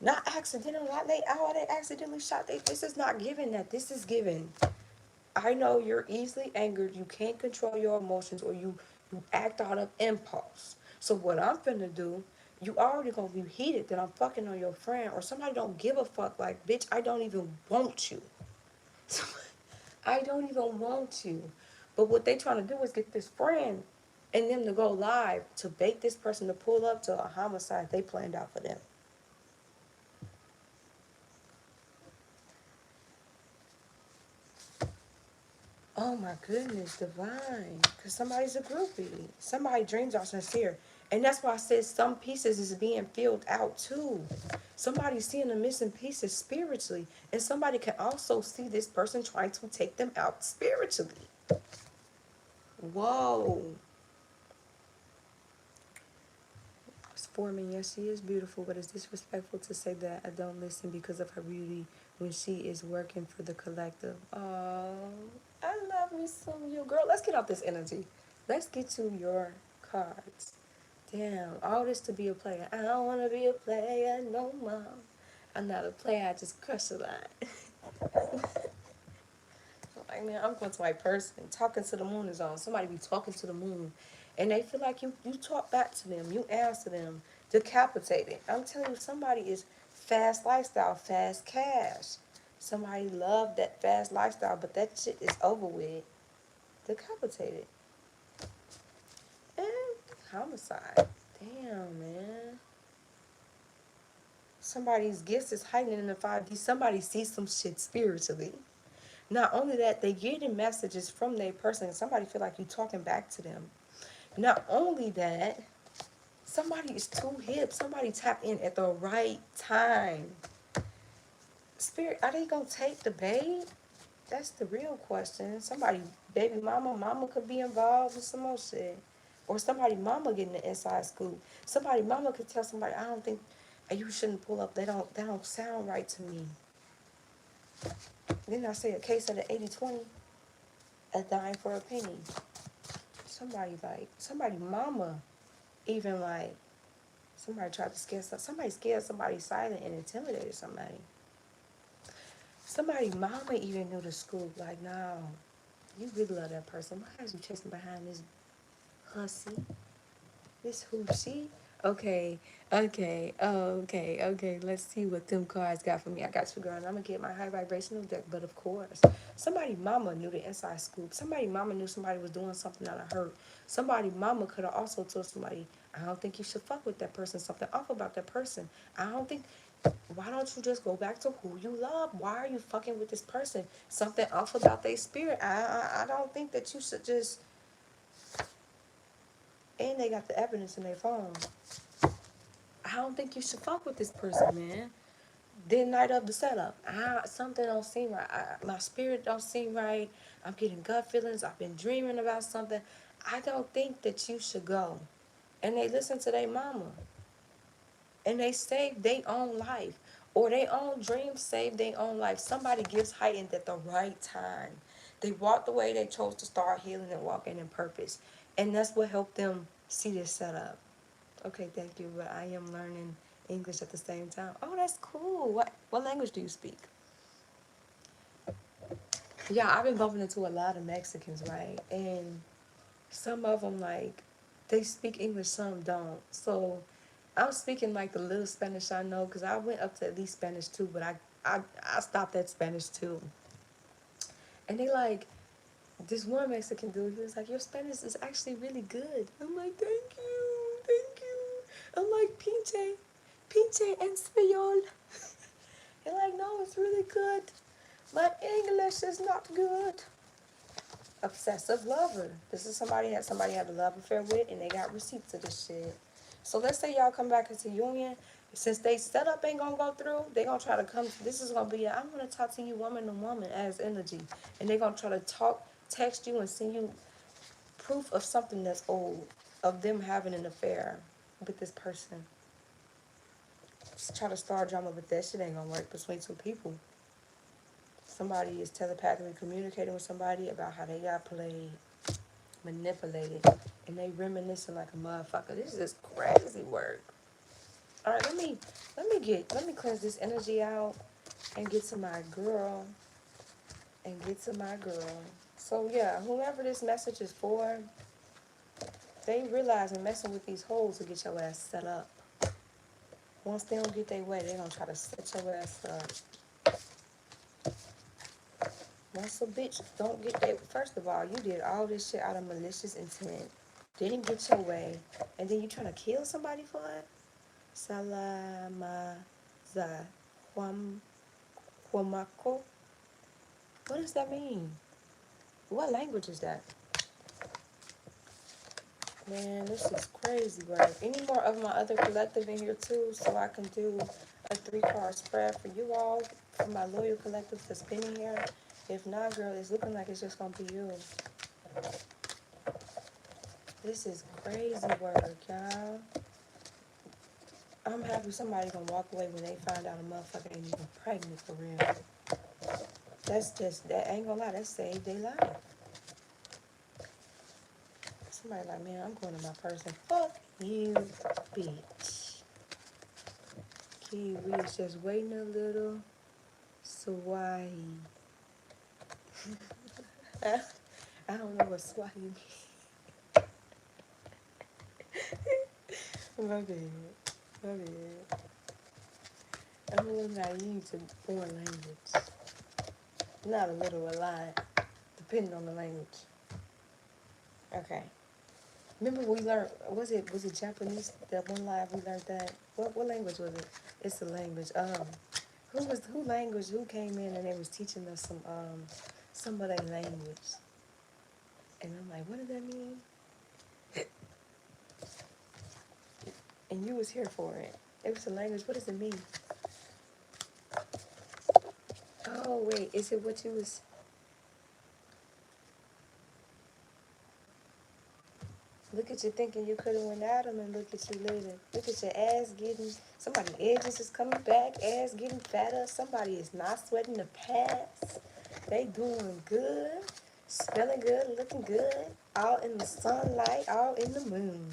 Not accidental, not they accidentally shot. This is not giving that. This is giving. I know you're easily angered. You can't control your emotions, or you act out of impulse. So what I'm finna do, you already gonna be heated that I'm fucking on your friend, or somebody don't give a fuck. Like, bitch, I don't even want you. I don't even want you. But what they trying to do is get this friend and them to go live to bait this person to pull up to a homicide they planned out for them. Oh my goodness, divine. Because somebody's a groupie. Somebody's dreams are sincere. And that's why I said some pieces is being filled out too. Somebody's seeing the missing pieces spiritually. And somebody can also see this person trying to take them out spiritually. Whoa. It's forming. Yes, she is beautiful, but it's disrespectful to say that I don't listen because of her beauty when she is working for the collective. Oh, I love me some you, girl. Let's get off this energy. Let's get to your cards. Damn, all this to be a player. I don't want to be a player no more. I'm not a player. I just crush a lot. Like, man, I'm going to my person. Talking to the moon is on. Somebody be talking to the moon. And they feel like you talk back to them. You answer them. Decapitated. I'm telling you, somebody is fast lifestyle, fast cash. Somebody love that fast lifestyle, but that shit is over with. Decapitated. And homicide. Damn, man. Somebody's gifts is heightening in the 5D. Somebody sees some shit spiritually. Not only that, they getting messages from their person. Somebody feel like you talking back to them. Not only that, somebody is too hip. Somebody tap in at the right time. Spirit, are they gonna take the bait? That's the real question. Somebody, baby mama could be involved with some more shit. Or somebody mama getting the inside scoop. Somebody mama could tell somebody, I don't think you shouldn't pull up. That don't sound right to me. Then I say a case of the 80-20, a dime for a penny. Somebody mama even like, somebody tried to scare somebody scared somebody silent and intimidated somebody. Somebody mama even knew the scoop, like, no, you really love that person. Why is you chasing behind this hussy? This who she? Okay. Let's see what them cards got for me. I got you, girl, and I'm gonna get my high vibrational deck. But of course, somebody mama knew the inside scoop. Somebody mama knew somebody was doing something out of hurt. Somebody mama could have also told somebody, I don't think you should fuck with that person. Something off about that person. I don't think. Why don't you just go back to who you love? Why are you fucking with this person? Something off about their spirit. I don't think that you should just. And they got the evidence in their phone. I don't think you should fuck with this person, man. Then night of the setup, something don't seem right. My spirit don't seem right. I'm getting gut feelings. I've been dreaming about something. I don't think that you should go. And they listen to their mama. And they save their own life. Or their own dreams save their own life. Somebody gives heightened at the right time. They walked away. They chose to start healing and walking in purpose. And that's what helped them see this setup. Okay, thank you, but I am learning English at the same time. Oh, that's cool. What language do you speak? Yeah, I've been bumping into a lot of Mexicans, right? And some of them, like, they speak English, some don't. So I'm speaking, like, the little Spanish I know, because I went up to at least Spanish too, but I stopped at Spanish too. And they, like, this one Mexican dude, he was like, your Spanish is actually really good. I'm like, thank you. I'm like, pinche español. They're like, no, it's really good. My English is not good. Obsessive lover. This is somebody that somebody had a love affair with, and they got receipts of this shit. So let's say y'all come back into union. Since they setup ain't gonna go through, they gonna try to come. This is gonna be I'm gonna talk to you woman to woman as energy, and they gonna try to text you, and send you proof of something that's old, of them having an affair with this person. Just try to start drama, but that shit ain't gonna work between two people. Somebody is telepathically communicating with somebody about how they got played, manipulated, and they reminiscing like a motherfucker. This is crazy work. All right, let me cleanse this energy out and get to my girl So yeah, whoever this message is for, they realizing messing with these hoes to get your ass set up. Once they don't get their way, they gonna try to set your ass up. Once a bitch don't get that, first of all, you did all this shit out of malicious intent, didn't get your way, and then you trying to kill somebody for it? Salamaza Huamako? What does that mean? What language is that? Man, this is crazy work. Any more of my other collective in here too, so I can do a 3-card spread for you all, for my loyal collective that's been in here. If not, girl, it's looking like it's just gonna be you. This is crazy work, y'all. I'm happy somebody gonna walk away when they find out a motherfucker ain't even pregnant for real. That's just, that ain't gonna lie, that saved their life. Somebody like, man, I'm going to my person. Fuck you, bitch. Kiwi is just waiting a little. Swahili. I don't know what Swahili means. My bad. My bad. I'm a little naive to foreign language. Not a little, a lot. Depending on the language. Okay. Remember we learned, was it Japanese? That one live we learned that. What language was it? It's the language. Who came in and they was teaching us some of their language. And I'm like, what does that mean? And you was here for it. It was a language. What does it mean? Oh wait, is it what you was? Look at you thinking you could have went at them, and look at you later. Look at your ass getting. Somebody edges is coming back. Ass getting fatter. Somebody is not sweating the past. They doing good, smelling good, looking good. All in the sunlight, all in the moon.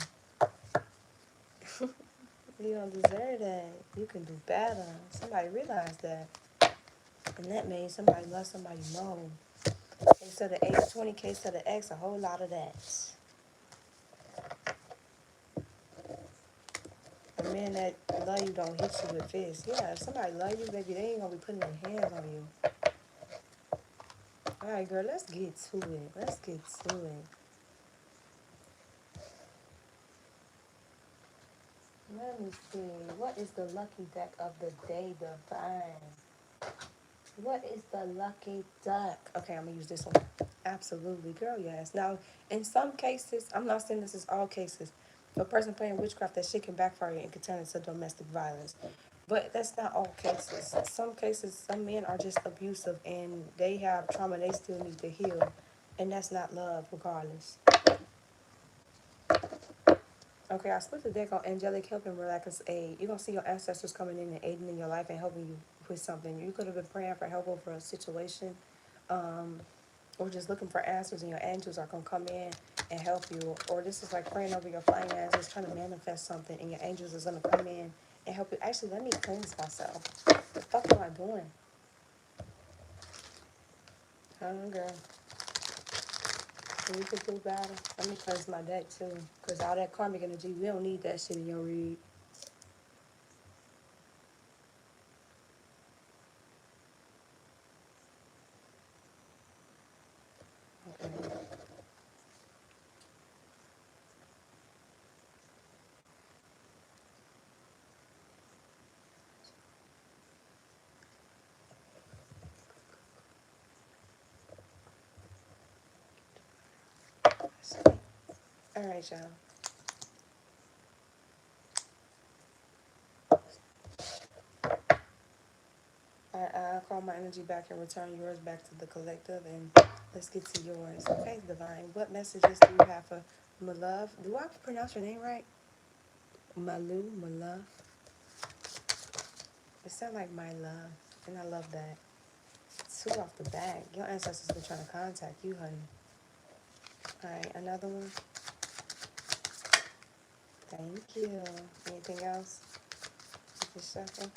You don't deserve that. You can do better. Somebody realized that. And that means somebody loves somebody more. Case of the 80-20, case of the X, a whole lot of that. A man that love you don't hit you with fists. Yeah, if somebody love you, baby, they ain't gonna be putting their hands on you. All right, girl, let's get to it. Let's get to it. Let me see. What is the lucky deck of the day, Divine? What is the lucky duck? Okay, I'm gonna use this one. Absolutely, girl, yes. Now, in some cases, I'm not saying this is all cases. For a person playing witchcraft, that shit can backfire and can turn into domestic violence. But that's not all cases. Some cases, some men are just abusive and they have trauma they still need to heal. And that's not love, regardless. Okay, I split the deck on angelic help and miraculous aid. You're going to see your ancestors coming in and aiding in your life and helping you with something. You could have been praying for help over a situation, or just looking for answers, and your angels are going to come in and help you. Or this is like praying over your finances, trying to manifest something, and your angels is going to come in and help you. Actually, let me cleanse myself. The fuck am I doing? Girl. You could do better. Let me cleanse my deck too. Because all that karmic energy, we don't need that shit in your read. Okay. All right, y'all. I'll call my energy back and return yours back to the collective, and let's get to yours. Okay, Divine. What messages do you have for my love? Do I pronounce your name right? Malu, my love. It sounds like my love, and I love that. two off the back. Your ancestors been trying to contact you, honey. Alright, another one. Thank you. Anything else? Just shuffle.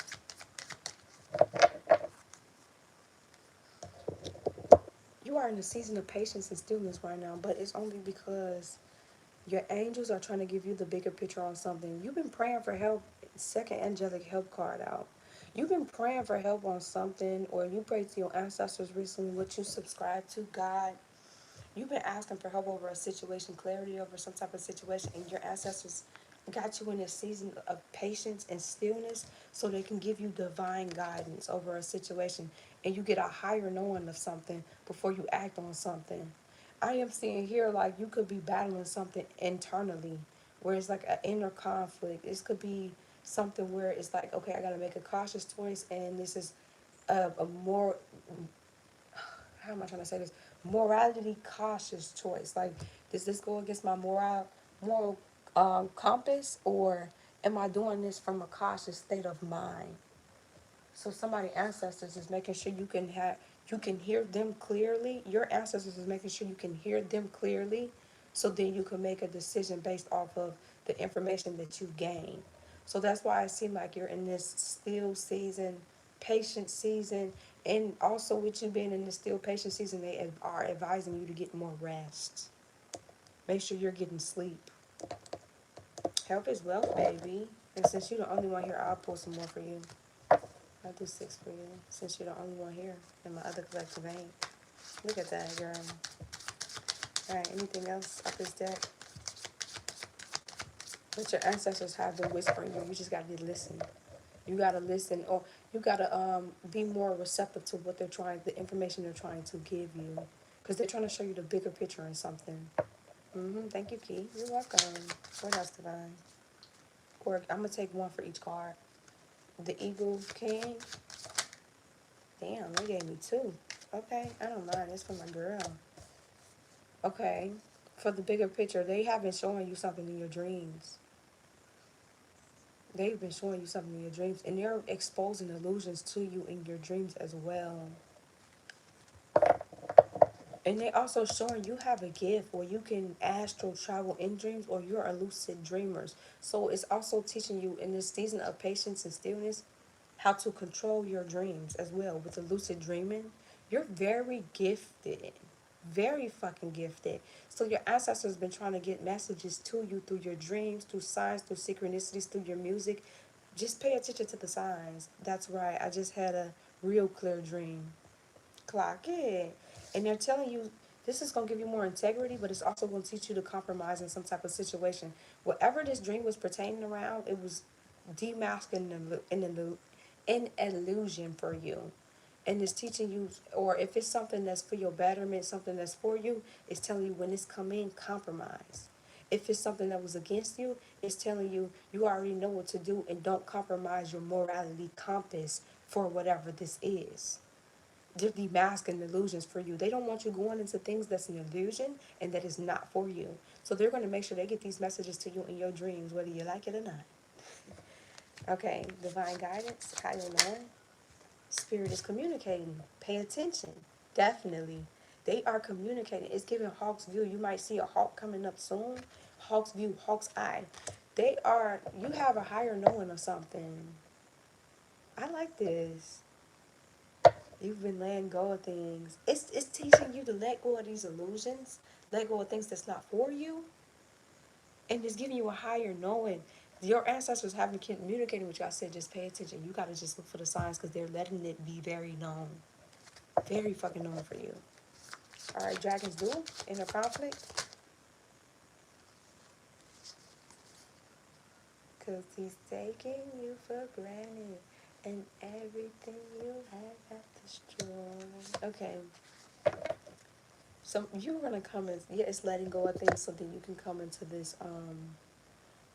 You are in a season of patience and stillness right now, but it's only because your angels are trying to give you the bigger picture on something. You've been praying for help, second angelic help card out. You've been praying for help on something, or you prayed to your ancestors recently, what you subscribe to, God. You've been asking for help over a situation, clarity over some type of situation, and your ancestors got you in a season of patience and stillness so they can give you divine guidance over a situation, and you get a higher knowing of something before you act on something. I am seeing here like you could be battling something internally where it's like an inner conflict. This could be something where it's like, okay, I got to make a cautious choice, and this is a more, how am I trying to say this? Morality cautious choice. Like, does this go against my moral compass, or am I doing this from a cautious state of mind? So somebody ancestors is making sure you can hear them clearly. Your ancestors is making sure you can hear them clearly, so then you can make a decision based off of the information that you gain. So that's why it seems like you're in this still season, patient season, and also with you being in this still patient season, they are advising you to get more rest. Make sure you're getting sleep. Health is wealth, baby. And since you're the only one here, I'll pull some more for you. I'll do 6 for you, since you're the only one here in my other collective ain't. Look at that, girl. Alright, anything else up this deck? But your ancestors have been whispering you. You just gotta listen. You gotta listen, or you gotta be more receptive to what they're trying, the information they're trying to give you, because they're trying to show you the bigger picture in something. Thank you, Key. You're welcome. What else, Divine? Or I'm gonna take one for each card. The Eagle King. Damn, they gave me 2. Okay, I don't mind. It's for my girl. Okay, for the bigger picture, they have been showing you something in your dreams. They've been showing you something in your dreams, and they're exposing illusions to you in your dreams as well. And they also showing you have a gift where you can astral travel in dreams, or you're a lucid dreamers. So it's also teaching you in this season of patience and stillness how to control your dreams as well with the lucid dreaming. You're very gifted. Very fucking gifted. So your ancestors been trying to get messages to you through your dreams, through signs, through synchronicities, through your music. Just pay attention to the signs. That's right. I just had a real clear dream. Clock it. And they're telling you this is going to give you more integrity, but it's also going to teach you to compromise in some type of situation. Whatever this dream was pertaining around, it was demasking an illusion for you. And it's teaching you, or if it's something that's for your betterment, something that's for you, it's telling you when it's come in, compromise. If it's something that was against you, it's telling you you already know what to do and don't compromise your morality compass for whatever this is. They're demasking illusions for you. They don't want you going into things that's an illusion and that is not for you. So they're going to make sure they get these messages to you in your dreams, whether you like it or not. Okay, divine guidance, how you know? Spirit is communicating. Pay attention. Definitely. They are communicating. It's giving Hawk's view. You might see a hawk coming up soon. Hawk's view, Hawk's eye. You have a higher knowing of something. I like this. You've been letting go of things. It's teaching you to let go of these illusions, let go of things that's not for you, and it's giving you a higher knowing. Your ancestors haven't communicated with you. I said just pay attention. You gotta just look for the signs because they're letting it be very known. Very fucking known for you. Alright, Dragon's Duel, inner conflict. Cause he's taking you for granted. And everything you have at destroy. Okay. So you're gonna come in, yeah, it's letting go of things so that you can come into this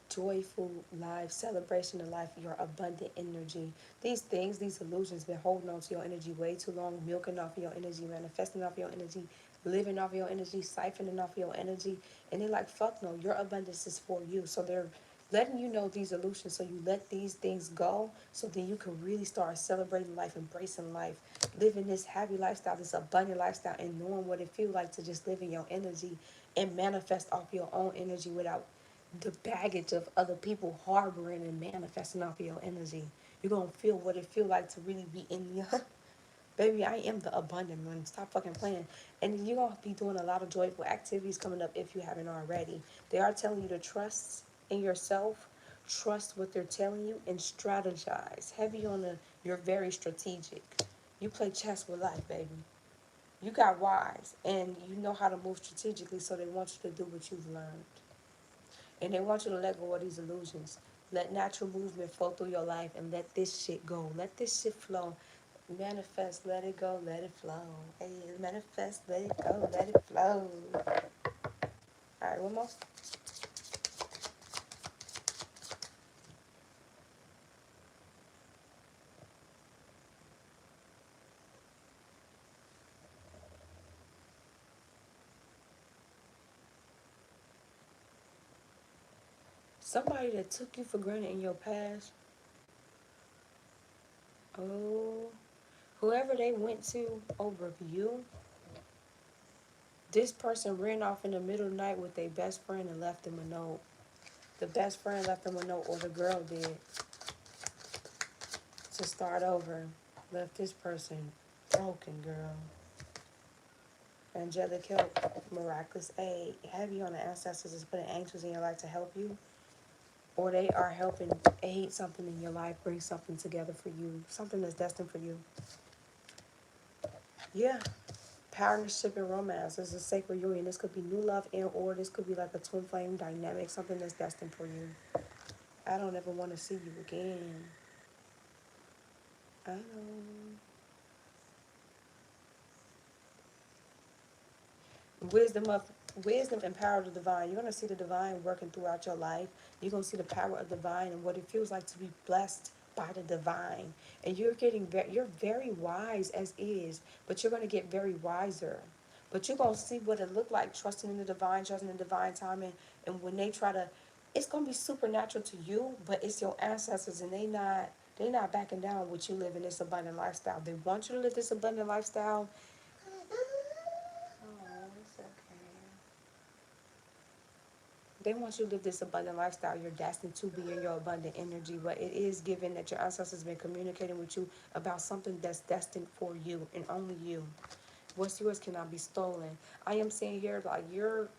joyful life, celebration of life, your abundant energy. These things, these illusions been holding on to your energy way too long, milking off your energy, manifesting off your energy, living off your energy, siphoning off your energy. And they're like, fuck no, your abundance is for you. So they're letting you know these illusions so you let these things go so then you can really start celebrating life, embracing life, living this happy lifestyle, this abundant lifestyle, and knowing what it feels like to just live in your energy and manifest off your own energy without the baggage of other people harboring and manifesting off of your energy. You're gonna feel what it feels like to really be in your baby, I am the abundant one. Stop fucking playing. And you're going to be doing a lot of joyful activities coming up if you haven't already. They are telling you to trust in yourself, trust what they're telling you, and strategize. Heavy on the, you're very strategic. You play chess with life, baby. You got wise, and you know how to move strategically, so they want you to do what you've learned. And they want you to let go of these illusions. Let natural movement flow through your life and let this shit go. Let this shit flow. Manifest, let it go, let it flow. Hey, manifest, let it go, let it flow. Alright, one more. Somebody that took you for granted in your past. Oh, whoever they went to over you, this person ran off in the middle of the night with their best friend and left them a note. The best friend left them a note, or the girl did, to start over. Left this person broken, girl. Angelic help, miraculous aid. Heavy on the ancestors is putting angels in your life to help you, or they are helping aid something in your life, bring something together for you, something that's destined for you. Yeah, partnership and romance. This is a sacred union. This could be new love and or this could be like a twin flame dynamic, something that's destined for you. I don't ever want to see you again. I know. Wisdom of wisdom and power of the divine. You're gonna see the divine working throughout your life. You're gonna see the power of the divine and what it feels like to be blessed by the divine. And you're very wise as is, but you're gonna get very wiser. But you're gonna see what it looked like trusting in the divine, trusting in the divine timing. And when they try to, it's gonna be supernatural to you, but it's your ancestors, and they not backing down with you living this abundant lifestyle. They want you to live this abundant lifestyle. Oh, it's okay. They want you to live this abundant lifestyle. You're destined to be in your abundant energy, but it is given that your ancestors have been communicating with you about something that's destined for you and only you. What's yours cannot be stolen. I am saying here, like you're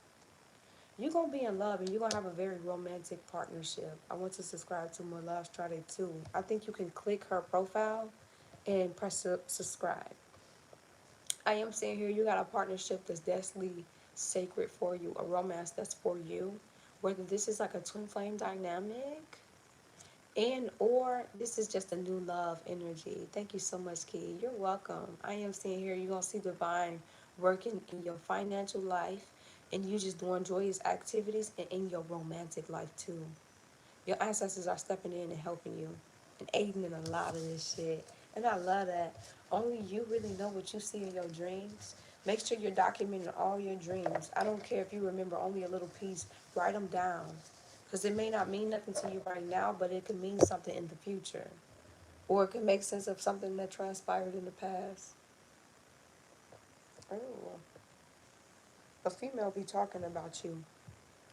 gonna be in love and you're gonna have a very romantic partnership. I want to subscribe to more Love Strade too. I think you can click her profile and press subscribe. I am saying here you got a partnership that's destined sacred for you, a romance that's for you. Whether this is like a twin flame dynamic and or this is just a new love energy. Thank you so much, Key. You're welcome. I am seeing here you're gonna see divine working in your financial life and you just doing joyous activities and in your romantic life too. Your ancestors are stepping in and helping you and aiding in a lot of this shit. And I love that. Only you really know what you see in your dreams. Make sure you're documenting all your dreams. I don't care if you remember only a little piece, write them down. Because it may not mean nothing to you right now, but it can mean something in the future. Or it can make sense of something that transpired in the past. Oh, a female be talking about you.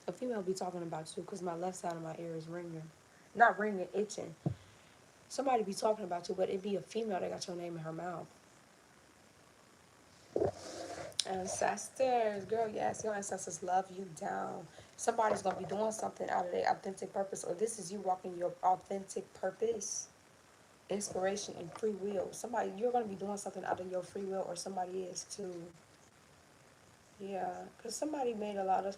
A female be talking about you because my left side of my ear is ringing. Not ringing, itching. Somebody be talking about you, but it be a female that got your name in her mouth. Ancestors, girl, yes, your ancestors love you down. Somebody's gonna be doing something out of their authentic purpose, or this is you walking your authentic purpose, inspiration, and free will. Somebody, you're gonna be doing something out of your free will, or somebody is too. Yeah, because somebody made a lot of.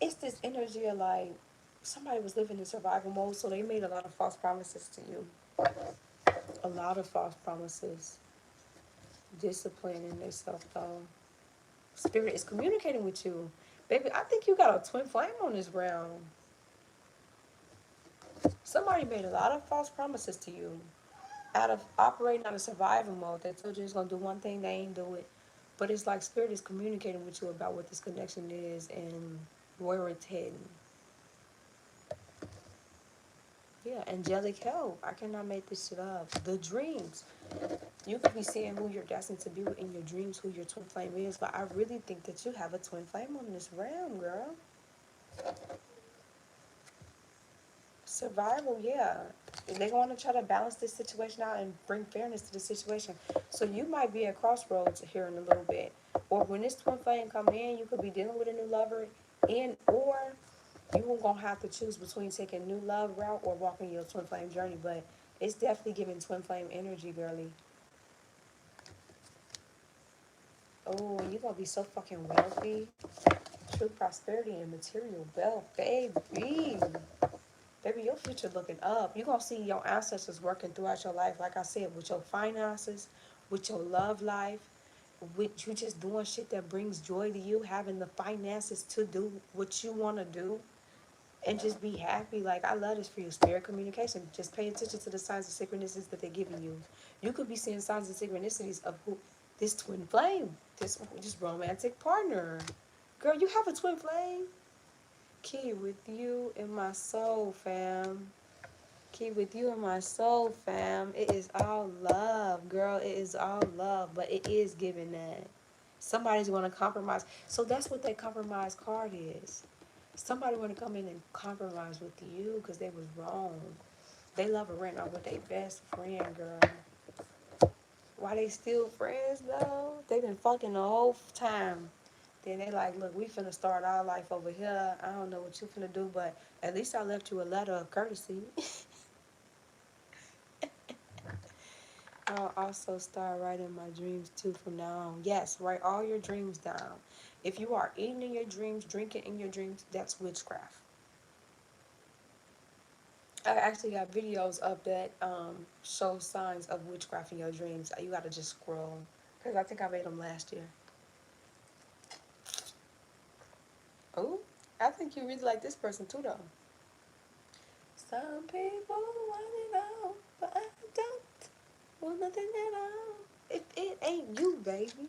It's this energy of like somebody was living in survival mode, so they made a lot of false promises to you. A lot of false promises. Disciplining themselves though. Spirit is communicating with you. Baby, I think you got a twin flame on this round. Somebody made a lot of false promises to you. Out of operating out of survival mode, they told you it's gonna do one thing, they ain't do it. But it's like spirit is communicating with you about what this connection is and where it's heading. Yeah, angelic help. I cannot make this shit up. The dreams. You could be seeing who you're destined to be with in your dreams, who your twin flame is, but I really think that you have a twin flame on this realm, girl. Survival, yeah. They're going to try to balance this situation out and bring fairness to the situation. So you might be at crossroads here in a little bit. Or when this twin flame come in, you could be dealing with a new lover, and or you are gonna have to choose between taking a new love route or walking your twin flame journey. But it's definitely giving twin flame energy, girly. Oh, you're gonna be so fucking wealthy. True prosperity and material wealth, baby. Baby, your future looking up. You're gonna see your ancestors working throughout your life, like I said, with your finances, with your love life, with you just doing shit that brings joy to you, having the finances to do what you wanna do, and just be happy. Like, I love this for you. Spirit communication. Just pay attention to the signs and synchronicities that they're giving you. You could be seeing signs and synchronicities of who this twin flame, this romantic partner. Girl, you have a twin flame. Key with you in my soul, fam. Key with you in my soul, fam. It is all love, girl. It is all love, but it is giving that. Somebody's going to compromise. So that's what that compromise card is. Somebody want to come in and compromise with you because they was wrong. They love a rent out with their best friend, girl. Why they still friends though? They been fucking the whole time. Then they like, look, we finna start our life over here. I don't know what you finna do, but at least I left you a letter of courtesy. I'll also start writing my dreams too from now on. Yes, write all your dreams down. If you are eating in your dreams, drinking in your dreams, that's witchcraft. I actually got videos of that show signs of witchcraft in your dreams. You gotta just scroll. Because I think I made them last year. Oh, I think you really like this person too, though. Some people want it all, but I don't want nothing at all. If it ain't you, baby.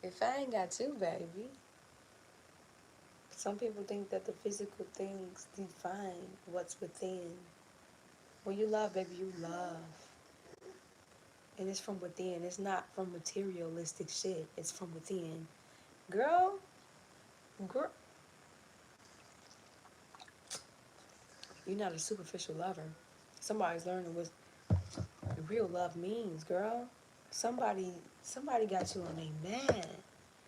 If I ain't got you, baby. Some people think that the physical things define what's within. When you love, baby, you love. And it's from within. It's not from materialistic shit. It's from within. Girl, girl, you're not a superficial lover. Somebody's learning what real love means, girl. Somebody, somebody got you on their man.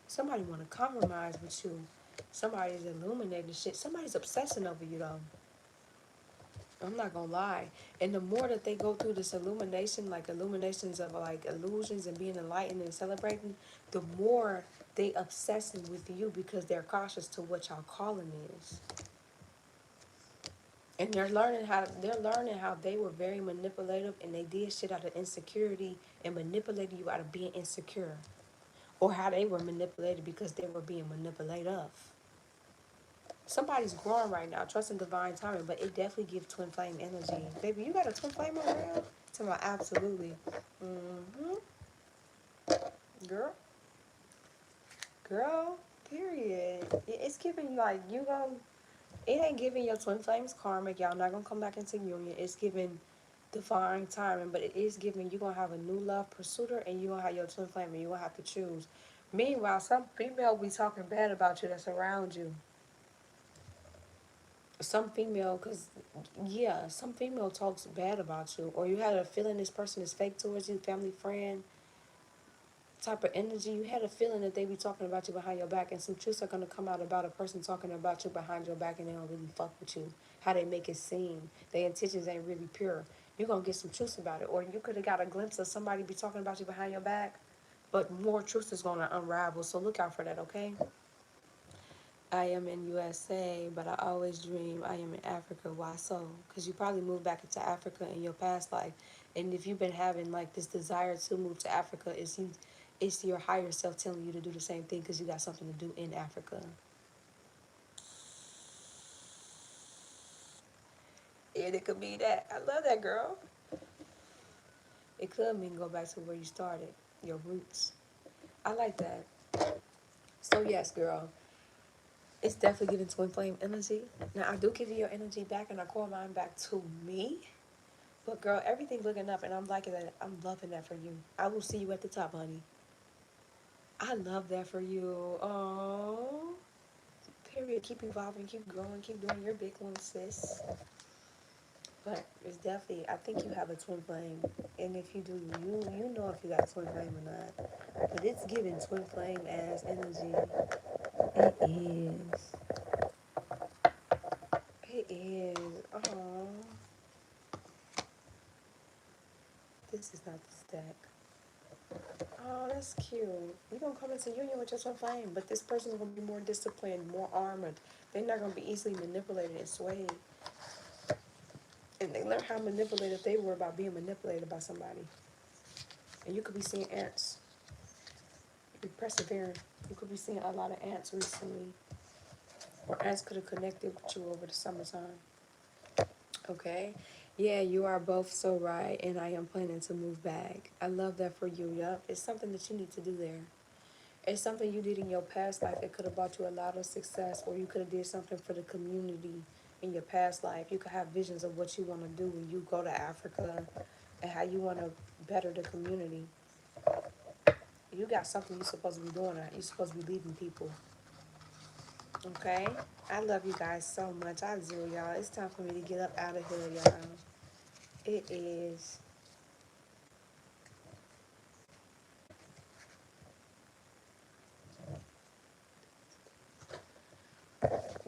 Somebody want to compromise with you. Somebody's illuminating shit. Somebody's obsessing over you, though. I'm not gonna lie. And the more that they go through this illumination, like illuminations of like illusions and being enlightened and celebrating, the more they obsessing with you because they're cautious to what y'all calling is. And they're learning how they were very manipulative and they did shit out of insecurity and manipulated you out of being insecure. Or how they were manipulated because they were being manipulative. Somebody's growing right now, trusting divine timing, but it definitely gives twin flame energy. Baby, you got a twin flame around? Tell me, absolutely. Mm-hmm. Girl. Girl. Period. It's giving like you gonna. It ain't giving your twin flames karmic. Y'all not gonna come back into union. It's giving divine timing, but it is giving you gonna have a new love pursuiter and you gonna have your twin flame and you gonna have to choose. Meanwhile, some female be talking bad about you that's around you. Some female, because yeah, some female talks bad about you, or you had a feeling this person is fake towards you, family, friend type of energy. You had a feeling that they be talking about you behind your back, and some truths are gonna come out about a person talking about you behind your back, and they don't really fuck with you. How they make it seem, their intentions ain't really pure. You're gonna get some truths about it, or you could have got a glimpse of somebody be talking about you behind your back, but more truths is gonna unravel. So look out for that, okay? I am in USA, but I always dream I am in Africa. Why so? Because you probably moved back into Africa in your past life, and if you've been having like this desire to move to Africa, it's your higher self telling you to do the same thing because you got something to do in Africa. And it could be that. I love that, girl. It could mean go back to where you started, your roots. I like that. So yes, girl. It's definitely giving twin flame energy. Now I do give you your energy back and I call mine back to me. But girl, everything looking up and I'm liking that. I'm loving that for you. I will see you at the top, honey. I love that for you. Oh, period. Keep evolving, keep growing, keep doing your big one, sis. But it's definitely, I think you have a twin flame. And if you do, you know if you got a twin flame or not. But it's giving twin flame as energy. It is. It is. Oh, this is not the stack. Oh, that's cute. You're gonna come into union with your twin flame, but this person's gonna be more disciplined, more armored. They're not gonna be easily manipulated and swayed. And they learn how manipulative they were about being manipulated by somebody. And you could be seeing ants. Be persevering. You could be seeing a lot of ants recently. Or ants could have connected with you over the summertime. Okay? Yeah, you are both so right, and I am planning to move back. I love that for you, yup. It's something that you need to do there. It's something you did in your past life that could have brought you a lot of success, or you could have did something for the community in your past life. You could have visions of what you want to do when you go to Africa and how you want to better the community. You got something you're supposed to be doing. You're supposed to be leading people. Okay? I love you guys so much. I do, y'all. It's time for me to get up out of here, y'all. It is.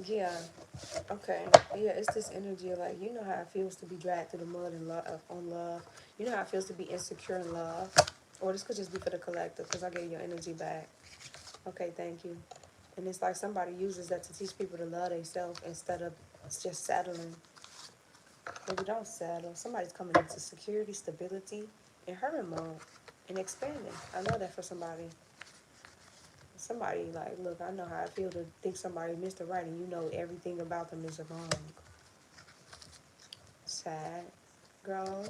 Yeah. Okay. Yeah, it's this energy of like, you know how it feels to be dragged through the mud and love on love. You know how it feels to be insecure in love. Or this could just be for the collective because I gave your energy back. Okay, thank you. And it's like somebody uses that to teach people to love themselves instead of just settling. Maybe don't settle. Somebody's coming into security, stability, and hermit mode and expanding. I know that for somebody. Somebody like, look, I know how I feel to think somebody missed it right and you know everything about them is wrong. Sad. Girl,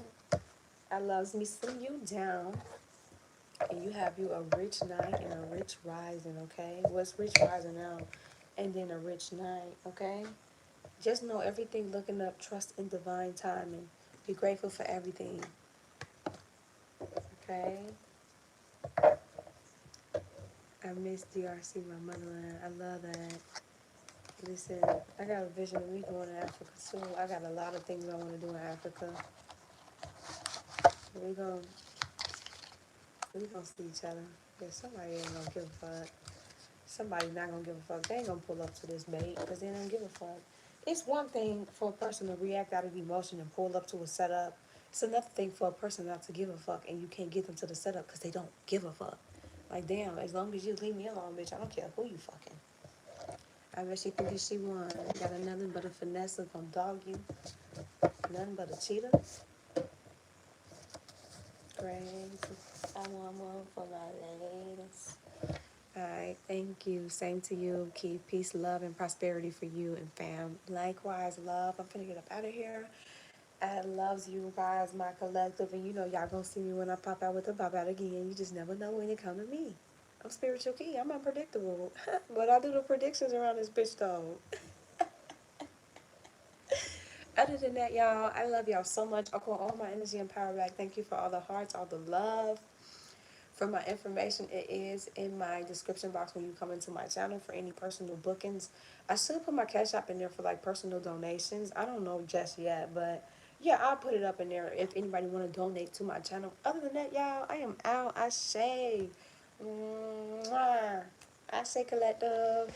I loves me some you down. And you have you a rich night and a rich rising, okay? What's rich rising now? And then a rich night, okay? Just know everything looking up, trust in divine timing. Be grateful for everything, okay? I miss DRC, my motherland. I love that. Listen, I got a vision of me going to Africa too. I got a lot of things I want to do in Africa. We gon' we gonna see each other. Yeah, somebody ain't gonna give a fuck. Somebody not gonna give a fuck. They ain't gonna pull up to this bait because they don't give a fuck. It's one thing for a person to react out of emotion and pull up to a setup. It's another thing for a person not to give a fuck and you can't get them to the setup because they don't give a fuck. Like, damn, as long as you leave me alone, bitch, I don't care who you fucking. I bet she thinking she won. Got nothing but a finesse gonna dog you. Nothing but a cheater. Crazy. I want more for my ladies. Alright, thank you. Same to you. Keep peace, love, and prosperity for you and fam. Likewise, love. I'm finna get up out of here. I loves you guys, my collective, and you know y'all gonna see me when I pop out with a pop out again. You just never know when it come to me. I'm spiritual key. I'm unpredictable, but I do the predictions around this bitch though. Other than that, y'all, I love y'all so much. I call all my energy and power back. Thank you for all the hearts, all the love. For my information, it is in my description box when you come into my channel for any personal bookings. I should put my Cash App in there for like personal donations. I don't know just yet, but yeah, I'll put it up in there if anybody want to donate to my channel. Other than that, y'all, I am out. I say, mwah. I say collective.